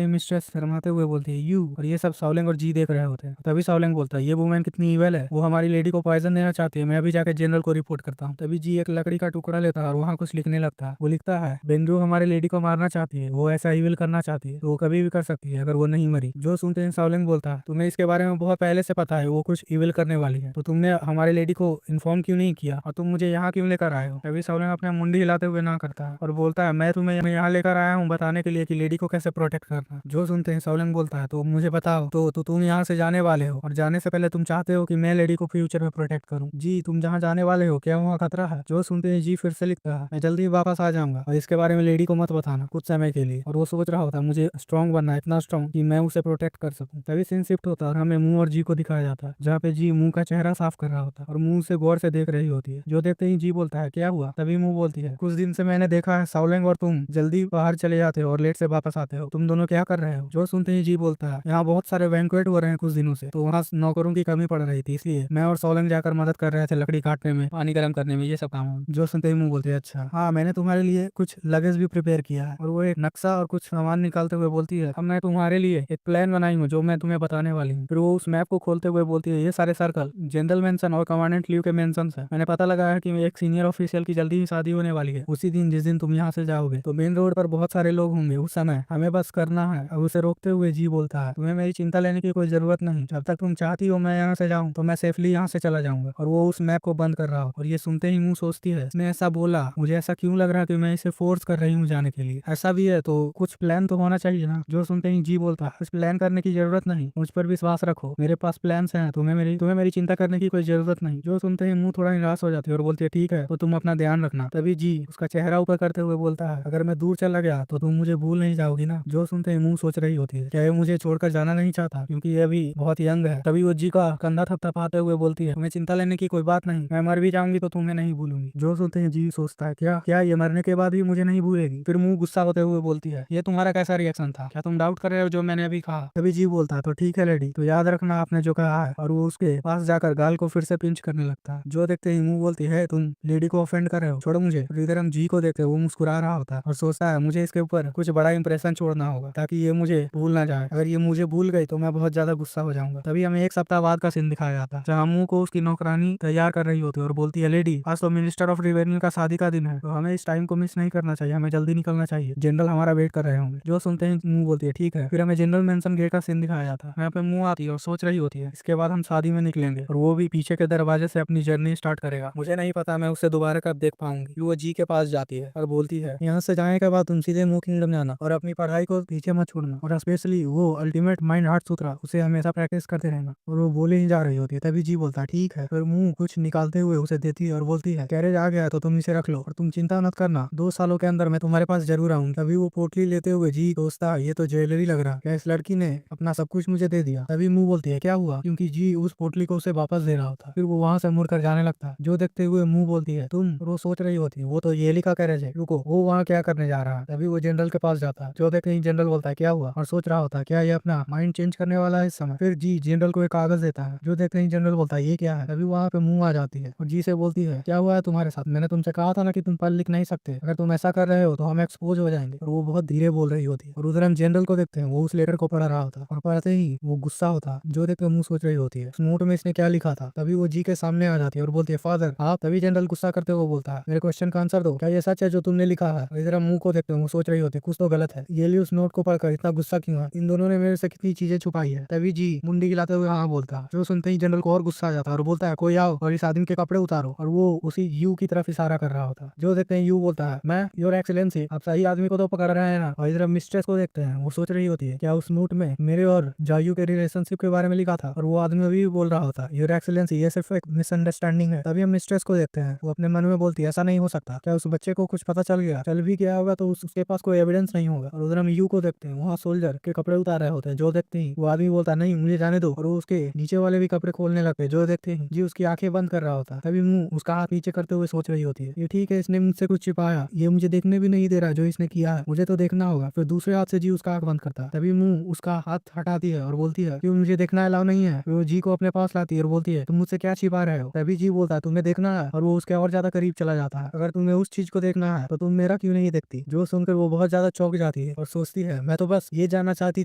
Speaker 1: ही मिस्ट्रेस शर्माते हुए बोलती है, यू। और ये सब साओलिंग और जी देख रहे होते हैं। तभी साओलिंग बोलता है, ये वुमेन कितनी इविल है, वो हमारी लेडी को पॉइजन देना चाहती है, मैं अभी जाकर जनरल को रिपोर्ट करता हूँ। तभी जी एक लकड़ी का टुकड़ा लेता है और वहाँ कुछ लिखने लगता है। वो लिखता है, बेंड्रू हमारी लेडी को मारना चाहती है, वो ऐसा इविल करना चाहती है तो वो कभी भी कर सकती है अगर वो नहीं मरी। जो सुनते हैं साओलिंग बोलता है, तुम्हें इसके बारे में बहुत पहले से पता है वो कुछ इविल करने वाली है, तो तुमने हमारी लेडी को इन्फॉर्म क्यों नहीं किया और तुम मुझे यहाँ क्यों लेकर आए हो? तभी साओलिंग अपने मुंडी हिलाते हुए ना करता है और बोलता है, मैं तुम्हें यहाँ लेकर आया हूँ बताने के लिए कि लेडी को कैसे प्रोटेक्ट करना। जो सुनते हैं साओलिंग बोलता है, तो मुझे बताओ, तो तुम यहाँ से जाने वाले हो और जाने से पहले तुम चाहते हो कि मैं लेडी को फ्यूचर में प्रोटेक्ट करूँ? जी तुम जहाँ जाने वाले हो क्या वहाँ खतरा है? जो सुनते हैं जी फिर से लिखता है, मैं जल्दी वापस आ जाऊंगा और इसके बारे में लेडी को मत बताना कुछ समय के लिए। और वो सोच रहा होता है, मुझे स्ट्रांग बनना है, इतना स्ट्रांग कि मैं उसे प्रोटेक्ट कर सकूं। तभी सीन शिफ्ट होता है और हमें मुंह और जी को दिखाया जाता है, जहाँ पे जी मुंह का चेहरा साफ कर रहा होता है और मुंह से गौर से देख रही होती है। जो देखते ही जी बोलता है, क्या हुआ? तभी मुंह बोलती है, कुछ दिन से मैंने देखा है साओलिंग और तुम जल्दी बाहर चले जाते हो और लेट से वापस आते हो, तुम दोनों क्या कर रहे हो? जो सुनते ही जी बोलता है, यहाँ बहुत सारे बैंक्वेट हो रहे हैं कुछ दिनों से, तो वहाँ नौकरों की कमी पड़ रही थी, इसलिए मैं और साओलिंग जाकर मदद कर रहे थे, लकड़ी काटने में, पानी गर्म करने में, ये सब काम। जो सुनते ही मुंह बोलते हैं, अच्छा हाँ मैंने तुम्हारे लिए कुछ लगेज भी प्रिपेयर किया है। और वो एक नक्शा और कुछ सामान निकालते हुए बोलती है, अब मैं तुम्हारे लिए एक प्लान बनाई हूँ जो मैं तुम्हें बताने वाली हूँ। फिर वो उस मैप को खोलते हुए बोलती है, ये सारे सर्कल जनरल मेंशन और कमांडेंट लीव के मेंशन है। मैंने पता लगा है कि एक सीनियर ऑफिशियल की जल्दी ही शादी होने वाली है, उसी दिन जिस दिन तुम यहाँ से जाओगे, तो मेन रोड पर बहुत सारे लोग होंगे उस समय, हमें बस करना है। अब उसे रोकते हुए जी बोलता है, तुम्हें मेरी चिंता लेने की कोई जरूरत नहीं, जब तक तुम चाहती हो मैं यहाँ से जाऊँ तो मैं सेफली यहाँ से चला जाऊंगा। और वो उस मैप को बंद कर रहा हो और ये सुनते ही मुंह सोचती है, इसने ऐसा बोला, मुझे ऐसा क्यों लग रहा है कि मैं इसे फोर्स कर रही हूँ जाने के लिए? ऐसा भी है तो कुछ प्लान तो होना चाहिए ना। जो सुनते ही जी बोलता है, कुछ प्लान करने की जरूरत नहीं, मुझ पर विश्वास रखो, मेरे पास प्लान हैं, तुम्हें मेरी चिंता करने की कोई जरूरत नहीं। जो सुनते ही मुंह थोड़ा निराश हो जाती है और बोलती है, ठीक है तो तुम अपना ध्यान रखना। तभी जी उसका चेहरा ऊपर करते हुए बोलता है, अगर मैं दूर चला गया तो तुम मुझे भूल नहीं जाओगी ना? जो सुनते ही मुंह सोच रही होती है, क्या ये मुझे छोड़कर जाना नहीं चाहता क्योंकि ये अभी बहुत यंग है? तभी वो जी का कंधा थपथपाते हुए बोलती है, तुम्हें चिंता लेने की कोई बात नहीं, मैं मर भी जाऊंगी तो तुम्हें नहीं भूलूंगी। जो सुनते हैं जी सोचता है, क्या क्या ये मरने के बाद भी मुझे नहीं भूलेगी? फिर मुंह गुस्सा होते हुए बोलती है, ये तुम्हारा कैसा रिएक्शन था? क्या तुम डाउट कर रहे हो जो मैंने अभी कहा? तभी जी बोलता है, तो ठीक है लेडी, तो याद रखना आपने जो कहा है। और वो उसके पास जाकर गाल को फिर से पिंच करने लगता है। जो देखते ही मुंह बोलती है, तुम लेडी को ऑफेंड कर रहे हो, छोड़ो मुझे। और इधर हम जी को देखते वो मुस्कुरा रहा होता है और सोचता है, मुझे इसके ऊपर कुछ बड़ा इंप्रेशन छोड़ना होगा ताकि ये मुझे भूल ना जाए, अगर ये मुझे भूल गई तो मैं बहुत ज्यादा गुस्सा हो जाऊंगा। तभी हमें एक सप्ताह बाद का सीन दिखाया जाता है जहाँ मुंह को उसकी नौकरानी तैयार कर रही होती है और बोलती है, लेडी, आज तो मिनिस्टर ऑफ रिवेन्यू का शादी का दिन है, तो हमें इस टाइम को मिस नहीं करना चाहिए, हमें जल्दी निकलना चाहिए, जनरल हमारा वेट कर रहे होंगे। जो सुनते ही मुंह बोलती है ठीक है। फिर हमें जनरल मेंशन गेट का सीन दिखाया जाता है। यहाँ पे मुंह आती है और सोच रही होती है इसके बाद हम शादी में निकलेंगे, और वो भी पीछे के दरवाजे से अपनी जर्नी स्टार्ट करेगा। मुझे नहीं पता मैं उसे दोबारा कब देख पाऊंगी। वो जी के पास जाती है और बोलती है यहाँ से जाने के बाद तुम सीधे मून किंगडम जाना और अपनी पढ़ाई को पीछे मत छोड़ना, और स्पेशली वो अल्टीमेट माइंड हार्ट सूत्रा उसे हमेशा प्रैक्टिस करते रहना। और वो बोले ही जा रही होती है, तभी जी बोलता है ठीक है। फिर मुंह कुछ निकालते हुए उसे देती है और बोलती है कैरेज आ गया है तो तुम इसे रख लो और तुम चिंता मत करना, 2 सालों के अंदर मैं तुम्हारे पास जरूर आऊंगी। तभी वो पोटली लेते हुए जी सोचता है ये तो ज्वेलरी लग रहा है, क्या इस लड़की ने अपना सब कुछ मुझे दे दिया। तभी मुंह बोलती है क्या हुआ, क्योंकि जी उस पोटली को उसे वापस दे रहा होता। फिर वो वहां से मुड़कर जाने लगता है। जो देखते हुए मुंह बोलती है तुम, और वो सोच रही होती है वो तो ये लिखा कैरेज है, रुको वो वहाँ क्या करने जा रहा है। तभी वो जनरल के पास जाता है। जो देखते ही जनरल बोलता है क्या हुआ, और सोच रहा होता है क्या ये अपना माइंड चेंज करने वाला है इस समय। फिर जी जनरल को एक कागज देता है। जो देखते ही जनरल बोलता है ये क्या है। तभी वहाँ पे मुंह आ जाती है और जी से बोलती है क्या हुआ है तुम्हारे साथ, मैंने तुमसे कहा था ना कि तुम पढ़ लिख नहीं सकते, अगर तुम ऐसा कर रहे हो तो हम एक्सपोज हो जाएंगे। और वो बहुत धीरे बोल रही होती है। और उधर हम जनरल को देखते हैं, वो उस लेटर को पढ़ रहा होता और पढ़ते ही वो गुस्सा होता। जो देखकर मुंह सोच रही होती है उस नोट में इसने क्या लिखा था। तभी वो जी के सामने आ जाती है और बोलती है फादर आप। तभी जनरल गुस्सा करते हुए बोलता है मेरे क्वेश्चन का आंसर दो, क्या ये सच है जो तुमने लिखा है। और इधर हम मुंह को देखते हैं, वो सोच रही होती है कुछ तो गलत है, ये लिए उस नोट को पढ़कर इतना गुस्सा क्यों है, इन दोनों ने मेरे से कितनी चीजें छुपाई है। तभी जी मुंडी हिलाते हुए हाँ बोलता है। जो सुनते ही जनरल को और गुस्सा आ जाता है और बोलता है कोई आओ और इस आदमी के कपड़े उतारो, और वो उसी यू की तरफ इशारा कर रहा होता है। जो देखते हैं यू बोलता है मैं योर एक्सीलेंसी, आप सही आदमी को तो पकड़ रहे हैं ना। और इधर मिस्ट्रेस को देखते हैं, वो सोच रही होती है क्या उस नोट में मेरे और जायू के रिलेशनशिप के बारे में लिखा था। और वो आदमी अभी भी बोल रहा होता है योर एक्सीलेंसी ये सिर्फ एक मिसअंडरस्टैंडिंग है। तभी हम मिस्ट्रेस को देखते हैं, वो अपने मन में बोलती है ऐसा नहीं हो सकता, क्या उस बच्चे को कुछ पता चल गया, चल भी गया होगा तो उसके पास कोई एविडेंस नहीं होगा। और उधर हम यू को देखते हैं, वहाँ सोल्जर के कपड़े उतार रहे होते हैं। जो देखते ही वो आदमी बोलता है नहीं मुझे जाने दो, और वो उसके नीचे वाले भी कपड़े खोलने लगते हैं। जो देखते ही जी उसकी आंखें बंद कर रहा होता है। तभी मुंह उसका हाथ पीछे करते हुए सोच रही होती है ये ठीक है इसने मुझसे कुछ छिपाया, ये मुझे देखने भी नहीं दे रहा जो इसने किया है, मुझे तो देखना होगा। फिर दूसरे हाथ से जी उसका आंख बंद करता है। तभी मुंह उसका हाथ हटाती है और बोलती है क्यों मुझे देखना अलाउ नहीं है। फिर वो जी को अपने पास लाती है और बोलती है तुम मुझसे क्या छिपा रहे हो। तभी जी बोलता है तुम्हें देखना है, और वो उसके और ज्यादा करीब चला जाता है। अगर तुम्हें उस चीज को देखना है तो तुम मेरा क्यों नहीं देखती। जो सुनकर वो बहुत ज्यादा चौंक जाती है और सोचती है मैं तो बस ये जानना चाहती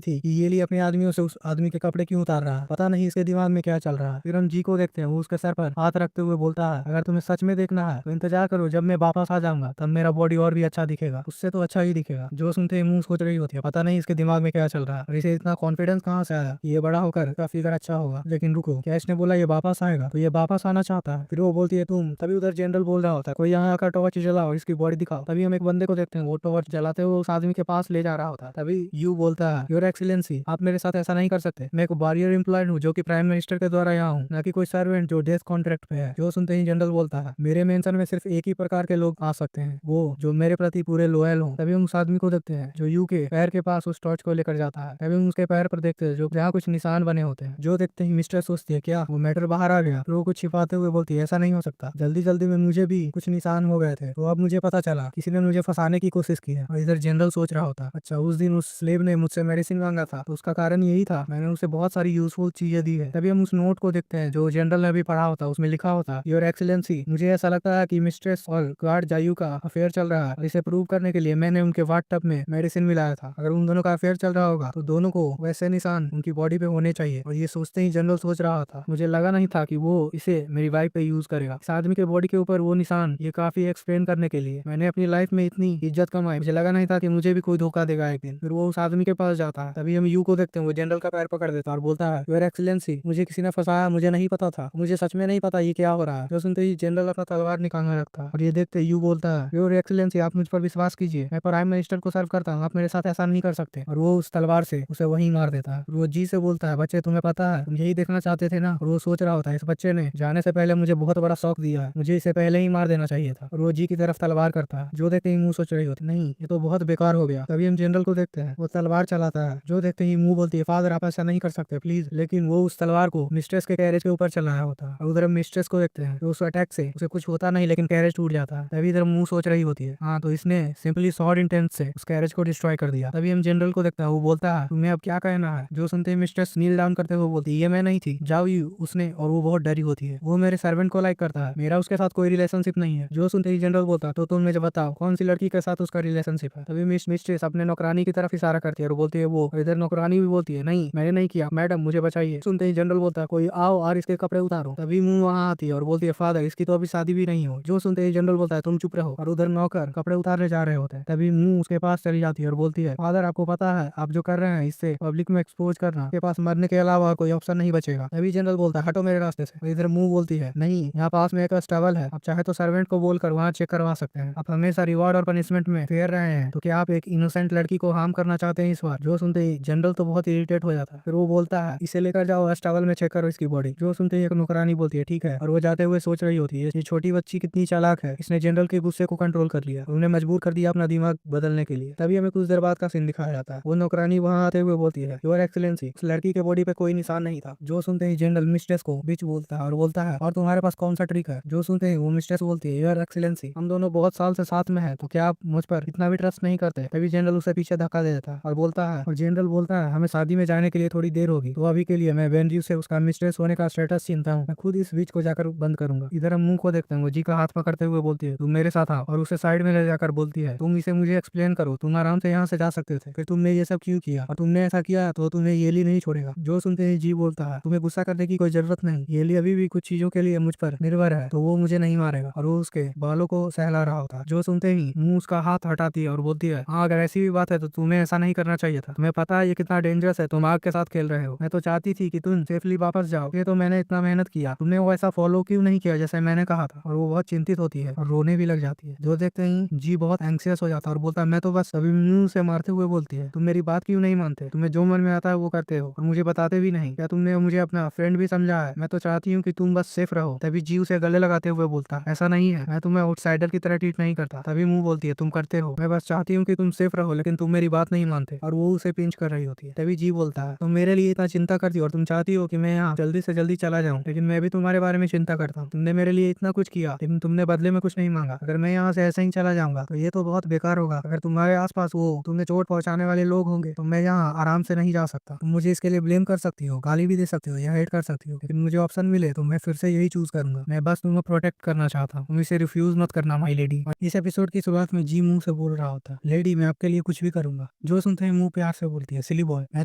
Speaker 1: थी कि ये लिए अपने आदमियों से उस आदमी के कपड़े क्यों उतार रहा है, पता नहीं इसके दिमाग में क्या चल रहा है। फिर हम जी को देखते हैं, वो उसके सर पर हाथ रखते हुए बोलता है अगर तुम्हें सच में देखना है तो इंतजार करो, जब मैं वापस आ जाऊंगा तब मेरा बॉडी और भी अच्छा दिखेगा, उससे तो अच्छा ही दिखेगा। जो सुनते ही मुंह सोच रही होती है पता नहीं इसके दिमाग में क्या चल रहा है और इसे इतना कॉन्फिडेंस कहाँ से आया कि ये बड़ा होकर का फिगर अच्छा होगा। लेकिन रुको क्या इसने बोला ये वापस आएगा, तो ये वापस आना चाहता है। फिर वो बोलती है तुम। तभी उधर जनरल बोल रहा होता है कोई यहाँ आकर टॉर्च जलाओ इसकी बॉडी दिखाओ। तभी हम एक बंदे को देखते हैं, वो टॉर्च जलाते हुए उस आदमी के पास ले जा रहा होता है। तभी यू बोलता है योर एक्सीलेंसी आप मेरे साथ ऐसा नहीं कर सकते, मैं एक वॉरियर एम्प्लॉय हूँ जो कि प्राइम मिनिस्टर के द्वारा यहाँ हूँ, न कि कोई सर्वेंट जो डेथ कॉन्ट्रैक्ट पे है। जो सुनते ही जनरल बोलता है मेरे मेंशन में सिर्फ एक ही प्रकार के लोग आ सकते हैं, वो जो मेरे प्रति पूरे लॉयल हो। तभी हम उस आदमी को देखते हैं जो यू के पैर के पास उस टॉर्च को लेकर जाता है। तभी हम उसके पैर पर देखते हैं जो जहाँ कुछ निशान बने होते हैं। जो देखते ही मिस्टर सोचती है क्या वो मैटर बाहर आ गया। तो वो कुछ छिपाते हुए बोलती है ऐसा नहीं हो सकता, जल्दी जल्दी में मुझे भी कुछ निशान हो गए थे, तो अब मुझे पता चला किसी ने मुझे फंसाने की कोशिश की है। और इधर जनरल सोच रहा होता अच्छा उस दिन उस स्लेव ने मुझसे मेडिसिन मांगा था तो उसका कारण यही था, मैंने उसे बहुत सारी यूजफुल चीजें दी है। तभी हम उस नोट को देखते हैं जो जनरल ने अभी पढ़ा होता, उसमें लिखा होता योर एक्सीलेंसी मुझे ऐसा लगता है कि मिस्ट्रेस और गार्ड जायू का अफेयर चल रहा है, और इसे प्रूव करने के लिए मैंने उनके वाट टब में मेडिसिन मिलाया था। अगर उन दोनों का अफेयर चल रहा होगा तो दोनों को वैसे निशान उनकी बॉडी पे होने चाहिए। और ये सोचते ही जनरल सोच रहा था मुझे लगा नहीं था कि वो इसे मेरी वाइफ पे यूज करेगा। इस आदमी के बॉडी के ऊपर वो निशान ये काफी एक्सप्लेन करने के लिए मैंने अपनी लाइफ में इतनी इज्जत कमाई, मुझे लगा नहीं था कि मुझे भी कोई धोखा देगा एक दिन। फिर वो उस आदमी के पास जाता है। तभी हम यू को देखते हैं, वो जनरल का पैर पकड़ देता है और बोलता है योर एक्सीलेंसी मुझे किसी ने फंसाया, मुझे नहीं पता था, मुझे सच में नहीं पता ये क्या हो रहा है। जो सुनते ही जनरल अपना तलवार निकालने लगता है और ये देखते यू बोलता है योर एक्सीलेंसी आप मुझ पर विश्वास कीजिए, मैं प्राइम मिनिस्टर को सर्व करता हूँ, आप मेरे साथ ऐसा नहीं कर सकते। और वो उस तलवार से उसे वहीं मार देता है। वो जी से बोलता है बच्चे तुम्हें पता है तुम यही देखना चाहते थे ना। और वो सोच रहा होता है इस बच्चे ने जाने से पहले मुझे बहुत बड़ा शौक दिया है, मुझे इसे पहले ही मार देना चाहिए था। और वो जी की तरफ तलवार करता है। जो देखते ही मुंह सोच रही होती नहीं ये तो बहुत बेकार हो गया। तभी हम जनरल को देखते हैं, वो तलवार चलाता है। जो देखते ही मुंह बोलती है फादर आप ऐसा नहीं कर सकते प्लीज। लेकिन वो उस तलवार को मिस्ट्रेस के कैरेज के ऊपर चलाया होता है। और उधर हम मिस्ट्रेस को देखते हैं तो उस अटैक से उसे कुछ होता नहीं लेकिन कैरेज टूट जाता है। तभी इधर मुंह सोच रही होती है हाँ तो इसने सिंपली शॉर्ट इंटेंस से उस कैरेज को डिस्ट्रॉय कर दिया। तभी हम जनरल को देखते हैं, वो बोलता है तुम्हें अब क्या कहना है। जो सुनते ही मिस्ट्रेस नील डाउन करते हुए बोलती है ये मैं नहीं थी, जाओ यू उसने। और वो बहुत डरी होती है, वो मेरे सर्वेंट को लाइक करता है, मेरा उसके साथ कोई रिलेशनशिप नहीं है। जो सुनते ही जनरल बोलता तो तुम मुझे बताओ कौन सी लड़की के साथ उसका रिलेशनशिप है। तभी मिस्ट्रेस अपने नौकरानी की तरफ इशारा करती है और बोलती है वो। इधर नौकरानी भी बोलती है नहीं मैंने नहीं किया, मैडम मुझे बचाइए। सुनते ही जनरल बोलता है कोई आओ और इसके कपड़े उतारो। तभी मुंह वहां आती है और बोलती है फादर
Speaker 2: है, इसकी तो अभी शादी भी नहीं हो। जो सुनते ही जनरल बोलता है तुम चुप रहो, और उधर नौकर कपड़े उतारने जा रहे होते हैं। तभी मुंह उसके पास चली जाती है और बोलती है फादर आपको पता है आप जो कर रहे हैं इससे पब्लिक में एक्सपोज करना, के पास मरने के अलावा कोई ऑप्शन नहीं बचेगा। तभी जनरल बोलता है हटो मेरे रास्ते से। इधर मुंह बोलती है नहीं, यहाँ पास में एक स्टबल है, आप चाहे तो सर्वेंट को बोलकर वहाँ चेक करवा सकते हैं। आप हमेशा रिवॉर्ड और पनिशमेंट में फेयर रहे हैं, तो क्या आप एक इनोसेंट लड़की को हार्म करना चाहते हैं इस बार? जो सुनते ही जनरल तो बहुत इरिटेट हो जाता है। फिर वो बोलता है इसे लेकर जाओ स्टबल में चेक करो इसकी बॉडी। जो सुनते ही एक नौकरानी बोलती है ठीक है, और वो जाते हुए सोच रही होती है ये छोटी बच्ची कितनी चालाक है, इसने जनरल के गुस्से को कंट्रोल कर लिया, उन्हें मजबूर कर दिया अपना दिमाग बदलने के लिए। तभी हमें कुछ देर बाद का सीन दिखाया जाता है। वो नौकरानी वहाँ आते हुए बोलती है योर एक्सीलेंसी, उस लड़की के बॉडी पे कोई निशान नहीं था। जो सुनते ही जनरल मिस्ट्रेस को बीच बोलता है और बोलता है और तुम्हारे पास कौन सा ट्रिक है? जो सुनते ही वो मिस्ट्रेस बोलती है योर एक्सीलेंसी, हम दोनों बहुत साल से साथ में है, तो क्या आप मुझ पर इतना भी ट्रस्ट नहीं करते? तभी जनरल उसे पीछे धक्का दे देता है और बोलता है, और जनरल बोलता है हमें शादी में जाने के लिए थोड़ी देर होगी, तो अभी के लिए मैं बेनजी से उसका मिस्ट्रेस होने का स्टेटस चिंता हूँ, मैं खुद इस बीच को जाकर बंद करूंगा। इधर हम मुंह को देखते हैं, वो जी का हाथ पकड़ते हुए बोलती है तुम मेरे साथ आओ, और उसे साइड में ले जाकर बोलती है तुम इसे मुझे एक्सप्लेन करो, तुम आराम से यहाँ से जा सकते थे, फिर तुमने ये सब क्यों किया, और तुमने ऐसा किया तो तुम्हें येली नहीं छोड़ेगा। जो सुनते ही जी बोलता है तुम्हें गुस्सा करने की कोई जरूरत नहीं, येली अभी भी कुछ चीजों के लिए मुझ पर निर्भर है, तो वो मुझे नहीं मारेगा, और वो उसके बालों को सहला रहा होता है। जो सुनते ही मुंह उसका हाथ हटाती है और बोलती है हाँ अगर ऐसी भी बात है तो तुम्हें ऐसा नहीं करना चाहिए था, तुम्हें पता है ये कितना डेंजरस है, तुम आग के साथ खेल रहे हो, मैं तो चाहती थी कि तुम सेफली वापस जाओ, ये तो मैंने इतना मेहनत किया, तुमने वो ऐसा फॉलो क्यों नहीं किया जैसे मैंने कहा था। और वो बहुत चिंतित होती है और रोने भी लग जाती है। जो देखते ही जी बहुत एंक्सियस हो जाता है और बोलता है मैं तो बस अभी मुंह से मारते हुए बोलती है तुम मेरी बात क्यों नहीं मानते, तुम्हें जो मन में आता है वो करते हो और मुझे बताते भी नहीं, क्या तुमने मुझे अपना फ्रेंड भी समझा है? मैं तो चाहती हूँ कि तुम बस सेफ रहो। तभी जी उसे गले लगाते हुए बोलता है ऐसा नहीं है, मैं तुम्हें आउटसाइडर की तरह ट्रीट नहीं करता। तभी मुंह बोलती है तुम करते हो, मैं बस चाहती हूँ कि तुम सेफ रहो, लेकिन तुम मेरी बात नहीं मानते, और वो उसे पिंच कर रही होती है। तभी जी बोलता है तुम मेरे लिए इतना चिंता करती हो और तुम चाहती हो कि मैं यहाँ जल्दी से जल्दी चला जाऊँ, लेकिन मैं भी तुम्हारे बारे में चिंता करता हूँ। तुमने मेरे लिए इतना कुछ किया लेकिन तुमने बदले में कुछ नहीं मांगा, अगर मैं यहाँ से ऐसे ही चला जाऊंगा तो ये तो बहुत बेकार होगा। अगर तुम्हारे आसपास वो तुम्हें चोट पहुंचाने वाले लोग होंगे तो मैं यहाँ आराम से नहीं जा सकता। तुम मुझे इसके लिए ब्लेम कर सकती हो, गाली भी दे सकती हो या हेट कर सकती हो, लेकिन मुझे ऑप्शन मिले तो मैं फिर से यही चूज करूंगा। मैं बस तुम्हें प्रोटेक्ट करना चाहता हूँ, तुम इसे रिफ्यूज मत करना माई लेडी। इस एपिसोड की शुरुआत में जी मुंह से बोल रहा होता है लेडी मैं आपके लिए कुछ भी करूंगा। जो सुनते ही मुंह प्यार से बोलती है सिली बॉय, मैं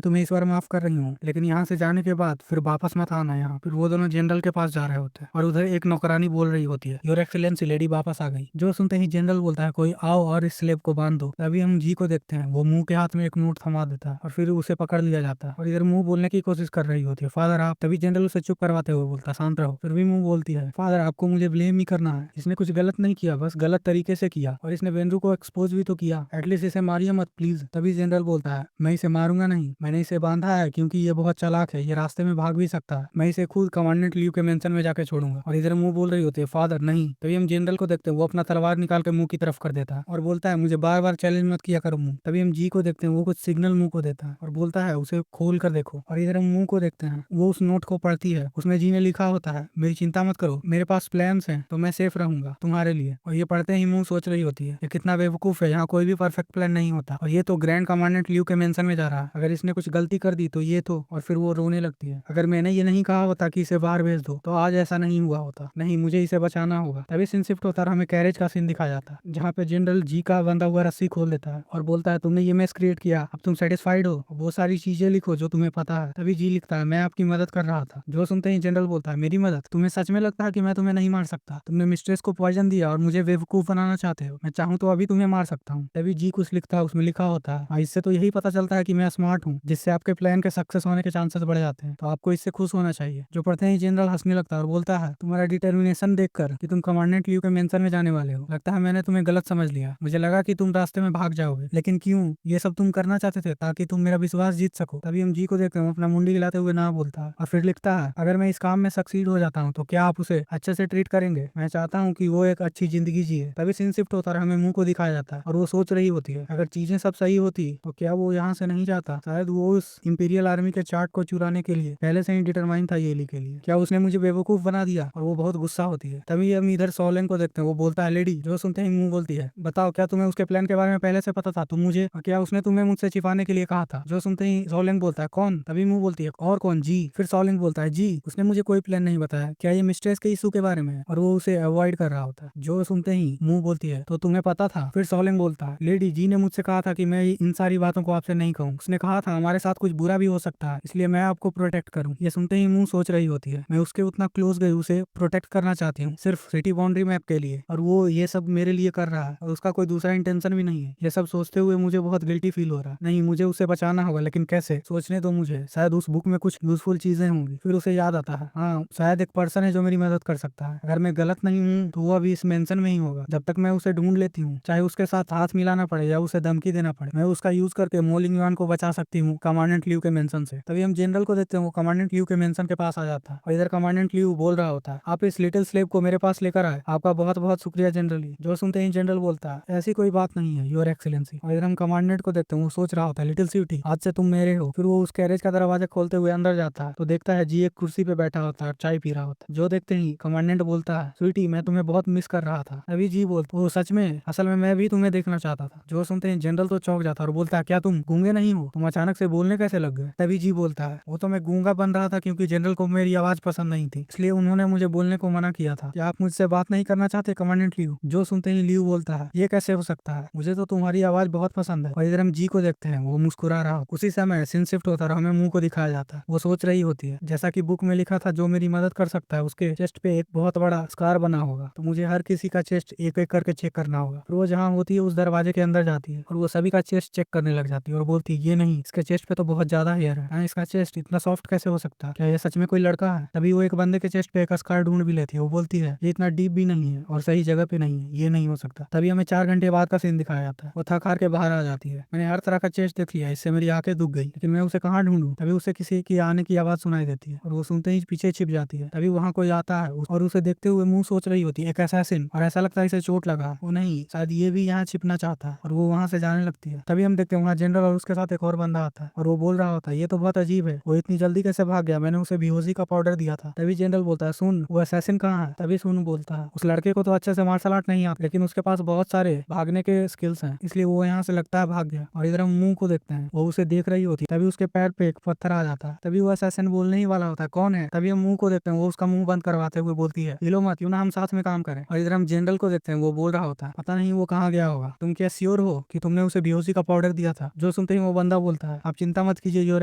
Speaker 2: तुम्हें इस बार माफ कर रही हूँ, लेकिन यहाँ से जाने के बाद फिर वापस मत आना यहाँ। फिर वो दोनों जनरल के पास जा रहे होते हैं और उधर एक नौकरानी बोल रही होती है योर एक्सीलेंसी लेडी वापस आ गई। जो सुनते ही जनरल बोलता है कोई आओ और इस स्लेब को बांध दो। तभी हम जी को देखते हैं, वो मुंह के हाथ में एक नोट थमा देता है और फिर उसे पकड़ लिया जाता है और इधर मुंह बोलने की कोशिश कर रही होती है फादर आप। तभी जनरल उसे चुप करवाते हुए बोलता है शांत रहो। फिर भी मुंह बोलती है फादर आपको मुझे ब्लेम ही करना है, इसने कुछ गलत नहीं किया, बस गलत तरीके से किया, और इसने वेंड्रू को एक्सपोज भी तो किया, एटलीस्ट इसे मारिए मत प्लीज। तभी जनरल बोलता है मैं इसे मारूंगा नहीं, मैंने इसे बांधा है क्योंकि ये बहुत चालाक है, ये रास्ते में भाग भी सकता है, मैं इसे खुद कमांडेंट ल्यू के मेंशन में जाके छोड़ूंगा। और इधर मुंह बोल रही होती है फादर नहीं। तभी हम जनरल को देखते हैं, वो अपना तलवार निकाल के मुंह की तरफ कर देता है और बोलता है मुझे बार बार चैलेंज मत किया करो मुंह। तभी हम जी को देखते हैं, वो कुछ सिग्नल मुंह को देता है और बोलता है उसे खोल कर देखो। और इधर हम मुंह को देखते हैं, वो उस नोट को पढ़ती है, उसमें जी ने लिखा होता है मेरी चिंता मत करो, मेरे पास प्लान्स हैं तो मैं सेफ रहूंगा तुम्हारे लिए। और ये पढ़ते ही मुंह सोच रही होती है ये कितना बेवकूफ है, यहाँ कोई भी परफेक्ट प्लान नहीं होता, और ये तो ग्रैंड कमांडेंट ल्यू के मेंशन में जा रहा है, अगर इसने कुछ गलती कर दी तो ये तो। और फिर वो रोने लगती है, अगर मैंने ये नहीं कहा होता कि इसे बाहर भेज दो तो आज ऐसा नहीं हुआ होता, नहीं मुझे इसे बचाना होगा। तभी सीन शिफ्ट होता है, हमें कैरेज का सीन दिखाया जाता है जहाँ पे जनरल जी का बंधा हुआ रस्सी खोल देता है और बोलता है तुमने ये मैस क्रिएट किया, अब तुम सेटिस्फाइड हो, वो सारी चीजें लिखो जो तुम्हें पता है। तभी जी लिखता है मैं आपकी मदद कर रहा था। जो सुनते ही जनरल बोलता है मेरी मदद? तुम्हें सच में लगता है कि मैं तुम्हें नहीं मार सकता? तुमने मिस्ट्रेस को पॉइजन दिया और मुझे बेवकूफ बनाना चाहते हो, मैं चाहूँ तो अभी तुम्हें मार सकता हूँ। तभी जी कुछ लिखता है, उसमें लिखा होता है इससे तो यही पता चलता है कि मैं स्मार्ट हूँ, जिससे आपके प्लान के सक्सेस होने के चांसेस बढ़ जाते हैं, तो आपको इससे खुश होना चाहिए। जो पढ़ते ही जनरल हंसने लगता है और बोलता है तुम्हारा डिटर्मिनेशन देखकर कि तुम कमांडेंट ल्यू के मेंशन में जाने वाले हो, लगता है मैंने तुम्हें गलत समझ लिया, मुझे लगा कि तुम रास्ते में भाग जाओगे, लेकिन क्यों? ये सब तुम करना चाहते थे ताकि तुम मेरा विश्वास जीत सको। तभी हम जी को देखते हैं, अपना मुंडी हिलाते हुए ना बोलता है और फिर लिखता है अगर मैं इस काम में सक्सीड हो जाता हूँ तो क्या आप उसे अच्छे से ट्रीट करेंगे? मैं चाहता हूँ कि वो एक अच्छी जिंदगी जिए। तभी सीन शिफ्ट होता है, हमें मुंह को दिखाया जाता है और वो सोच रही होती है अगर चीजें सब सही होती तो क्या वो यहाँ से नहीं जाता? शायद वो उस इंपीरियल आर्मी के चार्ट को चुराने के लिए पहले से ही डिटरमाइन था येली के लिए, क्या उसने मुझे बेवकूफ बना दिया? और वो बहुत गुस्सा होती है। तभी हम इधर सोलेन को देखते हैं, वो बोलता है लेडी। जो सुनते ही मुंह बोलती है बताओ क्या तुम्हें उसके प्लान के बारे में पहले से पता था? तुम मुझे, क्या उसने तुम्हें मुझसे छिपाने के लिए कहा था? जो सुनते ही सोलेन बोलता है कौन? तभी मुंह बोलती है और कौन? जी। फिर सोलेन बोलता है जी उसने मुझे कोई प्लान नहीं बताया, क्या ये मिस्ट्रेस के इशू के बारे में है? और वो उसे अवॉइड कर रहा होता है। जो सुनते ही मुंह बोलती है तो तुम्हें पता था? फिर सोलेन बोलता है लेडी जी ने मुझसे कहा था कि मैं इन सारी बातों को आपसे नहीं कहूँ, उसने कहा था हमारे साथ कुछ बुरा भी हो सकता है, इसलिए मैं आपको प्रोटेक्ट करूँ। ये सुनते ही मुंह सोच रही होती है मैं उसके उतना क्लोज गई उसे प्रोटेक्ट प्रोटेक्ट करना चाहती हूँ सिर्फ सिटी बाउंड्री मैप के लिए, और वो ये सब मेरे लिए कर रहा है और उसका कोई दूसरा इंटेंशन भी नहीं है। ये सब सोचते हुए मुझे बहुत गिल्टी फील हो रहा है। नहीं, मुझे उसे बचाना होगा, लेकिन कैसे? सोचने दो मुझे, शायद उस बुक में कुछ यूजफुल चीजें होंगी। फिर उसे याद आता है, हाँ शायद एक पर्सन है जो मेरी मदद कर सकता है। अगर मैं गलत नहीं हूँ तो वो अभी इस मेंशन में ही होगा। जब तक मैं उसे ढूंढ लेती हूँ, चाहे उसके साथ हाथ मिलाना पड़े या उसे धमकी देना पड़े, मैं उसका यूज करके मोलिंग युआन को बचा सकती हूँ कमांडेंट लियू के मेंशन से। तभी हम जनरल को देखते हैं, वो कमांडेंट लियू के मेंशन के पास आ जाता है और इधर कमांडेंट लियू बोल रहा होता है, आप इस लिटिल स्लेव को मेरे पास लेकर आए, आपका बहुत बहुत शुक्रिया जनरली। जो सुनते ही जनरल बोलता है, ऐसी कोई बात नहीं है योर एक्सीलेंसी। और इधर हम कमांडेंट को देखते हैं, वो सोच रहा होता है, लिटिल स्वीटी आज से तुम मेरे हो। फिर वो उस कैरेज का दरवाजा खोलते हुए अंदर जाता है तो देखता है जी एक कुर्सी पे बैठा होता है और चाय पी रहा होता है। जो देखते ही कमांडेंट बोलता है, स्वीटी मैं तुम्हें बहुत मिस कर रहा था। अभी जी बोलता, वो सच में? असल में मैं भी तुम्हें देखना चाहता था। जो सुनते ही जनरल तो चौंक जाता है और बोलता है, क्या तुम गूंगे नहीं हो? तुम अचानक से बोलने कैसे लग गए? तभी जी बोलता है, वो तो मैं गूंगा बन रहा था क्योंकि जनरल को मेरी आवाज पसंद नहीं थी, इसलिए उन्होंने मुझे बोलने को मना किया था। क्या आप मुझसे बात नहीं करना चाहते कमांडेंट लियू? जो सुनते ही लियू बोलता है, ये कैसे हो सकता है, मुझे तो तुम्हारी आवाज बहुत पसंद है। और इधर हम जी को देखते हैं, वो मुस्कुरा रहा हो। उसी समय सीन शिफ्ट होता है और हमें मुंह को दिखाया जाता है। वो सोच रही होती है, जैसा कि बुक में लिखा था, जो मेरी मदद कर सकता है उसके चेस्ट पे एक बहुत बड़ा स्कार बना होगा, तो मुझे हर किसी का चेस्ट एक एक करके चेक करना होगा। फिर वो जहाँ होती है उस दरवाजे के अंदर जाती है और वो सभी का चेस्ट चेक करने लग जाती है और बोलती है, ये नहीं, इसके चेस्ट पे तो बहुत ज्यादा हेयर है। हाँ, इसका चेस्ट इतना सॉफ्ट कैसे हो सकता है? क्या ये सच में कोई लड़का है? तभी वो एक बंदे के चेस्ट पे एक स्कार ढूंढ भी लेती है। वो बोलती है, ये इतना डीप भी नहीं है और सही जगह पे नहीं है, ये नहीं हो सकता। तभी हमें 4 घंटे बाद का सीन दिखाया जाता है। वो थक हार के बाहर आ जाती है, मैंने हर तरह का चेस्ट देख लिया, इससे मेरी आंखें दुख गई, लेकिन मैं उसे कहाँ ढूंढूं? तभी उसे किसी की आने की आवाज सुनाई देती है और वो सुनते ही पीछे छिप जाती है। तभी वहाँ कोई आता है और उसे देखते हुए मुंह सोच रही होती है, एक असैसिन, और ऐसा लगता है इसे चोट लगा। वो नहीं, शायद ये भी यहाँ छिपना चाहता है और वो वहाँ से जाने लगती है। तभी हम देखते हैं वहाँ जनरल और उसके साथ एक और बंदा आता है और वो बोल रहा होता है, ये तो बहुत अजीब है, वो इतनी जल्दी कैसे भाग गया? मैंने उसे बेहोशी का पाउडर दिया था। तभी जनरल बोलता है, सुन वो असैसिन कहाँ है? तभी सुन बोलता है, उस लड़के को तो अच्छे से मार्शल आर्ट नहीं आता, लेकिन उसके पास बहुत सारे भागने के स्किल्स हैं, इसलिए वो यहाँ से लगता है भाग गया। और इधर हम मुंह को देखते हैं, वो उसे देख रही होती है। तभी उसके पैर पे एक पत्थर आ जाता है। तभी वो असैसिन बोलने ही वाला होता है, कौन है? तभी हम मुंह को देखते हैं, वो उसका मुंह बंद करवाते हुए बोलती है, हिलो मत, क्यों ना हम साथ में काम करें। और इधर हम जनरल को देखते हैं, वो बोल रहा होता है, पता नहीं वो कहाँ गया होगा, तुम क्या श्योर हो कि तुमने उसे बेहोशी का पाउडर दिया था? जो सुनते ही वो बंदा बोलता है, आप चिंता मत कीजिए योर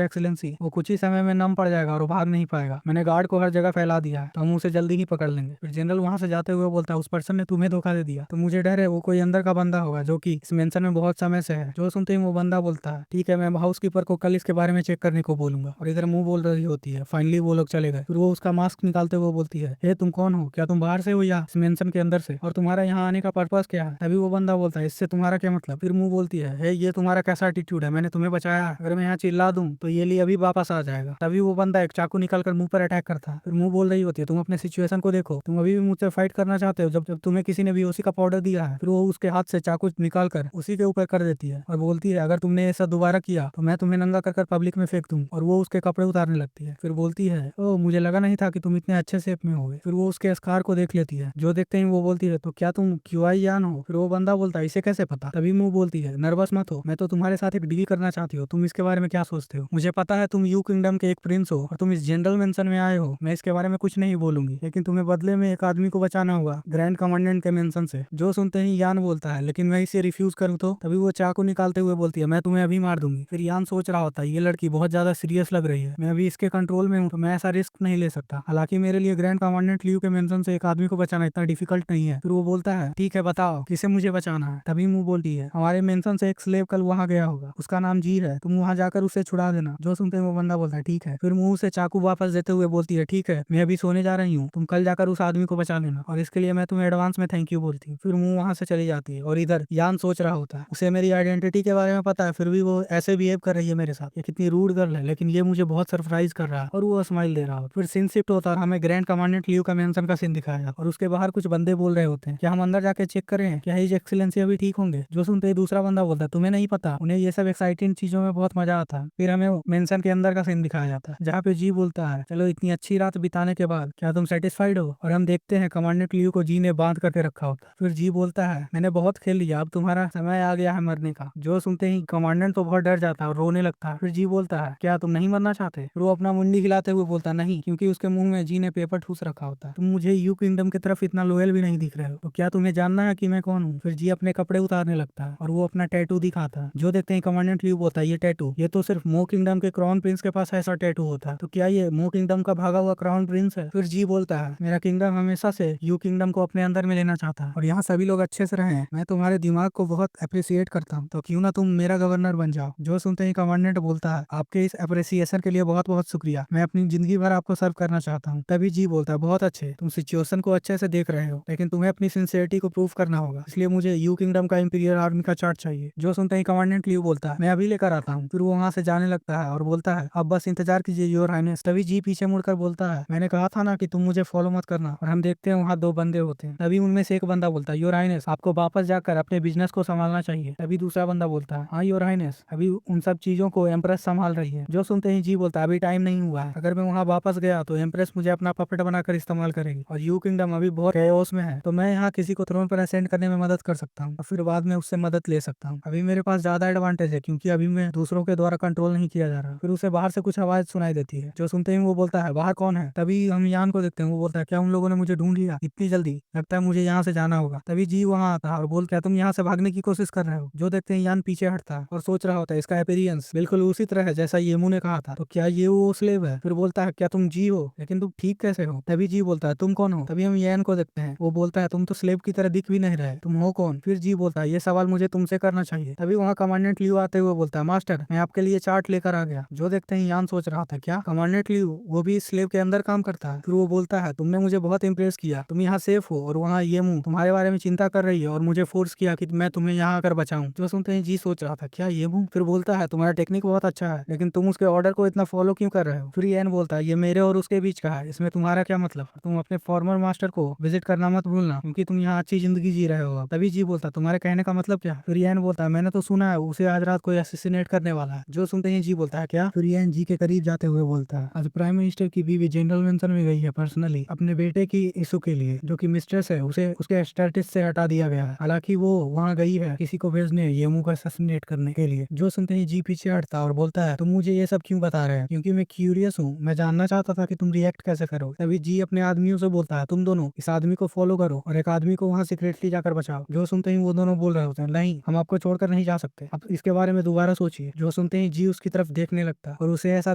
Speaker 2: एक्सीलेंसी, वो कुछ ही समय में नम पड़ जाएगा और वो भाग नहीं पाएगा। मैंने गार्ड को हर जगह फैला दिया है, तो हम उसे जल्दी ही पकड़ लेंगे। फिर जनरल वहां से जाते हुए बोलता है, उस पर्सन ने तुम्हें धोखा दे दिया, तो मुझे डर है वो कोई अंदर का बंदा होगा जो कि इस मेंशन में बहुत समय से है। जो सुनते ही वो बंदा बोलता है, ठीक है, मैं हाउस कीपर को कल इसके बारे में चेक करने को बोलूंगा। और इधर मुंह बोल रही होती है, फाइनली वो लोग चले गए। फिर वो उसका मास्क निकालते हुए बोलती है, हे तुम कौन हो? क्या तुम बाहर से हो या इस मेंशन के अंदर से? और तुम्हारा यहाँ आने का पर्पस क्या है? तभी वो बंदा बोलता है, इससे तुम्हारा क्या मतलब? फिर मुंह बोलती है, हे ये तुम्हारा कैसा एटीट्यूड है? मैंने तुम्हें बचाया, अगर मैं यहाँ चिल्ला दूं तो ये लिए अभी वापस आ जाएगा। तभी वो बंदा एक चाकू निकालकर मुंह पर अटैक करता है। फिर मुंह बोल रही होती है, तुम अपने सिचुएशन को देखो, तुम अभी भी मुझसे फाइट करना चाहते हो जब जब तुम्हें किसी ने बेहोशी का पाउडर दिया है। फिर वो उसके हाथ से चाकू निकालकर उसी के ऊपर कर देती है और बोलती है, अगर तुमने ऐसा दोबारा किया तो मैं तुम्हें नंगा कर पब्लिक में फेंक दूं। और वो उसके कपड़े उतारने लगती है। फिर बोलती है, ओ मुझे लगा नहीं था कि तुम इतने अच्छे शेप में होगे। फिर वो उसके स्कार को देख लेती है। जो देखते ही वो बोलती है, तो क्या तुम क्यूआई यान हो? फिर वो बंदा बोलता है, इसे कैसे पता? तभी मुंह बोलती है, नर्वस मत हो, मैं तो तुम्हारे साथ एक डील करना चाहती हो, तुम इसके बारे में क्या सोचते हो? मुझे पता है तुम यू किंगडम के एक प्रिंस हो और तुम इस जनरल मेंशन में आए हो, मैं इसके बारे में कुछ नहीं बोलूंगी, लेकिन तुम्हें बदले में एक आदमी को बचाना होगा ग्रैंड कमांडेंट के मेंशन से। जो सुनते ही यान बोलता है, लेकिन मैं इसे रिफ्यूज करूँ तो? तभी वो चाकू निकालते हुए बोलती है, मैं तुम्हें अभी मार दूंगी। फिर यान सोच रहा होता है, ये लड़की बहुत ज्यादा सीरियस लग रही है, मैं अभी इसके कंट्रोल में हूँ तो मैं ऐसा रिस्क नहीं ले सकता। हालांकि मेरे लिए ग्रैंड कमांडेंट लियू के मेंशन से एक आदमी को बचाना इतना डिफिकल्ट नहीं है। फिर वो बोलता है, ठीक है बताओ किसे मुझे बचाना है? तभी मुंह बोलती है, हमारे मेंशन से एक स्लेव कल वहाँ गया होगा, उसका नाम जीर है, तुम वहाँ जाकर उसे छुड़ा देना। जो सुनते ही वो बंदा बोलता है, ठीक है। फिर मुंह से चाकू वापस देते हुए बोलती है, ठीक है, मैं अभी सोने जा रही हूँ, तुम कल जाकर उस आदमी को बचा लेना और इसके लिए मैं तुम्हें एडवांस में थैंक यू बोलती हूँ। फिर मुंह वहाँ से चली जाती है और इधर यान सोच रहा होता है, उसे मेरी आइडेंटिटी के बारे में पता है, फिर भी वो ऐसे बिहेव कर रही है मेरे साथ, ये कितनी रूड गर्ल है, लेकिन ये मुझे बहुत सरप्राइज कर रहा है। और वो स्माइल दे रहा हो। फिर सीन शिफ्ट होता है, हमें ग्रैंड कमांडेंट लियू का मेंशन का सीन दिखाया जाता है और उसके बाहर कुछ बंदे बोल रहे होते हैं, क्या हम अंदर जाके चेक करें, क्या हिज एक्सीलेंसी अभी ठीक होंगे? जो सुनते ही दूसरा बंदा बोलता है, तुम्हें नहीं पता, उन्हें ये सब एक्साइटिंग चीजों में बहुत मजा आता है। फिर हमें मेंशन के अंदर का सीन दिखाया जाता है, जहाँ पे जी बोलता है, चलो इतनी अच्छी रात बिताने के बाद क्या तुम सेटिस्फाइड हो? और हम देखते हैं कमांडेंट लियू को जी ने बांध करके रखा होता है। फिर जी बोलता है, मैंने बहुत खेल लिया, अब तुम्हारा समय आ गया है मरने का। जो सुनते ही कमांडेंट तो बहुत डर जाता है और रोने लगता है। फिर जी बोलता है, क्या तुम नहीं मरना चाहते? फिर वो अपना मुंडी हिलाते हुए बोलता है, नहीं, क्योंकि उसके मुंह में जी ने पेपर ठूस रखा होता है। तुम मुझे यू किंगडम की तरफ इतना लोयल भी नहीं दिख रहे हो, तो क्या तुम्हें जानना है कि मैं कौन हूँ? फिर जी अपने कपड़े उतारने लगता है और वो अपना टैटू दिखाता है। जो देखते हैं कमांडेंट लियू बोलता है, ये टैटू, ये तो सिर्फ मो किंगडम के क्राउन प्रिंस के पास ऐसा टैटू होता है, तो क्या ये मो किंगडम का भागा हुआ क्राउन प्रिंस है? फिर जी बोलता है, है, मेरा किंगडम हमेशा से यू किंगडम को अपने अंदर में लेना चाहता है और यहाँ सभी लोग अच्छे से रहे। मैं तुम्हारे दिमाग को बहुत अप्रिसिएट करता हूँ, तो क्यों ना तुम मेरा गवर्नर बन जाओ। जो सुनते ही कमांडेंट बोलता है, आपके इस अप्रिसिएशन के लिए बहुत बहुत शुक्रिया, मैं अपनी जिंदगी भर आपको सर्व करना चाहता हूँ। तभी जी बोलता है, बहुत अच्छे, तुम सिचुएशन को अच्छे से देख रहे हो, लेकिन तुम्हें अपनी सिंसियरिटी को प्रूव करना होगा, इसलिए मुझे यू किंगडम का इंपीरियल आर्मी का चार्ट चाहिए। जो सुनते ही कमांडेंट लियू बोलता है, मैं अभी लेकर आता हूँ। फिर वो वहाँ से जाने लगता है और बोलता है, अब बस इंतजार कीजिए योर हाइनेस। तभी जी पीछे मुड़कर बोलता है, मैंने कहा था ना कि तुम मुझे फॉलो मत करना। और हम देखते हैं वहाँ दो बंदे होते हैं। तभी उनमें से एक बंदा बोलता है, योर हाइनेस, आपको वापस जाकर अपने बिजनेस को संभालना चाहिए। तभी दूसरा बंदा बोलता है, हाँ योर हाइनेस, अभी उन सब चीजों को एम्प्रेस संभाल रही है। जो सुनते ही जी बोलता है, अभी टाइम नहीं हुआ है, अगर मैं वहाँ वापस गया तो एम्प्रेस मुझे अपना पपेट बनाकर इस्तेमाल करेगी और यू किंगडम अभी बहुत कैओस में है, तो मैं यहाँ किसी को थ्रोन पर असेंड करने में मदद कर सकता हूँ और फिर बाद में उससे मदद ले सकता हूँ। अभी मेरे पास ज्यादा एडवांटेज है क्योंकि अभी मैं दूसरों के द्वारा कंट्रोल नहीं किया जा रहा। फिर उसे बाहर से कुछ आवाज सुनाई देती है। जो सुनते ही वो बोलता है, बाहर कौन है। तभी हम यान को देखते हैं, वो बोलता है, क्या उन लोगों ने मुझे ढूंढ लिया इतनी जल्दी, लगता है मुझे यहाँ से जाना होगा। तभी जी वहाँ आता है और बोलता है, तुम यहाँ से भागने की कोशिश कर रहे हो। जो देखते हैं यान पीछे हटता है और सोच रहा होता है, इसका अपीयरेंस बिल्कुल उसी तरह है जैसा येमू ने कहा था, तो क्या ये वो स्लेव है। फिर बोलता है, क्या तुम जी हो, लेकिन तुम ठीक कैसे हो। तभी जी बोलता है, तुम कौन हो। तभी हम यान को देखते हैं, वो बोलता है, तुम तो स्लेव की तरह दिख भी नहीं रहे, तुम हो कौन। फिर जी बोलता है, ये सवाल मुझे तुमसे करना चाहिए। तभी वहाँ कमांडेंट लियू आते हुए बोलता है, मास्टर मैं आपके लिए चार्ट लेकर आ गया। जो देखते हैं यान सोच रहा था, क्या कमांडेंट लियू वो भी स्लेव के अंदर काम करता है। फिर वो बोलता है, तुमने मुझे बहुत इंप्रेस किया, तुम यहाँ सेफ हो और वहाँ ये मुंह तुम्हारे बारे में चिंता कर रही है और मुझे फोर्स किया कि मैं तुम्हें यहाँ आकर बचाऊं। जो सुनते ही जी सोच रहा था, क्या ये मुंह। फिर बोलता है, तुम्हारा टेक्निक बहुत अच्छा है, लेकिन तुम उसके ऑर्डर को इतना फॉलो क्यों कर रहे हो। फिर येन बोलता है, ये मेरे और उसके बीच का है, इसमें तुम्हारा क्या मतलब। तुम अपने फॉर्मर मास्टर को विजिट करना मत भूलना क्योंकि तुम यहाँ अच्छी जिंदगी जी रहे हो। तभी जी बोलता, तुम्हारे कहने का मतलब क्या। फिर येन बोलता है, मैंने तो सुना है उसे आज रात कोई असैसिनेट करने वाला है। जो सुनते ही जी बोलता है, क्या। फिर येन जी के करीब जाते हुए बोलता है, आज प्राइम मिनिस्टर की बीवी जनरल मेंशन में गई है पर्सनली अपने बेटे की इशू के लिए, जो कि मिस्ट्रेस है, उसे उसके स्टेटस से हटा दिया गया है। हालांकि वो वहाँ गई है किसी को भेजने येमू को असैसिनेट करने के लिए। जो सुनते ही जी पीछे हटता और बोलता है, तुम मुझे ये सब क्यों बता रहे हैं, क्योंकि मैं क्यूरियस हूँ, मैं जानना चाहता था कि तुम रिएक्ट कैसे करो। तभी जी अपने आदमियों से बोलता है, तुम दोनों इस आदमी को फॉलो करो और एक आदमी को वहाँ सीक्रेटली जाकर बचाओ। जो सुनते ही वो दोनों बोल रहे होते हैं, नहीं हम आपको छोड़कर नहीं जा सकते, अब इसके बारे में दोबारा सोचिए। जो सुनते ही जी उसकी तरफ देखने लगता है और उसे ऐसा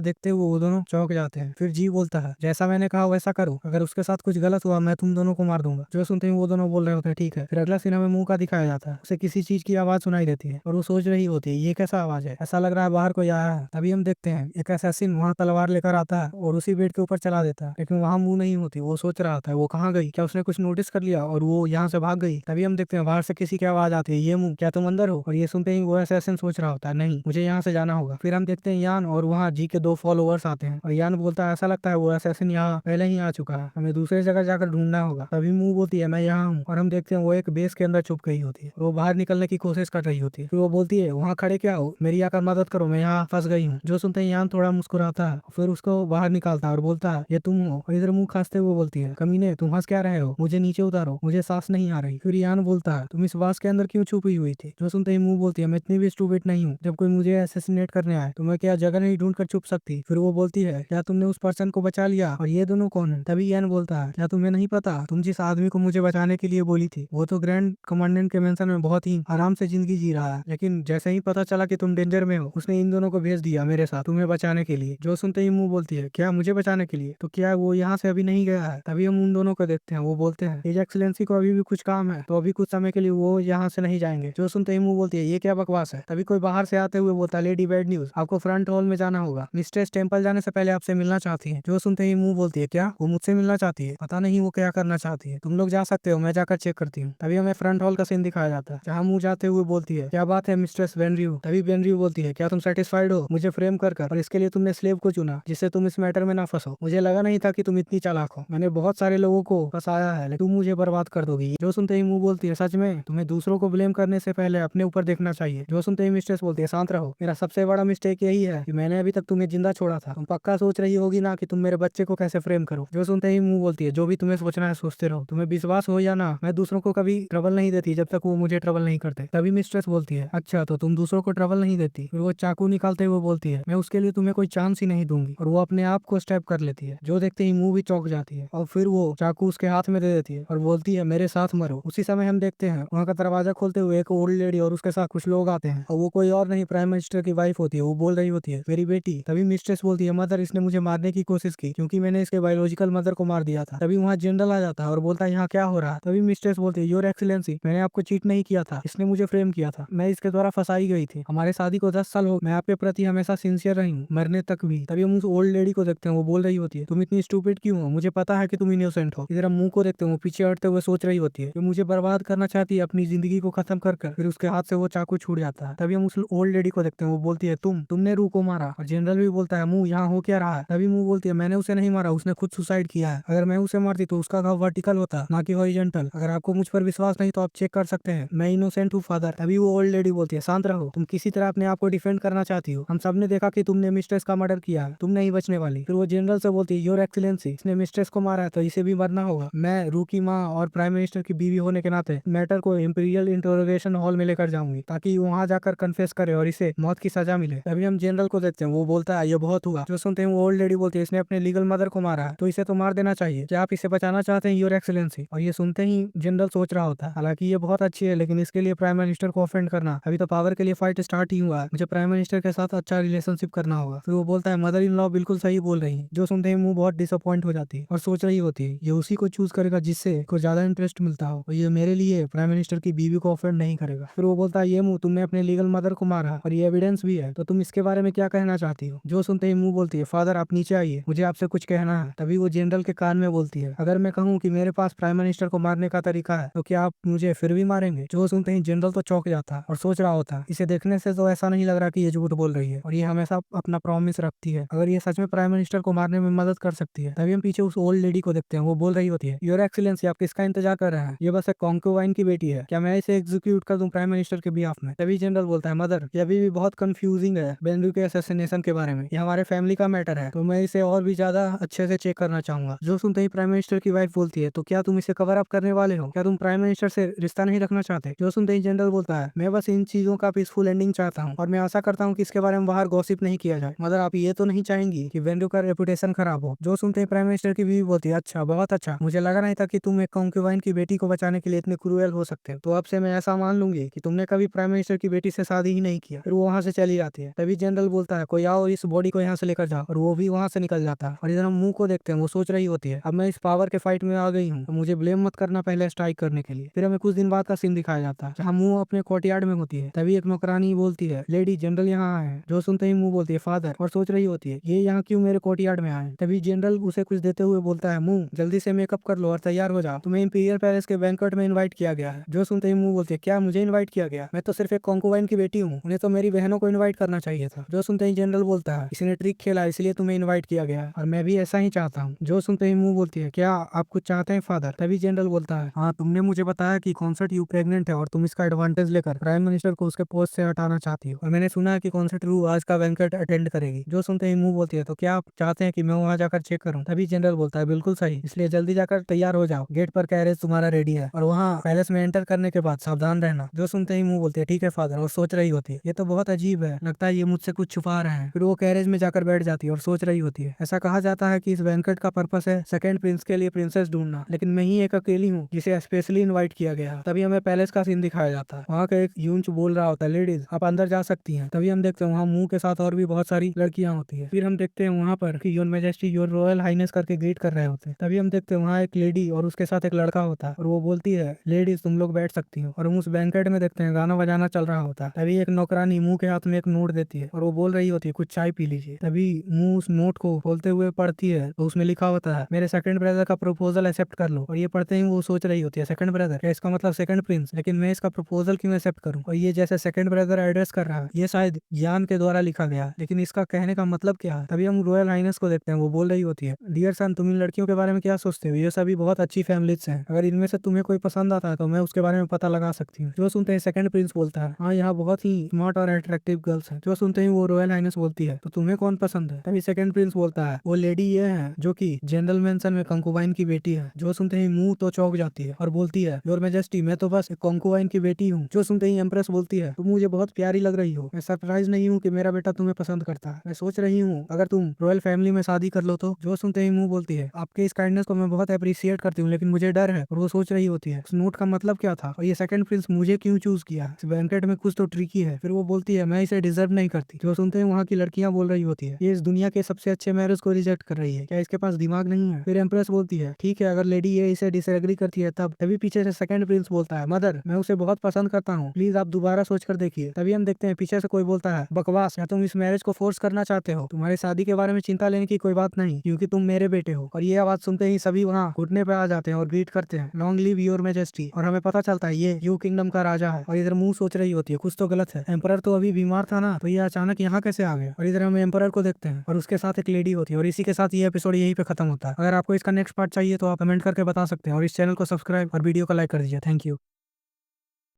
Speaker 2: देखते हुए वो दोनों चौंक जाते हैं। फिर जी बोलता है, जैसा मैंने कहा वैसा करो, अगर उसके साथ कुछ गलत हुआ मैं तुम दोनों को मार दूंगा। जो सुनते ही वो दोनों बोल रहे होते हैं, ठीक है। फिर अगला सीन में मुंह का दिखाया जाता है, उसे किसी चीज की आवाज सुनाई देती है और वो सोच रही होती है, ये कैसा आवाज है, ऐसा लग रहा है बाहर कोई आया है। तभी हम देखते हैं एक असैसिन वहाँ तलवार लेकर आता है और उसी बेड के ऊपर चला देता है, लेकिन वहाँ मुंह नहीं होती। वो सोच रहा था वो कहाँ गई, क्या उसने कुछ नोटिस कर लिया और वो यहाँ से भाग गई। तभी हम देखते हैं बाहर से किसी की आवाज आती है, ये मुंह क्या तुम अंदर हो। और ये सुनते ही वो असैसिन सोच रहा होता है, नहीं मुझे यहाँ से जाना होगा। फिर हम देखते हैं यान और वहाँ जी के दो फॉलोअर्स आते हैं और यान बोलता है, ऐसा लगता है वो असैसिन यहाँ पहले ही आ चुका है, हमें दूसरी जगह जाकर ढूंढना होगा। तभी मुंह बोलती है, मैं यहाँ हूँ। और हम देखते हैं वो एक बेस के अंदर छुप गई होती है, वो बाहर निकलने की कोशिश कर रही होती है। फिर वो बोलती है, वहाँ खड़े क्या हो, मेरी आकर मदद करो, मैं यहाँ फंस गई हूँ। जो सुनते ही यान थोड़ा मुस्कुराता है, फिर उसको बाहर निकालता है और बोलता है, ये तुम हो। और इधर मुंह खांसते हुए बोलती है, कमीने तुम हंस क्या रहे हो, मुझे नीचे उतारो, मुझे सांस नहीं आ रही। फिर यान बोलता है, तुम इस बास के अंदर क्यों छुपी हुई थी। जो सुनते ही मुंह बोलती है, मैं इतनी भी स्टूपिड नहीं हूँ, जब कोई मुझे असैसिनेट करने आए तो मैं क्या जगह नहीं ढूंढ कर छुप सकती। फिर वो बोलती है, क्या तुमने उस पर्सन को बचा लिया, और ये दोनों कौन है। तभी यान बोलता है, क्या तुम्हें नहीं पता, तुम जिस आदमी को मुझे बचाने के लिए बोली थी वो तो ग्रैंड कमांडेंट के मेंशन में बहुत ही आराम से जिंदगी जी रहा है, लेकिन जैसे ही पता चला कि तुम डेंजर में हो उसने इन दोनों को भेज दिया मेरे साथ तुम्हें बचाने के लिए। जो सुनते ही मुंह बोलती है, क्या मुझे बचाने के लिए, तो क्या वो यहाँ से अभी नहीं गया है। तभी हम उन दोनों को देखते हैं, वो बोलते हैं, हिज एक्सीलेंसी को अभी भी कुछ काम है तो अभी कुछ समय के लिए वो यहाँ से नहीं जाएंगे। जो सुनते ही मुंह बोलती है, ये क्या बकवास है। तभी कोई बाहर से आते हुए बोलता है, लेडी बैड न्यूज, आपको फ्रंट हॉल में जाना होगा, मिस्ट्रेस टेम्पल जाने से पहले आपसे मिलना चाहती है। जो सुनते ही मुंह बोलती है, क्या वो मुझसे मिलना चाहती है, पता नहीं वो क्या करना चाहती है, तुम लोग जा सकते हो, मैं जाकर चेक करती हूँ। तभी हमें फ्रंट हॉल का सीन दिखाया जाता है, जहाँ मुंह जाते हुए बोलती है, क्या बात है मिस्ट्रेस वेनरियो। तभी वेनरियो बोलती है, क्या तुम सेटिस्फाइड हो मुझे फ्रेम कर और इसके लिए तुमने स्लेव को चुना जिससे तुम इस मैटर में ना फंसो। मुझे लगा नहीं था कि तुम इतनी चालाक हो, मैंने बहुत सारे लोगों को फंसाया है लेकिन तुम मुझे बर्बाद कर दोगी। जो सुनते ही मुंह बोलती है, सच में तुम्हें दूसरों को ब्लेम करने से पहले अपने ऊपर देखना चाहिए। जो सुनते ही मिस्ट्रेस बोलती है, शांत रहो, मेरा सबसे बड़ा मिस्टेक यही है कि मैंने अभी तक तुम्हें जिंदा छोड़ा था, तुम पक्का सोच रही होगी ना कि तुम मेरे बच्चे को कैसे फ्रेम करो। जो सुनते ही मुंह बोलती है, जो भी तुम्हें सोचना है सोचते रहो, तुम्हें विश्वास हो या ना, मैं दूसरों को कभी ट्रबल नहीं देती जब तक वो मुझे ट्रबल नहीं करते। तभी मिस्ट्रेस बोलती है, अच्छा तो तुम दूसरों को ट्रबल नहीं देती। फिर वो चाकू निकालते हुए बोलती है, मैं उसके लिए तुम्हें कोई चांस ही नहीं दूंगी, और वो अपने आप को स्टेप कर लेती है। जो देखते ही मुंह भी चौंक जाती है और फिर वो चाकू उसके हाथ में दे देती है और बोलती है, मेरे साथ मरो। उसी समय हम देखते हैं वहाँ का दरवाजा खोलते हुए एक ओल्ड लेडी और उसके साथ कुछ लोग आते हैं और वो कोई और नहीं प्राइम मिनिस्टर की वाइफ होती है। वो बोल रही होती है, मेरी बेटी। तभी मिस्ट्रेस बोलती है, मदर इसने मुझे मारने की कोशिश की क्योंकि मैंने इसके बायोलॉजिकल मदर को मार दिया था। तभी वहाँ जनरल आ जाता है और बोलता है यहाँ क्या हो रहा है। तभी मिस्ट्रेस बोलती है योर एक्सीलेंसी, मैंने आपको चीट नहीं किया था, इसने मुझे फ्रेम किया था, मैं इसके द्वारा फंसाई गई थी। हमारे शादी को 10 साल हो, मैं आपके प्रति हमेशा सिंसियर रही हूँ, मरने तक भी। तभी हम उस ओल्ड लेडी को देखते हैं, वो बोल रही होती है तुम इतनी स्टूपिड क्यों हो, मुझे पता है कि तुम इनोसेंट हो। इधर हम मुंह को देखते हैं, वो पीछे हटते हुए सोच रही होती है कि मुझे बर्बाद करना चाहती है अपनी जिंदगी को खत्म कर कर। फिर उसके हाथ से वो चाकू छूट जाता है। तभी हम उस ओल्ड लेडी को देखते हैं, वो बोलती है तुमने रू को मारा। और जनरल भी बोलता है मुंह यहाँ हो क्या रहा है। तभी मुंह बोलती है मैंने उसे नहीं मारा, उसने खुद सुसाइड किया है। अगर मैं उसे मारती तो उसका घाव वर्टिकल होता ना कि हॉरिजॉन्टल। अगर आपको मुझ पर विश्वास नहीं तो आप चेक कर सकते हैं, मैं इनोसेंट हूँ फादर। तभी वो ओल्ड लेडी बोलती है शांत रहो, तुम किसी तरह अपने आप को डिफेंड करना चाहती हो, हम सबने देखा कि तुमने मिस्ट्रेस का मर्डर किया है, तुम नहीं बचने वाली। फिर वो जनरल से बोलती है योर एक्सीलेंसी, इसने मिस्ट्रेस को मारा है तो इसे भी मरना होगा। मैं रू की माँ और प्राइम मिनिस्टर की बीवी होने के नाते मैटर को इंपीरियल इंटरोगेशन हॉल में लेकर जाऊंगी ताकि वहाँ जाकर कन्फेस करे और इसे मौत की सजा मिले। तभी हम जनरल को देखते हैं, वो बोलता है ये बहुत हुआ। जो सुनते हैं वो ओल्ड लेडी बोलती है इसने अपने लीगल मदर को मारा है तो इसे तो मार देना चाहिए, क्या आप इसे बचाना चाहते हैं योर एक्सीलेंसी। और ये सुनते ही जनरल सोच रहा होता है हालांकि ये बहुत अच्छी है लेकिन इसके लिए प्राइम मिनिस्टर को ऑफेंड करना, अभी तो पावर के लिए फाइट स्टार्ट ही हुआ है, मुझे प्राइम मिनिस्टर के साथ अच्छा रिलेशनशिप करना होगा। फिर वो बोलता है मदर इन लॉ बिल्कुल सही बोल रही है। जो सुनते ही मुंह बहुत डिसअपॉइंट हो जाती है और सोच रही होती है ये उसी को चूज करेगा जिससे को ज्यादा इंटरेस्ट मिलता हो, और ये मेरे लिए प्राइम मिनिस्टर की बीवी को ऑफेंड नहीं करेगा। फिर वो बोलता है ये मुंह तुमने अपने लीगल मदर को मारा और ये एविडेंस भी है, तो तुम इसके बारे में क्या कहना चाहती हो। जो सुनते ही मुंह बोलती है फादर आप नीचे आइए, मुझे आपसे कुछ कहना है। तभी वो जनरल के कान में बोलती है अगर मैं कहूँ कि मेरे पास प्राइम मिनिस्टर को मारने का तरीका है तो क्या आप मुझे फिर भी मारेंगे। जो सुनते ही जनरल तो चौंक जाता है और सोच रहा होता है इसे देखने से तो ऐसा नहीं लग रहा कि ये झूठ बोल रही है और ये हमेशा अपना प्रॉमिस रखती है, अगर ये सच में प्राइम मिनिस्टर को मारने में मदद कर सकती है। तभी हम पीछे उस ओल्ड लेडी को देखते हैं, वो बोल रही होती है योर एक्सीलेंसी आप किसका इंतजार कर रहे हैं, ये बस एक कॉन्क्यूवाइन की बेटी है, क्या मैं इसे एग्जीक्यूट कर दूं प्राइम मिनिस्टर के बिहाफ में। तभी जनरल बोलता है मदर ये अभी भी बहुत कंफ्यूजिंग है बेंड्रू के असैसिनेशन के बारे में, ये हमारे फैमिली का मैटर है तो मैं इसे और भी ज्यादा अच्छे से चेक करना चाहूंगा। जो सुनते ही प्राइम मिनिस्टर की वाइफ बोलती है तो क्या तुम इसे कवर अप करने वाले हो, क्या तुम प्राइम मिनिस्टर से रिश्ता नहीं रखना चाहते। जो सुनते ही जनरल बोलता है मैं बस इन चीजों का पीसफुल एंडिंग चाहता हूँ और मैं आशा करता हूँ कि इसके बारे में बाहर गॉसिप नहीं किया जाए। मदर आप ये तो नहीं चाहेंगी कि वेंडू का रेपुटेशन खराब हो। जो सुनते ही प्राइम मिनिस्टर की बीवी बोलती है अच्छा बहुत अच्छा, मुझे लगा नहीं था कि तुम एक कॉन्क्यूवाइन की बेटी को बचाने के लिए इतने क्रूएल हो सकते हो, तो अब से मैं ऐसा मान लूंगी कि तुमने कभी प्राइम मिनिस्टर की बेटी से शादी ही नहीं किया। फिर वो वहाँ से चली जाती है। तभी जनरल बोलता है कोई आओ इस बॉडी को यहाँ से लेकर जाओ, और वो भी वहाँ से निकल जाता है। और इधर हम मुंह को देखते हैं, वो सोच रही होती है अब मैं इस पावर के फाइट में आ गई हूँ तो मुझे ब्लेम मत करना पहले स्ट्राइक करने के लिए। फिर हमें कुछ दिन बाद का सीन दिखाया जाता है जहाँ मुंह अपने कोर्टयार्ड में होती है। तभी एक नौकरानी बोलती है लेडी जनरल यहाँ आए हैं। जो सुनते ही मुंह बोलती है फादर, और सोच रही होती है ये यहाँ क्यों मेरे कोर्टयार्ड में आए। तभी जनरल उसे कुछ देते हुए बोलता है मुंह जल्दी से मेकअप कर लो और तैयार हो जाओ, तुम्हें इंपीरियल पैलेस के बैंक्वेट में इनवाइट किया गया है। जो सुनते ही मुंह बोलती है क्या मुझे इनवाइट किया गया, मैं तो सिर्फ एक कॉन्कुवाइन की बेटी हूँ, उन्हें तो मेरी बहनों को इनवाइट करना चाहिए था। जो सुनते ही जनरल बोलता है इसने ट्रिक खेला इसलिए तुम्हें इनवाइट किया गया है और मैं भी ऐसा ही चाहता हूँ। जो सुनते ही मुंह बोलती है क्या आप कुछ चाहते हैं फादर। तभी जनरल बोलता है हाँ तुमने मुझे बताया कि कॉन्सर्ट यू प्रेग्नेंट है और तुम इसका एडवांटेज लेकर प्राइम मिनिस्टर को उसके पोस्ट से हटाना चाहती हो, और मैंने सुना है कि कॉन्सर्ट रू आज का बैंक्वेट अटेंड करेगी। जो सुनते ही मुंह बोलती है तो क्या आप चाहते हैं कि मैं वहाँ जाकर चेक करूँ। तभी जनरल बोलता है बिल्कुल सही, इसलिए जल्दी जाकर तैयार हो जाओ, गेट पर कैरेज तुम्हारा रेडी है और वहाँ पैलेस में एंटर करने के बाद सावधान रहना। जो सुनते ही मुंह बोलती है ठीक है फादर, और सोच रही होती है ये तो बहुत अजीब है, लगता है ये मुझसे कुछ छुपा रहे हैं। फिर वो कैरेज में जाकर बैठ जाती है और सोच रही होती है ऐसा कहा जाता है कि इस बैंक्वेट का पर्पस है सेकंड प्रिंस के लिए प्रिंसेस ढूंढना, लेकिन मैं ही एक अकेली हूँ जिसे स्पेशली इनवाइट किया गया। तभी हमें पैलेस का सीन दिखाया जाता है, वहाँ का एक यूंच बोल रहा होता है लेडीज आप अंदर जा सकती हैं। तभी हम देखते हैं वहाँ मुंह के साथ और भी बहुत सारी लड़कियां होती है। फिर हम देखते हैं वहाँ पर कि your majesty your royal highness करके ग्रीट कर रहे होते हैं। तभी हम देखते हैं वहाँ एक लेडी और उसके साथ एक लड़का होता है और वो बोलती है लेडीज तुम लोग बैठ सकती हो, और हम उस बैंक्वेट में देखते हैं गाना बजाना चल रहा होता है। तभी एक नौकरानी मुंह के हाथ में एक नोट देती है और वो बोल रही होती है कुछ चाय पी लीजिए। तभी मुंह उस नोट को खोलते हुए पढ़ती है तो उसमें लिखा होता है मेरे सेकंड ब्रदर का प्रपोजल एक्सेप्ट कर लो। और ये पढ़ते ही वो सोच रही होती है सेकंड ब्रदर, क्या इसका मतलब सेकंड प्रिंस, लेकिन मैं इसका प्रपोजल क्यों एक्सेप्ट करूं। और ये जैसे सेकंड ब्रदर एड्रेस कर रहा है ये शायद ज्ञान के द्वारा लिखा गया, लेकिन इसका कहने का मतलब क्या है। तभी हम रॉयल हाइनेस को देखते हैं, वो बोल रही होती है डियर सन तुम इन लड़कियों के बारे में क्या सोचते हो, ये सभी बहुत अच्छी फैमिलीज हैं, अगर इनमें से तुम्हें कोई पसंद आता है तो मैं उसके बारे में पता लगा सकती हूँ। जो सुनते हैं सेकंड प्रिंस बोलता है हाँ यहाँ बहुत ही स्मार्ट और अट्रैक्टिव गर्ल्स हैं। जो सुनते ही वो रॉयल हाइनेस बोलती है तो तुम्हें कौन पसंद है। तभी सेकंड प्रिंस बोलता है वो लेडी ये है जो कि जनरल मेंशन में कंकुबाइन की बेटी है। जो सुनते ही मुंह तो चौंक जाती है और बोलती है योर मैजेस्टी मैं तो बस एक कंकुबाइन की बेटी हूँ। जो सुनते ही एम्प्रेस बोलती है तुम मुझे बहुत प्यारी लग रही हो, मैं सरप्राइज नहीं हूँ कि मेरा बेटा तुम्हें पसंद करता है, मैं सोच रही हूँ अगर तुम रॉयल फैमिली में शादी कर लो तो। जो सुनते ही मुंह बोलती है आपके इस काइंडनेस को मैं बहुत अप्रिशिएट करती हूँ लेकिन मुझे डर है। और वो सोच रही होती है उस नोट का मतलब क्या था और ये सेकंड प्रिंस मुझे क्यों चूज किया, इस बैंकेट में कुछ तो ट्रिकी है। फिर वो बोलती है मैं इसे डिजर्व नहीं करती। जो सुनते हैं वहाँ की लड़कियां बोल रही होती है ये इस दुनिया के सबसे अच्छे मैरिज को रिजेक्ट कर रही है, क्या इसके पास दिमाग नहीं है। फिर एम्प्रेस बोलती है ठीक है, अगर लेडी ये इसे डिसएग्री करती है तभी पीछे से सेकंड प्रिंस बोलता है मदर मैं उसे बहुत पसंद करता हूँ, प्लीज आप दोबारा सोच कर देखिए। तभी हम देखते हैं पीछे से कोई बोलता है बकवास, क्या तुम इस मैरिज को फोर्स करना चाहते हो? तुम्हारी शादी के बारे में चिंता लेने की कोई बात नहीं क्योंकि तुम मेरे बेटे हो। और ये आवाज सुनते ही सभी वहाँ घुटने पे आ जाते हैं और ग्रीट करते हैं लॉन्ग लिव योर मैजेस्टी। और हमें पता चलता है ये यू किंगडम का राजा है। और इधर मुंह सोच रही होती है कुछ तो गलत है, एम्परर तो अभी बीमार था ना, तो ये अचानक यहाँ कैसे आ गया? और इधर हम एम्परर को देखते हैं और उसके साथ एक लेडी होती है। और इसी के साथ ये एपिसोड यहीं पे खत्म होता है। अगर आपको इसका नेक्स्ट पार्ट चाहिए तो आप कमेंट करके बता सकते हैं और इस चैनल को सब्सक्राइब और वीडियो को लाइक कर दीजिए। Thank you.